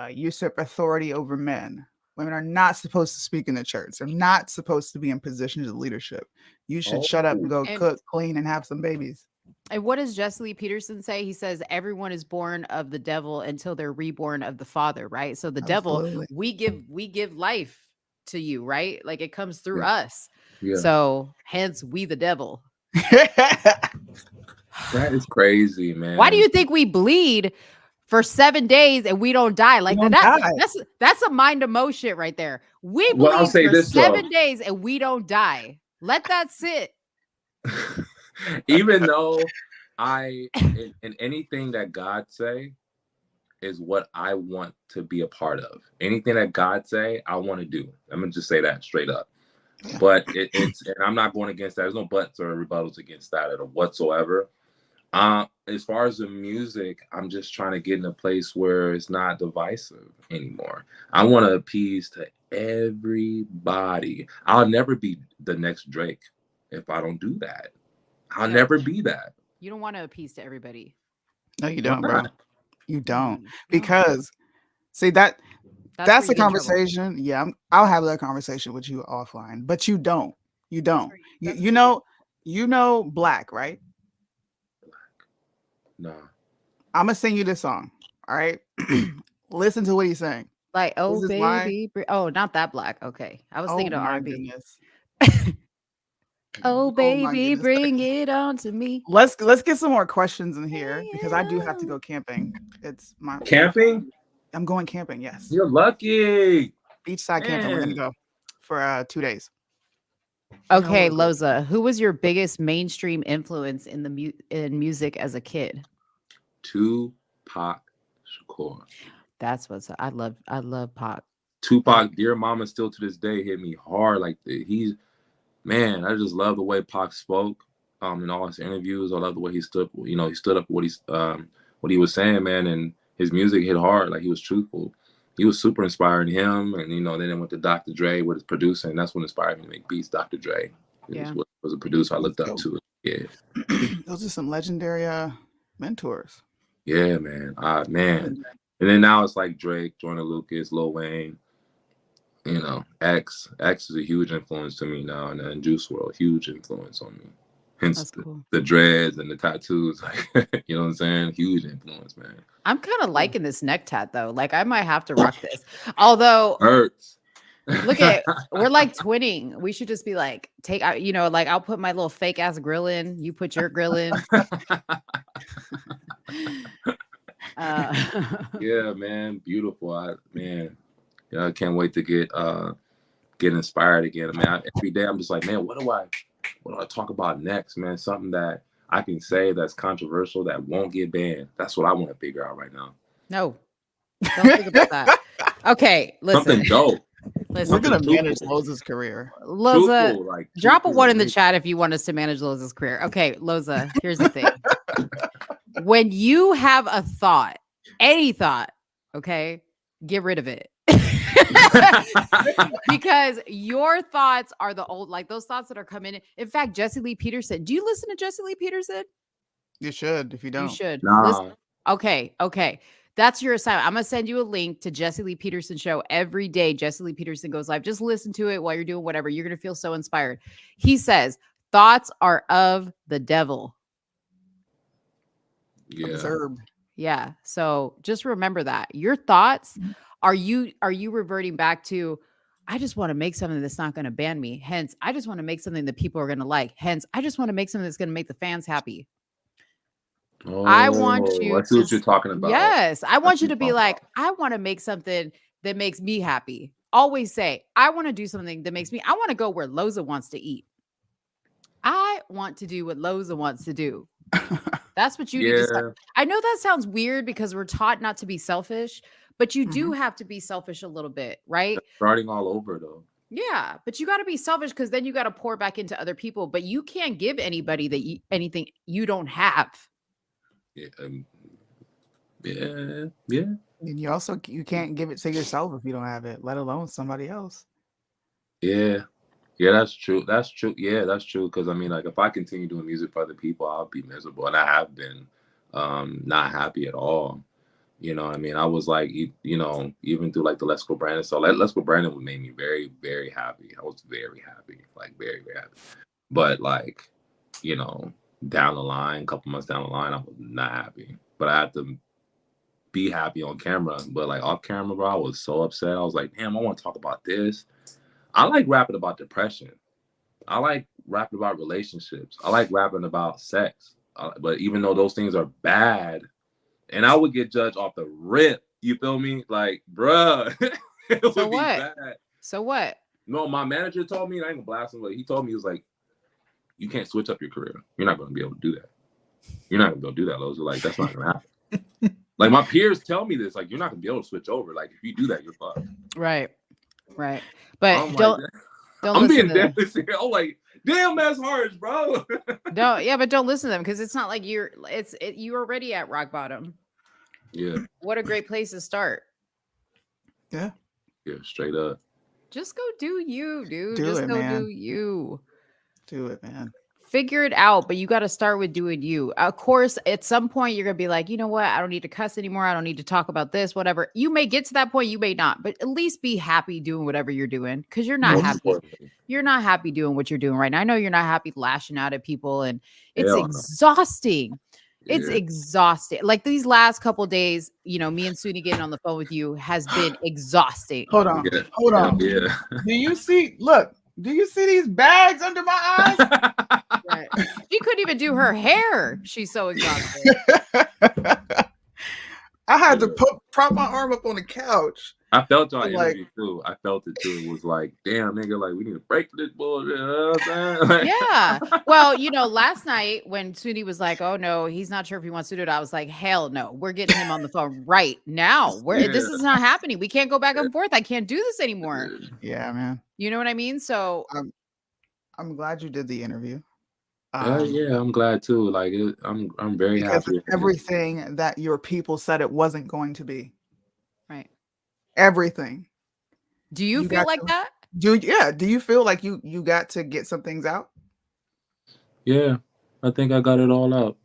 usurp authority over men. Women are not supposed to speak in the church. They're not supposed to be in positions of leadership. You should shut up and go cook, clean, and have some babies. And what does Jesse Lee Peterson say? He says everyone is born of the devil until they're reborn of the Father, right? So the devil, we give life to you, right? Like it comes through us. Yeah. So hence we the devil. That is crazy, man. Why do you think we bleed for 7 days and we don't die? Like that's a mind emotion right there. We bleed for 7 days and we don't die. Let that sit. Even though in anything that God say is what I want to be a part of. Anything that God say, I want to do. I'm gonna just say that straight up. But it's and I'm not going against that. There's no buts or rebuttals against that at all whatsoever. As far as the music, I'm just trying to get in a place where it's not divisive anymore. I want to appease to everybody. I'll never be the next Drake if I don't do that. I'll never be that. You don't want to appease to everybody. No, you don't, bro. You don't. Because see that's a conversation. Yeah, I'll have that conversation with you offline. But you don't. You don't. You know Black, right? No. I'm gonna sing you this song. All right. Listen to what he's saying. Like, oh This is why. baby, oh, not that black. Okay, I was Oh thinking of my R&B. goodness. Oh Oh my baby, goodness. bring it on to me. Let's get some more questions in here because I do have to go camping. It's my Camping? I'm going camping. Yes, You're lucky. beachside camping. We're gonna Man. go for 2 days. Okay, Loza, who was your biggest mainstream influence in the in music as a kid? Tupac Shakur. That's what's I love Pac. Tupac, Dear Mama, still to this day hit me hard. Like man, I just love the way Pac spoke in all his interviews. I love the way he stood. He stood up for what he was saying, man, and his music hit hard. Like he was truthful. He was super inspiring. Him, and then it went to Dr. Dre with his producing. And that's what inspired me to make beats. Dr. Dre was a producer I looked up to. Yeah, those are some legendary mentors. Yeah, man. Man. And then now it's like Drake, Jordan Lucas, Lil Wayne. X is a huge influence to me now, and then Juice WRLD, huge influence on me. Hence the dreads and the tattoos, like you know what I'm saying? Huge influence, man. I'm kind of liking this neck tat though. Like I might have to rock this. Although hurts. Look at it. We're like twinning. We should just be like, like I'll put my little fake ass grill in. You put your grill in. Yeah, man. Beautiful. I can't wait to get inspired again. Man, every day I'm just like, man, what do I talk about next, man? Something that I can say that's controversial that won't get banned. That's what I want to figure out right now. No, don't think about that. Okay, listen. Something dope. Listen, we're gonna manage Loza's career. Loza, drop a 1 in the chat if you want us to manage Loza's career. Okay, Loza, here's the thing. When you have a thought, any thought, okay, get rid of it. Because your thoughts are the old, like those thoughts that are coming in. In fact, Jesse Lee Peterson. Do you listen to Jesse Lee Peterson? You should. If you don't, you should. Nah. Okay. That's your assignment. I'm gonna send you a link to Jesse Lee Peterson show every day. Jesse Lee Peterson goes live. Just listen to it while you're doing whatever. You're gonna feel so inspired. He says, "Thoughts are of the devil." Yeah. Observed. Yeah. So just remember that your thoughts are you reverting back to, I just want to make something that's not going to ban me. Hence, I just want to make something that people are going to like. Hence, I just want to make something that's going to make the fans happy. I want you I see what you're talking about. Yes. I want you to be like, I want to make something that makes me happy. Always say, I want to do something that makes me, I want to go where Loza wants to eat. I want to do what Loza wants to do. That's what you need to start. I know that sounds weird because we're taught not to be selfish, but you do have to be selfish a little bit, right? That's starting all over though. Yeah, but you got to be selfish because then you got to pour back into other people, but you can't give anybody anything you don't have. Yeah. And you can't give it to yourself if you don't have it, let alone somebody else. Yeah, that's true. That's true. Yeah, that's true. Because I mean, like, if I continue doing music for other people, I'll be miserable, and I have been not happy at all. You know, I mean, I was like, even through like the Let's Go Brandon. So Let's Go Brandon made me very, very happy. I was very happy, like very, very happy. But like, down the line, a couple months down the line, I was not happy. But I had to be happy on camera. But like off camera, bro, I was so upset. I was like, damn, I want to talk about this. I like rapping about depression. I like rapping about relationships. I like rapping about sex. But even though those things are bad, and I would get judged off the rip, you feel me? Like, bruh, it would be bad. So what? No, my manager told me, and I ain't gonna blast him, but he told me, he was like, you can't switch up your career. You're not gonna be able to do that. You're not gonna be able to do that, Loza. Like, that's not gonna happen. Like, my peers tell me this, like, you're not gonna be able to switch over. Like, if you do that, you're fucked. Right. But I'm don't I'm being listen dead here. I'm like, damn, that's harsh, bro. but don't listen to them because it's not like you're already at rock bottom. Yeah. What a great place to start. Yeah, straight up. Just go do you, dude. Do it, man. Figure it out, but you got to start with doing you. Of course, at some point, you're going to be like, you know what? I don't need to cuss anymore. I don't need to talk about this, whatever. You may get to that point. You may not, but at least be happy doing whatever you're doing because you're not happy. You're not happy doing what you're doing right now. I know you're not happy lashing out at people and it's exhausting. It's Yeah. exhausting. Like these last couple days, you know, me and Suni getting on the phone with you has been exhausting. Hold on. Yeah. Hold on. Yeah. Do you see these bags under my eyes? Right. She couldn't even do her hair. She's so exhausted. I had to prop my arm up on the couch. I felt y'all Like- energy too. I felt it too. It was like, damn, nigga, like we need to break this bullshit. You know what I'm saying? Like- Yeah. Well, you know, last night when Suni was like, "Oh no, he's not sure if he wants to do it," I was like, "Hell no, we're getting him on the phone right now. This is not happening. We can't go back and forth. I can't do this anymore." Yeah, man. You know what I mean? So I'm glad you did the interview. Yeah, I'm glad too. Like I'm very Because happy. it's everything that your people said it wasn't going to be. Right. Everything. Do you feel got like to- that? Do you feel like you got to get some things out? Yeah, I think I got it all out.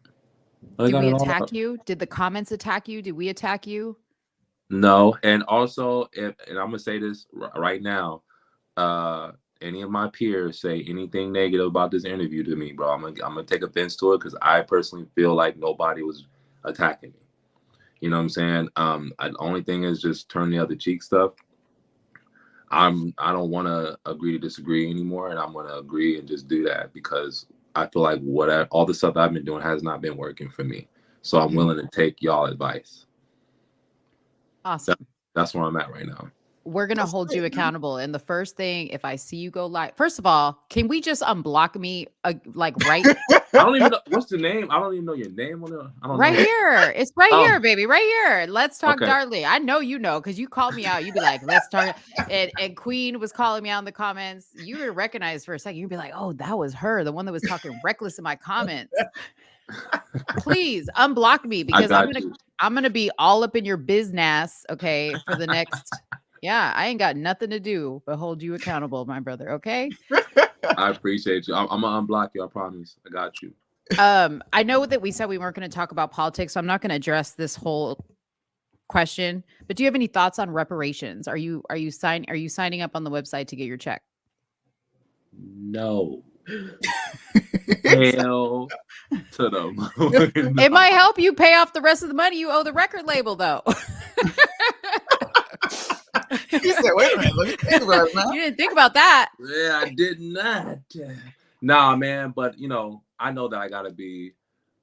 Did we attack you? Did the comments attack you? Did we attack you? No, and also, and I'm gonna say this right now, any of my peers say anything negative about this interview to me, bro, I'm gonna take offense to it because I personally feel like nobody was attacking me. You know what I'm saying? The only thing is just turn the other cheek stuff. I don't want to agree to disagree anymore, and I'm gonna agree and just do that because I feel like all the stuff I've been doing has not been working for me. So I'm willing to take y'all advice. Awesome. That's where I'm at right now. We're going to hold you accountable. And the first thing, if I see you go live, first of all, can we just unblock me like right? I don't even know what's the name. I don't even know your name on it. I don't Right know. here. It's right Oh. here, baby. Right here. Let's talk Okay. darkly. I know you know because you called me out. You'd be like, let's talk. And Queen was calling me out in the comments. You would recognize for a second. You'd be like, oh, that was her, the one that was talking reckless in my comments. Please unblock me because I'm gonna be all up in your business, okay, for the next. Yeah, I ain't got nothing to do but hold you accountable, my brother. Okay. I appreciate you. I'm gonna unblock you. I promise. I got you. I know that we said we weren't going to talk about politics, so I'm not going to address this whole question. But do you have any thoughts on reparations? Are you signing up on the website to get your check? No. Hell to them. It might help you pay off the rest of the money you owe the record label, though. You said, wait a minute, let me think about it, man. You didn't think about that. Yeah, I did not. Nah, man, but I know that I gotta be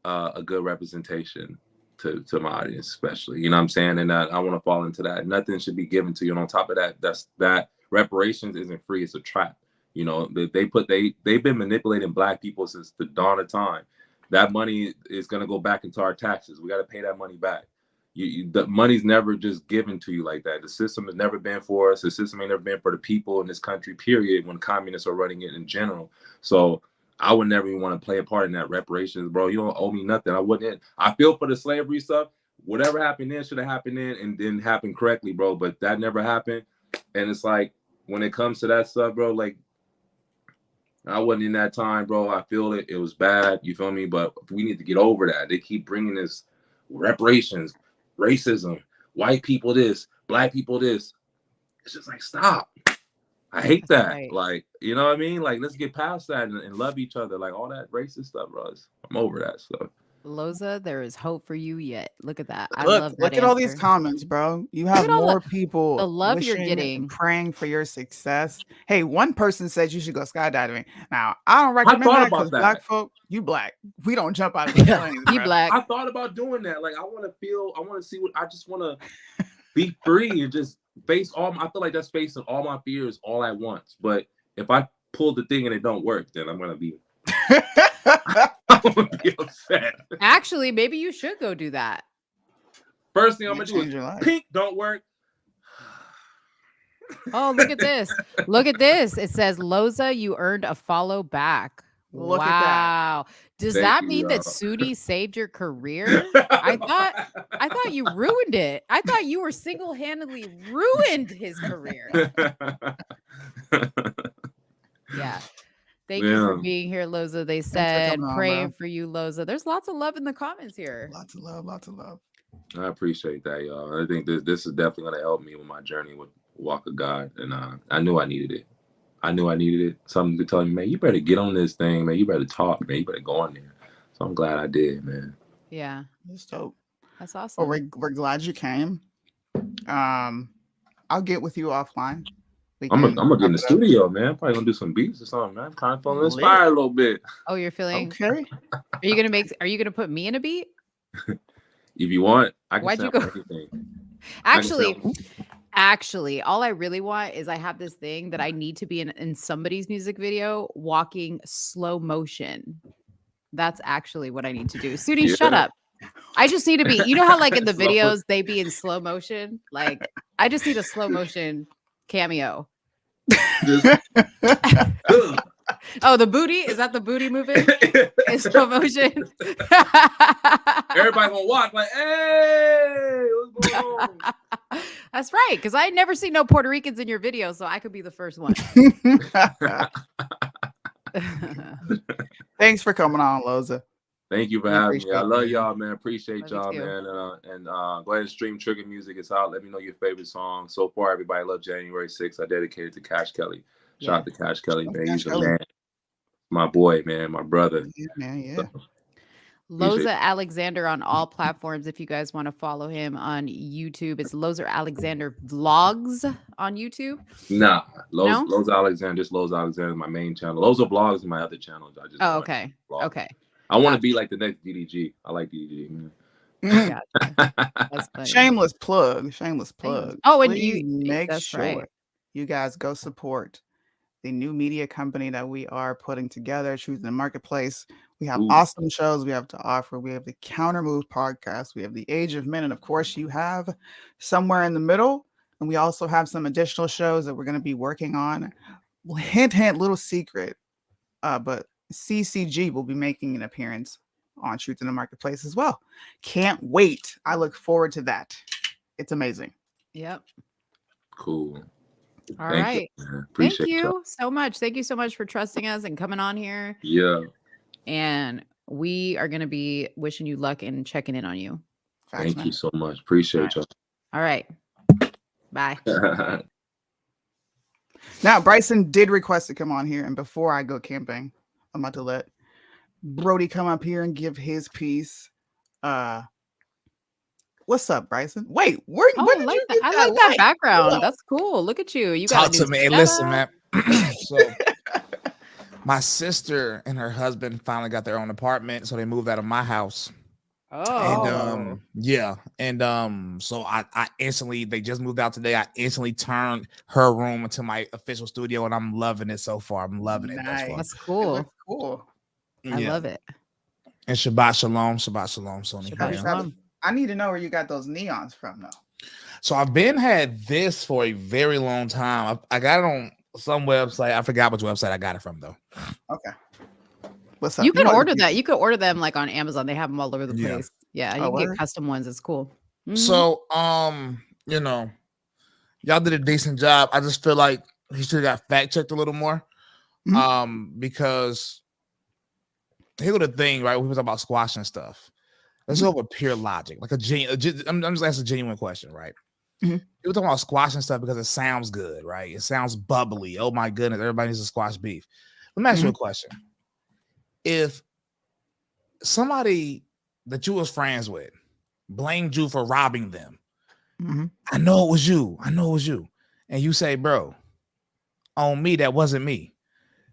a good representation to my audience, especially. You know what I'm saying? And I want to fall into that. Nothing should be given to you. And on top of that, that reparations isn't free, it's a trap. You know, they've been manipulating Black people since the dawn of time. That money is gonna go back into our taxes. We gotta pay that money back. The money's never just given to you like that. The system has never been for us. The system ain't never been for the people in this country, period, when communists are running it in general. So I would never even want to play a part in that reparations, bro. You don't owe me nothing. I wouldn't. I feel for the slavery stuff. Whatever happened then should have happened then and didn't happen correctly, bro. But that never happened. And it's like, when it comes to that stuff, bro, like, I wasn't in that time, bro. I feel it. It was bad. You feel me? But we need to get over that. They keep bringing this reparations, racism, white people this, Black people this. It's just like, stop. I hate that. Right. Like, you know what I mean? Like, let's get past that and love each other. Like, all that racist stuff, bro. I'm over that stuff. Loza, there is hope for you yet. Look at that. I Look, love that. look at all these answer. comments, bro. You have at all more people the love you're wishing getting. and praying for your success. Hey, one person says you should go skydiving. Now, I don't recommend thought that about because that. Black folk, you Black. We don't jump out of the planes. You bro. Black. I thought about doing that. Like, I want to see I just want to be free and just face I feel like that's facing all my fears all at once. But if I pull the thing and it don't work, then I'm going to be upset. Actually, maybe you should go do that. First thing I'm You going to do change your is life. pink don't work. Oh, look at this. Look at this. It says, Loza, you earned a follow back. Look at that. Wow. Does Thank that you, mean that y'all. Sudi saved your career? I thought you ruined it. I thought you were single-handedly ruined his career. Yeah. Thank you for Yeah. being here, Loza. They for said coming on, praying bro. for you, Loza. There's lots of love in the comments here. Lots of love, lots of love. I appreciate that, y'all. I think this is definitely going to help me with my journey with Walk of God. And I knew I needed it. Something to tell me, man, you better get on this thing, man. You better talk, man. You better go on there. So I'm glad I did, man. Yeah. That's dope. That's Well, awesome. we're glad you came. I'll get with you offline. We I'm can gonna get in the chop it up. studio, man. Probably gonna do some beats or something, man. Kind of feeling Lit. inspired a little bit. Oh, you're feeling. Okay. Are you gonna put me in a beat? If you want, I can Why'd you sample go? anything. Actually, all I really want is I have this thing that I need to be in somebody's music video walking slow motion. That's actually what I need to do. Sudi, shut Yeah. up. I just need to be, you know how like in the Slow videos they be in slow motion? Like I just need a slow motion cameo. Oh, the booty? Is that the booty moving? In slow motion. Everybody gonna watch like, hey, what's going on? That's right, because I never seen no Puerto Ricans in your video, so I could be the first one. Thanks for coming on, Loza. Thank you for We having me. appreciate I it, love man. y'all, man. Appreciate Love you y'all, too. man. And go ahead and stream Trigger Music. It's out. Let me know your favorite song. So far, everybody loved January 6th. I dedicated to Cash Kelly. Shout out to Cash Kelly, man. Cash He's a Kelly. man. My boy, man. My brother. Yeah, man. Yeah. Loza Alexander on all platforms. If you guys want to follow him on YouTube, it's Loza Alexander Vlogs on YouTube. Nah, No? Loza Alexander. This Loza Alexander is my main channel. Loza Vlogs is my other channel. I just okay. vlog. Okay. I want to be like the next DDG. I like DDG, man. That's funny. Shameless plug. Shameless plug. Oh, and Please you make that's sure right. you guys go support the new media company that we are putting together, choosing the marketplace. We have awesome shows we have to offer. We have the Counter Move podcast. We have the Age of Men. And of course, you have Somewhere in the Middle. And we also have some additional shows that we're going to be working on. Well, hint, hint, little secret. But CCG will be making an appearance on Truth in the Marketplace as well. Can't wait. I look forward to that. It's amazing. Yep. Cool. All right. Appreciate Thank you y'all. so much. Thank you so much for trusting us and coming on here. Yeah. And we are going to be wishing you luck and checking in on you. Thank you so much. Appreciate y'all. All right. Bye. Now, Bryson did request to come on here. And before I go camping, I'm about to let Brody come up here and give his piece. What's up, Bryson? Wait, where Oh, did you get I that like that light? background. Hold That's cool. Look at you. You Talk got a to new me. Hey, setup. listen, man. So, my sister and her husband finally got their own apartment, so they moved out of my house. Oh. And so I instantly, they just moved out today. I instantly turned her room into my official studio, and I'm loving it so far. I'm loving it thus far. That's cool. Cool. I love it. And Shabbat Shalom, Sony. Shabbat Shalom. I need to know where you got those neons from, though. So I've had this for a very long time. I got it on some website. I forgot which website I got it from, though. Okay. What's up? You can order that. You could order them like on Amazon. They have them all over the Yeah. place. Yeah, you Oh, can get word? custom ones. It's cool. Mhm. So, y'all did a decent job. I just feel like he should have got fact checked a little more. Because here's the thing, right? We was about squash and stuff. Let's go over pure logic, like I'm just asking a genuine question, right? People talking about squash and stuff because it sounds good, right? It sounds bubbly. Oh my goodness, everybody needs to squash beef. Let me ask you a question. If somebody that you was friends with blamed you for robbing them, I know it was you. And you say, bro, on me, that wasn't me.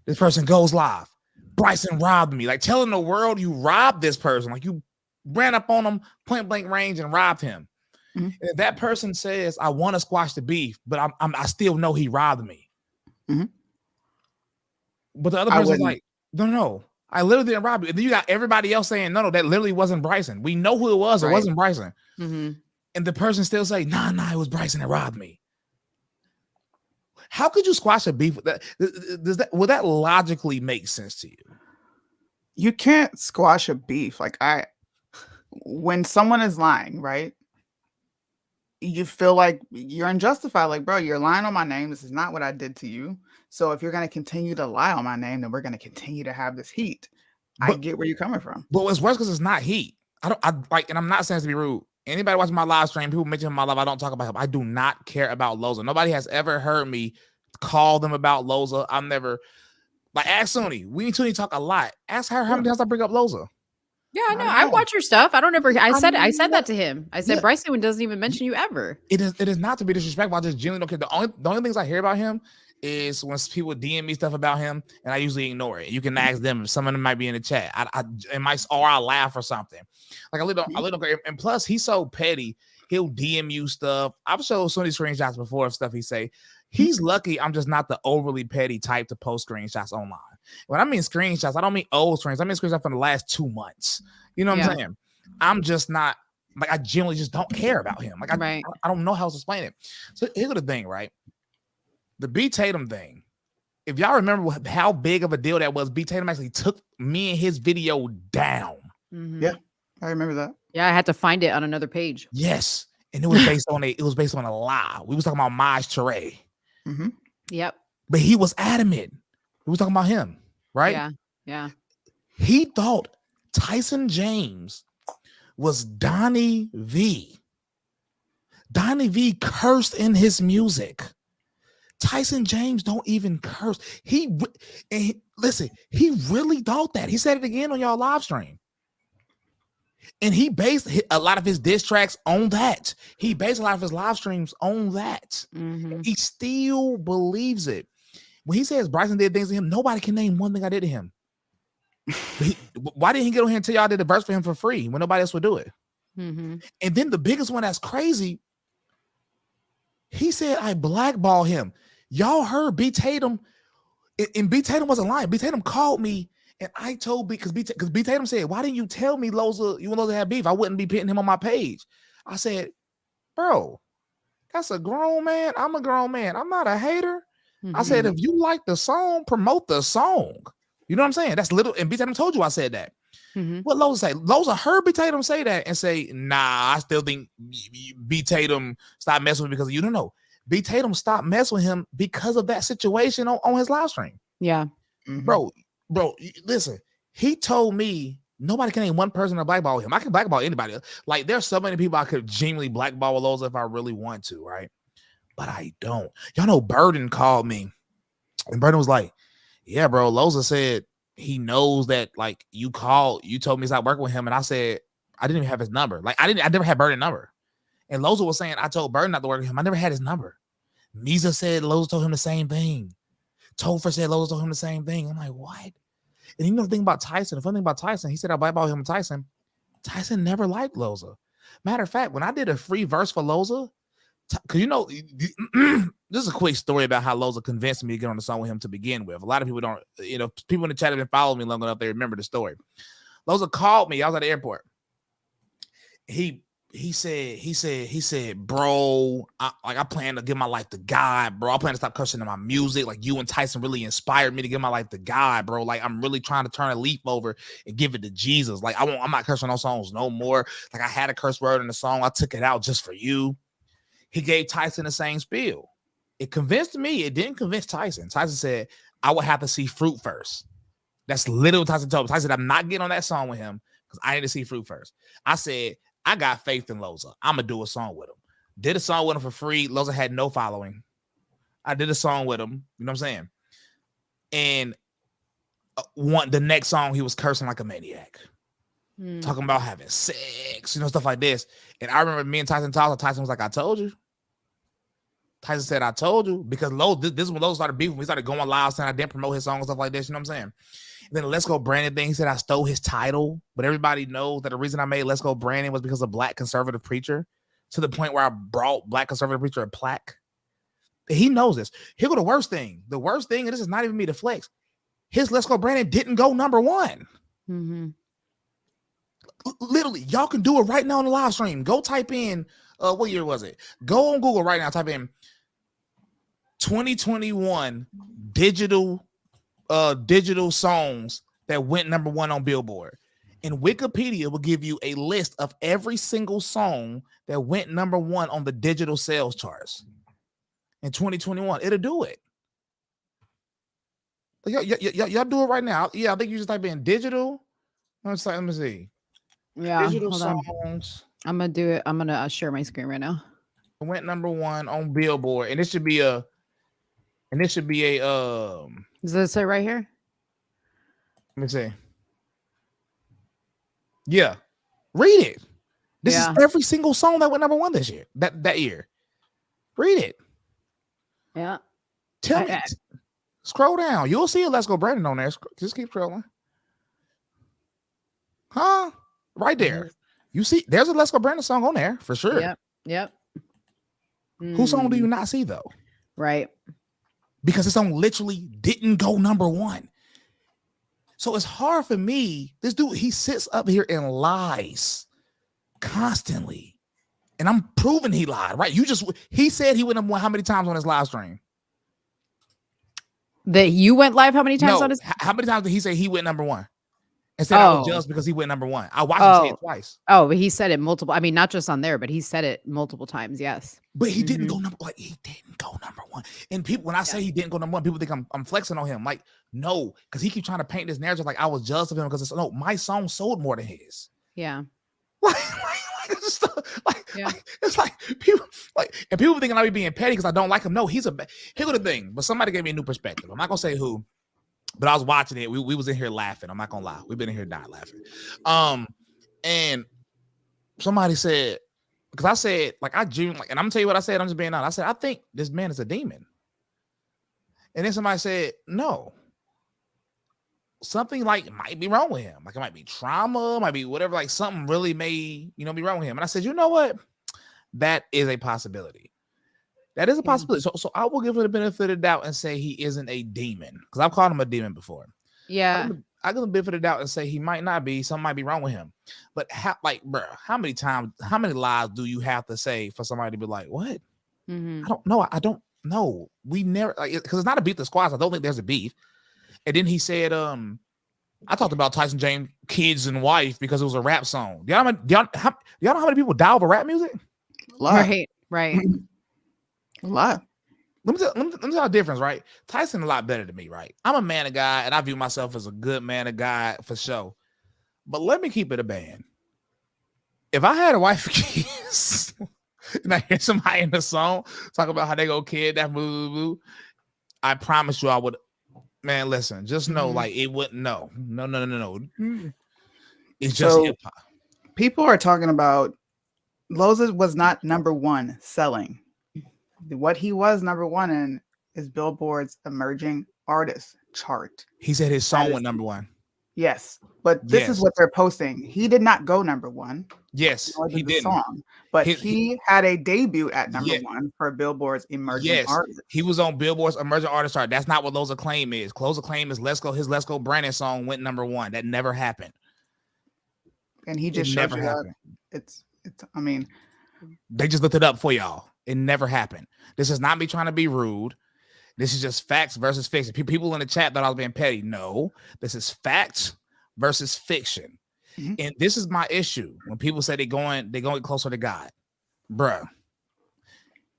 This person goes live. Bryson robbed me. Like telling the world you robbed this person. Like you ran up on him point blank range and robbed him. And if that person says, I want to squash the beef, but I still know he robbed me. But the other person's like, no, I literally didn't rob you. And then you got everybody else saying, no, that literally wasn't Bryson. We know who it was. It wasn't Bryson. And the person still say, nah, it was Bryson that robbed me. How could you squash a beef with that? Would that logically make sense to you? You can't squash a beef. Like when someone is lying, right? You feel like you're unjustified. Like, bro, you're lying on my name. This is not what I did to you. So if you're going to continue to lie on my name, then we're going to continue to have this heat. I get where you're coming from. But what's worse because it's not heat. And I'm not saying this to be rude. Anybody watching my live stream, people mention my live, I don't talk about him. I do not care about Loza. Nobody has ever heard me call them about Loza. I'm never like ask Sony. We need to talk a lot. Ask her how many times I bring up Loza. Yeah, I know. don't I know. watch your stuff. I don't ever. I said mean, that to him. I said yeah. Bryson doesn't even mention you ever. It is not to be disrespectful. I just genuinely don't care. The only things I hear about him is when people DM me stuff about him, and I usually ignore it. You can ask them if some of them might be in the chat. It might, or I'll laugh or something. Like I really don't care. And plus, he's so petty. He'll DM you stuff. I've showed so many screenshots before of stuff he say. He's lucky I'm just not the overly petty type to post screenshots online. When I mean screenshots, I don't mean old screenshots. I mean screenshots from the last 2 months. You know what I'm saying? I'm just not, like, I genuinely just don't care about him. Like, I don't know how to explain it. So here's the thing, right? The B Tatum thing. If y'all remember how big of a deal that was, B Tatum actually took me and his video down. Yeah, I remember that. Yeah, I had to find it on another page. Yes, and it was based on a lie. We was talking about Maj Toure. Yep. But he was adamant. We was talking about him, right? Yeah. He thought Tyson James was Donnie V. Donnie V cursed in his music. Tyson James don't even curse. Listen, he really thought that. He said it again on y'all live stream. And he based a lot of his diss tracks on that. He based a lot of his live streams on that. He still believes it. When he says Bryson did things to him, nobody can name one thing I did to him. Why didn't he get on here and tell y'all I did the verse for him for free when nobody else would do it? And then the biggest one that's crazy, he said I blackball him. Y'all heard B Tatum, and B Tatum wasn't lying. B Tatum called me, and I told because B Tatum said, "Why didn't you tell me Loza? You and Loza had beef? I wouldn't be putting him on my page." I said, "Bro, that's a grown man. I'm a grown man. I'm not a hater." I said, "If you like the song, promote the song." You know what I'm saying? That's little. And B Tatum told you I said that. What Loza say? Loza heard B Tatum say that and say, "Nah, I still think B Tatum stopped messing with me because you don't know." B Tatum stopped messing with him because of that situation on his live stream. Yeah. Bro, listen, he told me nobody can name one person to blackball him. I can blackball anybody. Like, there's so many people I could genuinely blackball with Loza if I really want to, right? But I don't. Y'all know Burden called me, and Burden was like, "Yeah, bro, Loza said he knows that, like, you told me stop working with him." And I said, I didn't even have his number. Like, I never had Burden's number. And Loza was saying, I told Burden not to work with him. I never had his number. Misa said Loza told him the same thing. Topher said Loza told him the same thing. I'm like, what? And you know the thing about Tyson, the funny thing about Tyson, he said I blackball him with Tyson. Tyson never liked Loza. Matter of fact, when I did a free verse for Loza, because you know, this is a quick story about how Loza convinced me to get on the song with him to begin with. A lot of people don't, people in the chat have been following me long enough, they remember the story. Loza called me. I was at the airport. He said, "Bro, I plan to give my life to God, bro. I plan to stop cursing in my music. Like, you and Tyson really inspired me to give my life to God, bro. Like, I'm really trying to turn a leaf over and give it to Jesus. Like, I'm not cursing no songs no more. Like, I had a curse word in the song. I took it out just for you." He gave Tyson the same spiel. It convinced me. It didn't convince Tyson. Tyson said, "I would have to see fruit first." That's literally what Tyson told me. Tyson said, "I'm not getting on that song with him because I need to see fruit first." I said, I got faith in Loza. I'm going to do a song with him. Did a song with him for free. Loza had no following. I did a song with him. You know what I'm saying? And the next song, he was cursing like a maniac. Talking about having sex, stuff like this. And I remember me and Tyson talked. Tyson was like, "I told you." Tyson said, "I told you." Because this is when Loza started beefing. We started going live saying I didn't promote his song and stuff like this. You know what I'm saying? And then the Let's Go Brandon thing, he said I stole his title. But everybody knows that the reason I made Let's Go Brandon was because of Black Conservative Preacher, to the point where I brought Black Conservative Preacher a plaque. He knows this. Here go the worst thing. The worst thing, and this is not even me to flex, his Let's Go Brandon didn't go number one. Literally, y'all can do it right now on the live stream. Go type in, what year was it? Go on Google right now, type in 2021 digital songs that went number one on Billboard. And Wikipedia will give you a list of every single song that went number one on the digital sales charts in 2021. It'll do it. Y'all do it right now. Yeah, I think you just type in digital. Let me see. Yeah, digital hold songs. I'm gonna do it. I'm gonna share my screen right now. Went number one on Billboard, and it should be a. Does it say right here? Let me see. Yeah. Read it. This Yeah. is every single song that went number one this year. That year. Read it. Yeah. Tell me. Scroll down. You'll see a Let's Go Brandon on there. Just keep scrolling. Huh? Right there. You see, there's a Let's Go Brandon song on there for sure. Yep. Whose song do you not see though? Right. Because this song literally didn't go number one. So it's hard for me. This dude, he sits up here and lies constantly. And I'm proving he lied, right? He said he went number one how many times on his live stream? That you went live how many times on his? How many times did he say he went number one? And said I was jealous because he went number one. I watched him say it twice. Oh, but he said it multiple. I mean, not just on there, but he said it multiple times. Yes. But he didn't go number one. And people, when I say he didn't go number one, people think I'm flexing on him. Like, no, because he keeps trying to paint this narrative like I was jealous of him because no, my song sold more than his. Yeah. It's like people and people thinking I be being petty because I don't like him. No, here's the thing. But somebody gave me a new perspective. I'm not gonna say who, but I was watching it. We was in here laughing. I'm not gonna lie. We've been in here dying laughing. And somebody said, because I said, and I'm gonna tell you what I said. I'm just being honest. I said, I think this man is a demon. And then somebody said, no. Something might be wrong with him. Like it might be trauma, might be whatever, like something really may, be wrong with him. And I said, you know what? That is a possibility. That is a possibility. So I will give him the benefit of the doubt and say he isn't a demon. Because I've called him a demon before. Yeah. I give him the benefit of the doubt and say he might not be, something might be wrong with him. But how many lies do you have to say for somebody to be like, what? Mm-hmm. I don't know. We never, because it's not a beef the squads. I don't think there's a beef. And then he said, I talked about Tyson James' kids and wife because it was a rap song. Y'all know how many people die over rap music? A lot. Right. A lot. Let me tell you the difference, right? Tyson a lot better than me, right? I'm a man of God, and I view myself as a good man of God for sure. But let me keep it a band. If I had a wife and kids, and I hear somebody in the song talk about how they go kid that boo, I promise you I would. Man, listen, just know, it wouldn't. No. It's just hip hop. People are talking about Loza was not number one selling. What he was number one in is Billboard's emerging artist chart. He said his song went number one. Yes, but this is what they're posting. He did not go number one. Yes, he did. But he had a debut at number one for Billboard's emerging artist. He was on Billboard's emerging artist chart. That's not what Loza claim is. Loza claim is his Let's Go Brandon song went number one. That never happened. And he just never happened. I mean, they just looked it up for y'all. It never happened. This is not me trying to be rude. This is just facts versus fiction. People in the chat thought I was being petty. No, this is facts versus fiction. Mm-hmm. And this is my issue. When people say they're going closer to God. Bruh.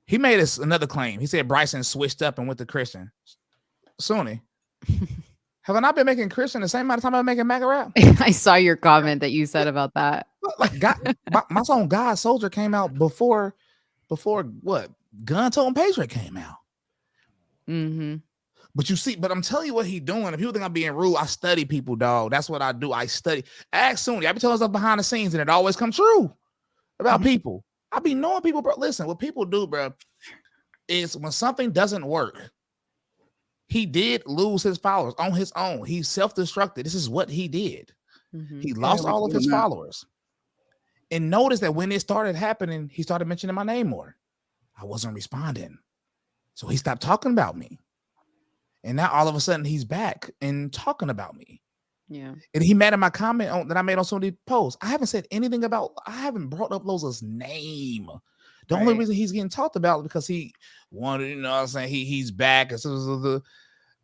He made us another claim. He said Bryson switched up and went to Christian. Sunni. Have I not been making Christian the same amount of time I've been making MAGA rap? I saw your comment that you said about that. Like God, my song God Soldier came out before what? Gun Toting Patriot came out. Mm-hmm. But I'm telling you what he doing. If people think I'm being rude, I study people, dog. That's what I do. I study. Ask Sunni. I be telling stuff behind the scenes, and it always comes true about people. I be knowing people, bro. Listen, what people do, bro, is when something doesn't work. He did lose his followers on his own. He self-destructed. This is what he did. Mm-hmm. He lost all of his followers. And notice that when it started happening, he started mentioning my name more. I wasn't responding. So he stopped talking about me. And now all of a sudden he's back and talking about me. Yeah. And he mad at my comment that I made on some of these posts. I haven't said anything about, I haven't brought up Loza's name. The only reason he's getting talked about is because he wanted, what I'm saying, he's back.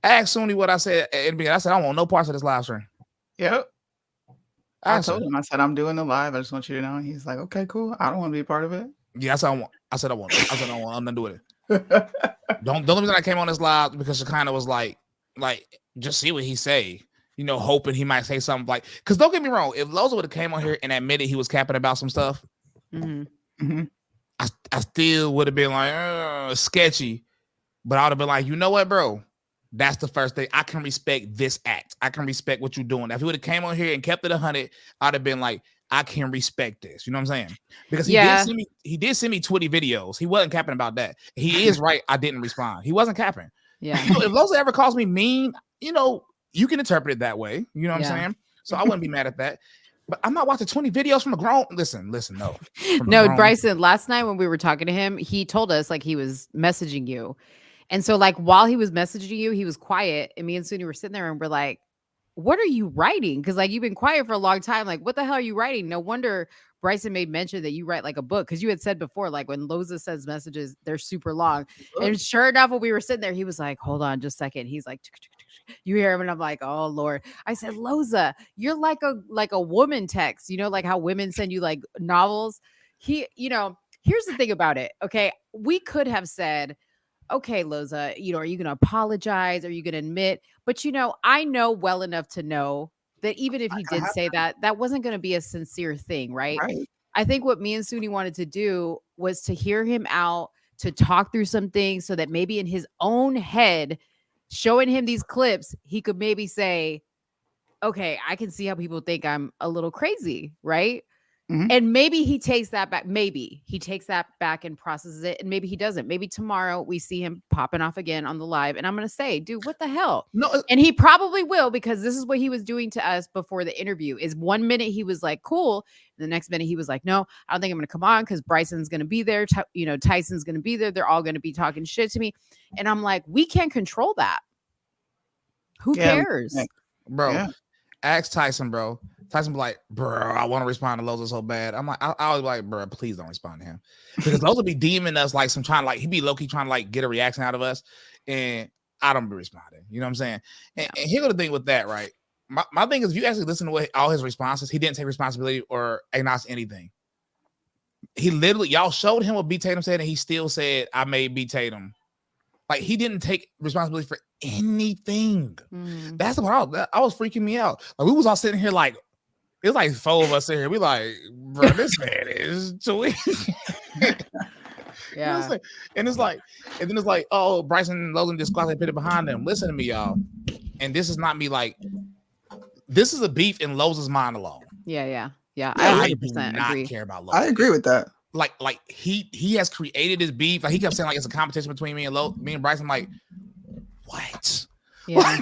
Ask Sunni what I said. I said, I don't want no parts of this live stream. Yep. I told him, I said, I'm doing the live. I just want you to know. And he's like, okay, cool. I don't want to be a part of it. Yeah, I said I want nothing to do with it. The only reason I came on this live because she kind of was like, just see what he say, hoping he might say something like, because don't get me wrong, if Loza would have came on here and admitted he was capping about some stuff, I still would have been like, sketchy, but I would have been like, you know what, bro? That's the first thing. I can respect this act. I can respect what you're doing. Now, if he would have came on here and kept it 100, I'd have been like, I can respect this. You know what I'm saying? Because Yeah. he did send me 20 videos. He wasn't capping about that. He is right. I didn't respond. He wasn't capping. Yeah. You know, if Loza ever calls me mean, you know, you can interpret it that way. You know what I'm saying? So I wouldn't be mad at that. But I'm not watching 20 videos from a grown. Listen, no. No, Bryson, last night when we were talking to him, he told us like he was messaging you. And so like while he was messaging you, he was quiet. And me and Suni were sitting there and we're like, what are you writing? Because like you've been quiet for a long time. Like, what the hell are you writing? No wonder Bryson made mention that you write like a book. Because you had said before, like when Loza sends messages, they're super long. And sure enough, when we were sitting there, he was like, hold on just a second. He's like, you hear him, and I'm like, oh Lord. I said, Loza, you're like a woman text, you know, like how women send you like novels. Here's the thing about it. Okay. We could have said, okay, Loza, are you going to apologize? Are you going to admit? But, I know well enough to know that even if he did say that, that wasn't going to be a sincere thing, right? I think what me and Suni wanted to do was to hear him out, to talk through some things so that maybe in his own head, showing him these clips, he could maybe say, okay, I can see how people think I'm a little crazy, right? And maybe he takes that back. Maybe he takes that back and processes it. And maybe he doesn't. Maybe tomorrow we see him popping off again on the live. And I'm going to say, dude, what the hell? No. And he probably will, because this is what he was doing to us before the interview. Is 1 minute he was like, cool. And the next minute he was like, no, I don't think I'm going to come on because Bryson's going to be there. Tyson's going to be there. They're all going to be talking shit to me. And I'm like, we can't control that. Who cares? Bro, Yeah. ask Tyson, bro. Tyson be like, bro, I want to respond to Loza so bad. I'm like, I always like, bro, please don't respond to him. Because Loza be DMing us like he be low-key trying to like get a reaction out of us. And I don't be responding. You know what I'm saying? And here's the thing with that, right? My thing is, if you actually listen to all his responses, he didn't take responsibility or acknowledge anything. He literally, y'all showed him what B. Tatum said, and he still said, I made B. Tatum. Like, he didn't take responsibility for anything. That's the part I was freaking me out. Like, we was all sitting here like, it's like 4 of us in here. We like, bro, this man is too easy. Yeah. And it's like, oh, Bryson and Logan just squashed and put it behind them. Listen to me, y'all. And this is not me like, this is a beef in Loza's mind alone. Yeah. I 100% agree. Care about Loza. I agree with that. Like he has created this beef. Like he kept saying like it's a competition between me and Bryson. Like, what? Yeah.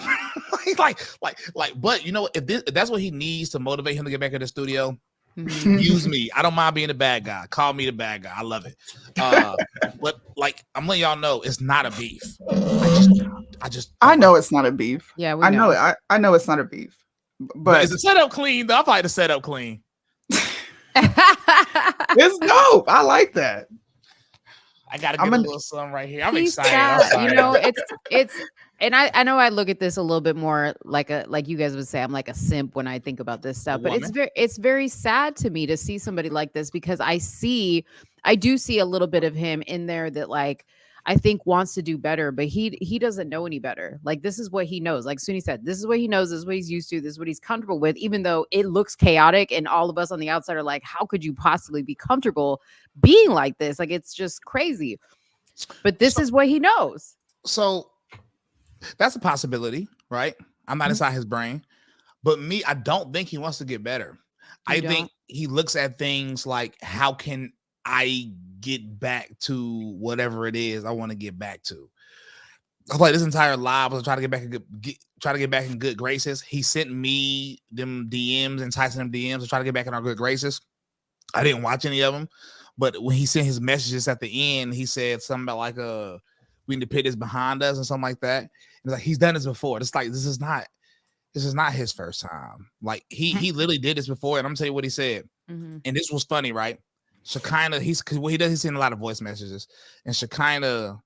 But if that's what he needs to motivate him to get back in the studio, use me. I don't mind being the bad guy. Call me the bad guy. I love it. But like, I'm letting y'all know it's not a beef. I know it's not a beef. Yeah, I know it. I know it's not a beef. But is the setup clean? Though I like the setup clean. It's dope. I like that. I gotta get a little something right here. I'm excited. It's and I know I look at this a little bit more like you guys would say, I'm like a simp when I think about this stuff, but it's very sad to me to see somebody like this, because I do see a little bit of him in there that like I think wants to do better, but he doesn't know any better. Like, this is what he knows. Like Suni said, this is what he knows. This is what he's used to. This is what he's comfortable with, even though it looks chaotic. And all of us on the outside are like, how could you possibly be comfortable being like this? Like, it's just crazy. But this is what he knows. So that's a possibility, right? I'm not inside his brain. But me, I don't think he wants to get better. I think he looks at things like, how can I get back to whatever it is I want to get back to? I was like, this entire live was trying to get back in good graces. He sent me them DMs and Tyson them DMs to try to get back in our good graces. I didn't watch any of them, but when he sent his messages at the end, he said something about like we need to put this behind us and something like that. And it's like, he's done this before. It's like, this is not his first time. Like he literally did this before, and I'm gonna tell you what he said. And this was funny, right? Shekinah, he's sending a lot of voice messages, and Shekinah,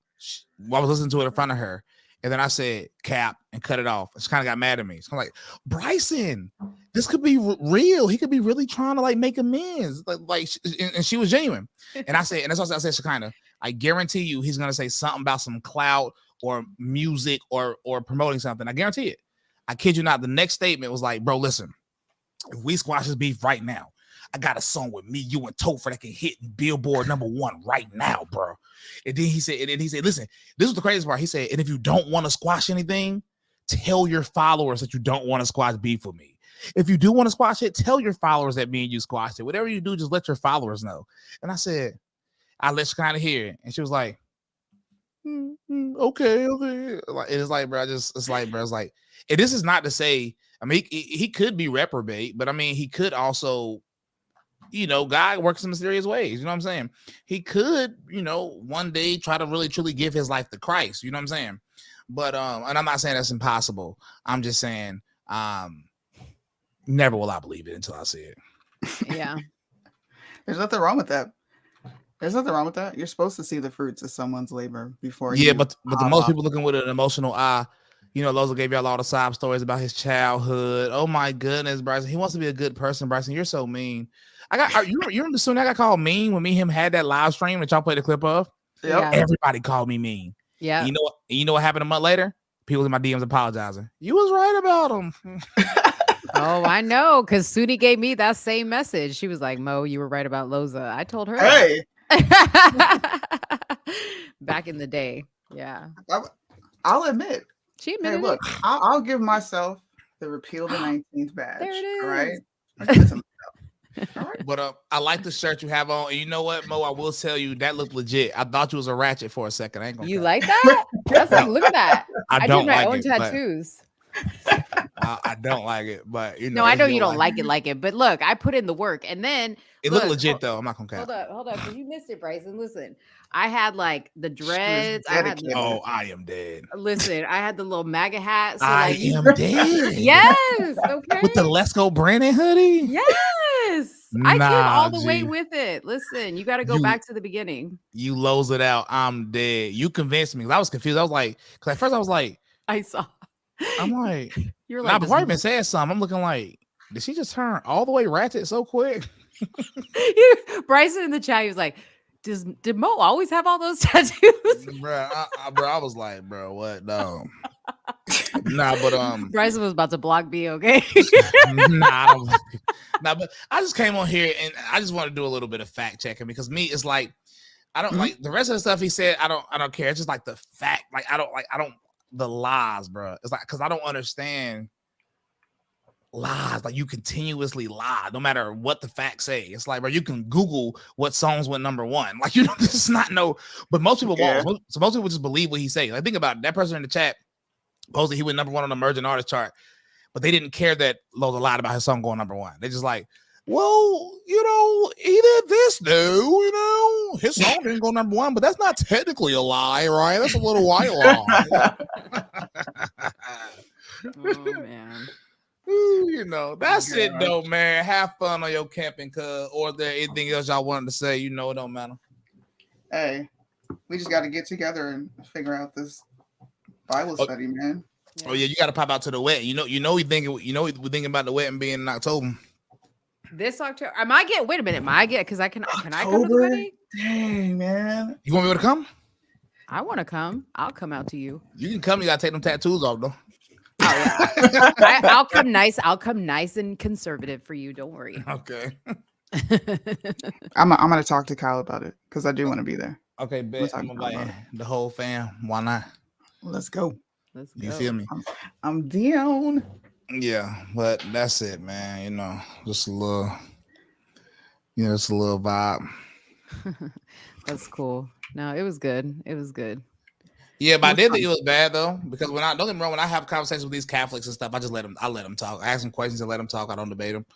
I was listening to it in front of her, and then I said cap and cut it off. She kind of got mad at me. So I'm like, Bryson, this could be real. He could be really trying to like make amends. And she was genuine. And I said, and that's what I said, Shekinah, I guarantee you he's gonna say something about some clout or music or promoting something. I guarantee it. I kid you not. The next statement was like, bro, listen, if we squash this beef right now, I got a song with me, you, and Topher that can hit Billboard #1 right now, bro. And then he said, listen, this was the craziest part. He said, and if you don't want to squash anything, tell your followers that you don't want to squash beef with me. if you do want to squash it, tell your followers that me and you squashed it. Whatever you do, just let your followers know. And I said, I let you kind of hear it. And she was like, okay. Like, it's like, bro, it's like, and this is not to say, I mean, he could be reprobate, but I mean, he could also, you know, God works in mysterious ways. You know what I'm saying? He could, you know, one day try to really truly give his life to Christ. You know what I'm saying? But and I'm not saying that's impossible. I'm just saying, never will I believe it until I see it. Yeah. There's nothing wrong with that. There's nothing wrong with that. You're supposed to see the fruits of someone's labor before. Yeah, but the most people looking with an emotional eye. You know, Loza gave y'all all the sob stories about his childhood. Oh my goodness, Bryson. He wants to be a good person, Bryson. You're so mean. You remember soon I got called mean when me and him had that live stream that y'all played a clip of? Yep. Yeah. Everybody called me mean. Yeah. You know what happened a month later? People in my DMs apologizing. You was right about him. Oh, I know, because Suni gave me that same message. She was like, Mo, you were right about Loza. I told her Hey, back in the day. Yeah. I'll admit. She Hey, admitted look, it. I'll give myself the repeal the 19th badge. There it All right. is. All right. But I like the shirt you have on. And you know what, Mo? I will tell you that looked legit. I thought you was a ratchet for a second. I ain't gonna You cap. like that? That's like, look at that. I I don't did my like own it, but- tattoos. I don't like it, but you know. No, I if know you don't like it, but look, I put in the work, and then It looked legit though. I'm not gonna cap. Hold up, because you missed it, Bryson. Listen, I had like the dreads. I had dedicated. Oh, I am dead. listen, I had the little MAGA hat. So I like, am dead. yes, okay. With the Let's Go Brandon hoodie. Yes, I came Nah, all the way G. with it. Listen, you got to go You- back to the beginning. You lose it out. I'm dead. You convinced me. I was confused. I was like, because at first I was like, I saw. I'm like, You were now like, before I even said something, I'm looking like, did she just turn all the way ratchet so quick? Bryson in the chat, he was like, did Mo always have all those tattoos? Bro, I was like, bro, what? No. Nah, but Bryson was about to block B, okay? nah, but I just came on here and I just want to do a little bit of fact checking because me, it's like I don't like the rest of the stuff he said. I don't care. It's just like the fact, like I don't the lies, bro. It's like because I don't understand lies. Like you continuously lie, no matter what the facts say. It's like, bro, you can Google what songs went #1. Like you know, this is not no. But most people won't. So most people just believe what he say. Like think about it. That person in the chat posted he went #1 on the emerging artist chart, but they didn't care that Loza lied about his song going #1. They just like, well, you know, he did this, though. You know, his song didn't go #1, but that's not technically a lie, right? That's a little white lie. Oh man. Ooh, you know, that's it, though, man. Have fun on your camping, cuz, or is there anything else y'all wanted to say? You know, it don't matter. Hey, we just got to get together and figure out this Bible study, man. Oh yeah, you got to pop out to the wedding. We're thinking about the wedding being in October. This October, wait a minute, can I come to the wedding? Dang, man. You want me to come? I want to come. I'll come out to you. You can come. You got to take them tattoos off, though. I'll come nice. I'll come nice and conservative for you. Don't worry. Okay. I'm gonna talk to Kyle about it because I do want to be there. Okay, bet. I'm inviting the whole fam. Why not? Let's go. You feel me? I'm down. Yeah, but that's it, man. You know, just a little, it's a little vibe. That's cool. No, it was good. It was good. Yeah, but I did think it was bad though, because don't get me wrong, when I have conversations with these Catholics and stuff, I let them talk. I ask them questions and let them talk. I don't debate them.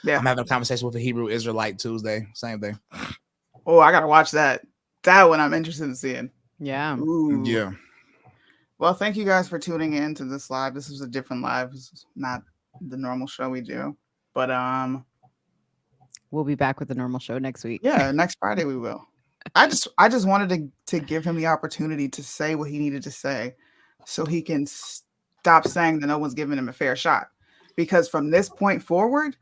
Yeah, I'm having a conversation with a Hebrew Israelite Tuesday. Same thing. Oh, I gotta watch that. That one I'm interested in seeing. Yeah. Ooh. Yeah. Well, thank you guys for tuning in to this live. This was a different live. This is not the normal show we do, but we'll be back with the normal show next week. Yeah, next Friday we will. I just wanted to give him the opportunity to say what he needed to say, so he can stop saying that no one's giving him a fair shot. Because from this point forward,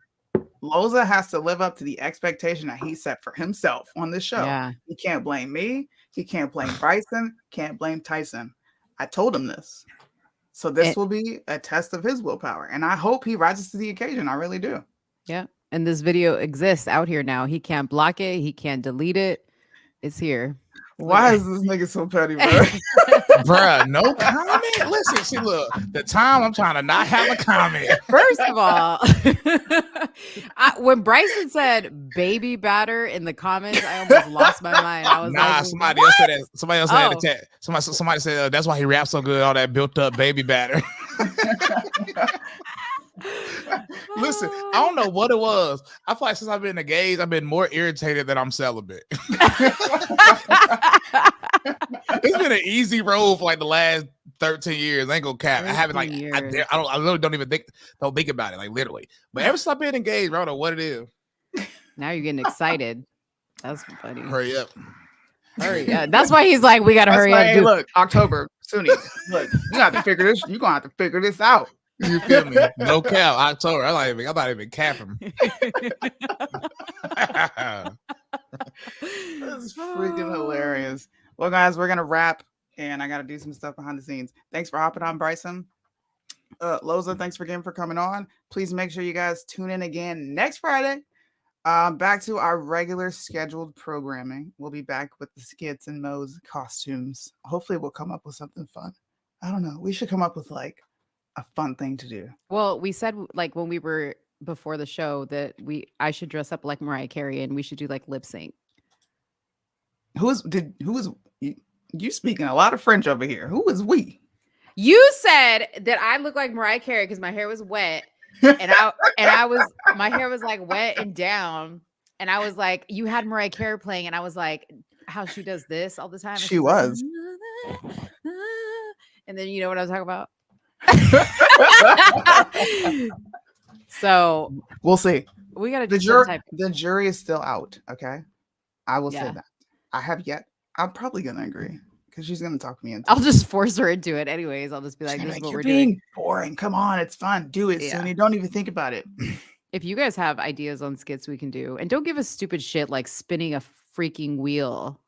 Loza has to live up to the expectation that he set for himself on this show. Yeah. He can't blame me. He can't blame Bryson. Can't blame Tyson. I told him this. So this will be a test of his willpower. And I hope he rises to the occasion. I really do. Yeah. And this video exists out here now. He can't block it. He can't delete it. It's here. Why is this nigga so petty, bro? Bruh, no comment. Listen, see, look, the time I'm trying to not have a comment. First of all, when Bryson said baby batter in the comments, I almost lost my mind. I was like, somebody else said that. Somebody else said that. Somebody said that's why he raps so good, all that built up baby batter. Listen, I don't know what it was. I feel like since I've been engaged, I've been more irritated that I'm celibate. It's been an easy road for like the last 13 years. I ain't gonna cap. I haven't like I literally don't think about it, like literally. But ever since I've been engaged, I don't know what it is. Now you're getting excited. That's funny. Hurry up. Hurry up. That's why he's like, we gotta hurry up. Hey, look, October, Sunni. Look, you got to figure this. You're gonna have to figure this out. You feel me? No cap. October. I'm not even capping. That's freaking hilarious. Well, guys, we're gonna wrap, and I gotta do some stuff behind the scenes. Thanks for hopping on, Bryson. Loza, thanks again for coming on. Please make sure you guys tune in again next Friday. Back to our regular scheduled programming. We'll be back with the skits and Mo's costumes. Hopefully, we'll come up with something fun. I don't know. We should come up with like a fun thing to do. Well, we said like when we were before the show that I should dress up like Mariah Carey and we should do like lip sync. Who is you speaking a lot of French over here? Who is we? You said that I look like Mariah Carey because my hair was wet, and my hair was like wet and down, and I was like, you had Mariah Carey playing, and I was like, how she does this all the time. She was. And then you know what I was talking about. So we'll see. We gotta do the jury is still out. Okay, I will say that. I'm probably gonna agree because she's gonna talk me into I'll just force her into it anyways. I'll just be like, this is what we're doing. Boring. Come on, it's fun. Do it, Sunny. Don't even think about it. If you guys have ideas on skits we can do, and don't give us stupid shit like spinning a freaking wheel.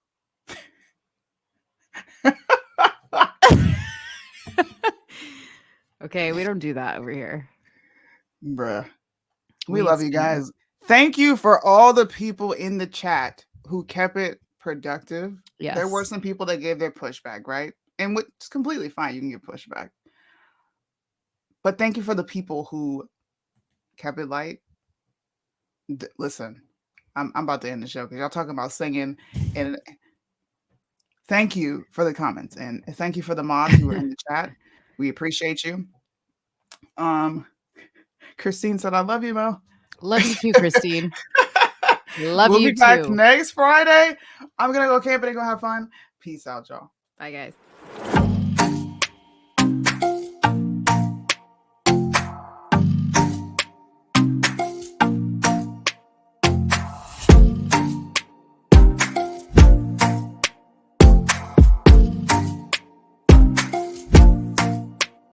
Okay, we don't do that over here. Bruh. We love you guys. Thank you for all the people in the chat who kept it productive. Yes. There were some people that gave their pushback, right? And it's completely fine. You can give pushback. But thank you for the people who kept it light. Listen, I'm about to end the show because y'all talking about singing. And thank you for the comments. And thank you for the mods who were in the chat. We appreciate you. Christine said, I love you, Mo. Love you too, Christine. Love we'll you be back too. next Friday. I'm going to go camping and go have fun. Peace out, y'all. Bye, guys.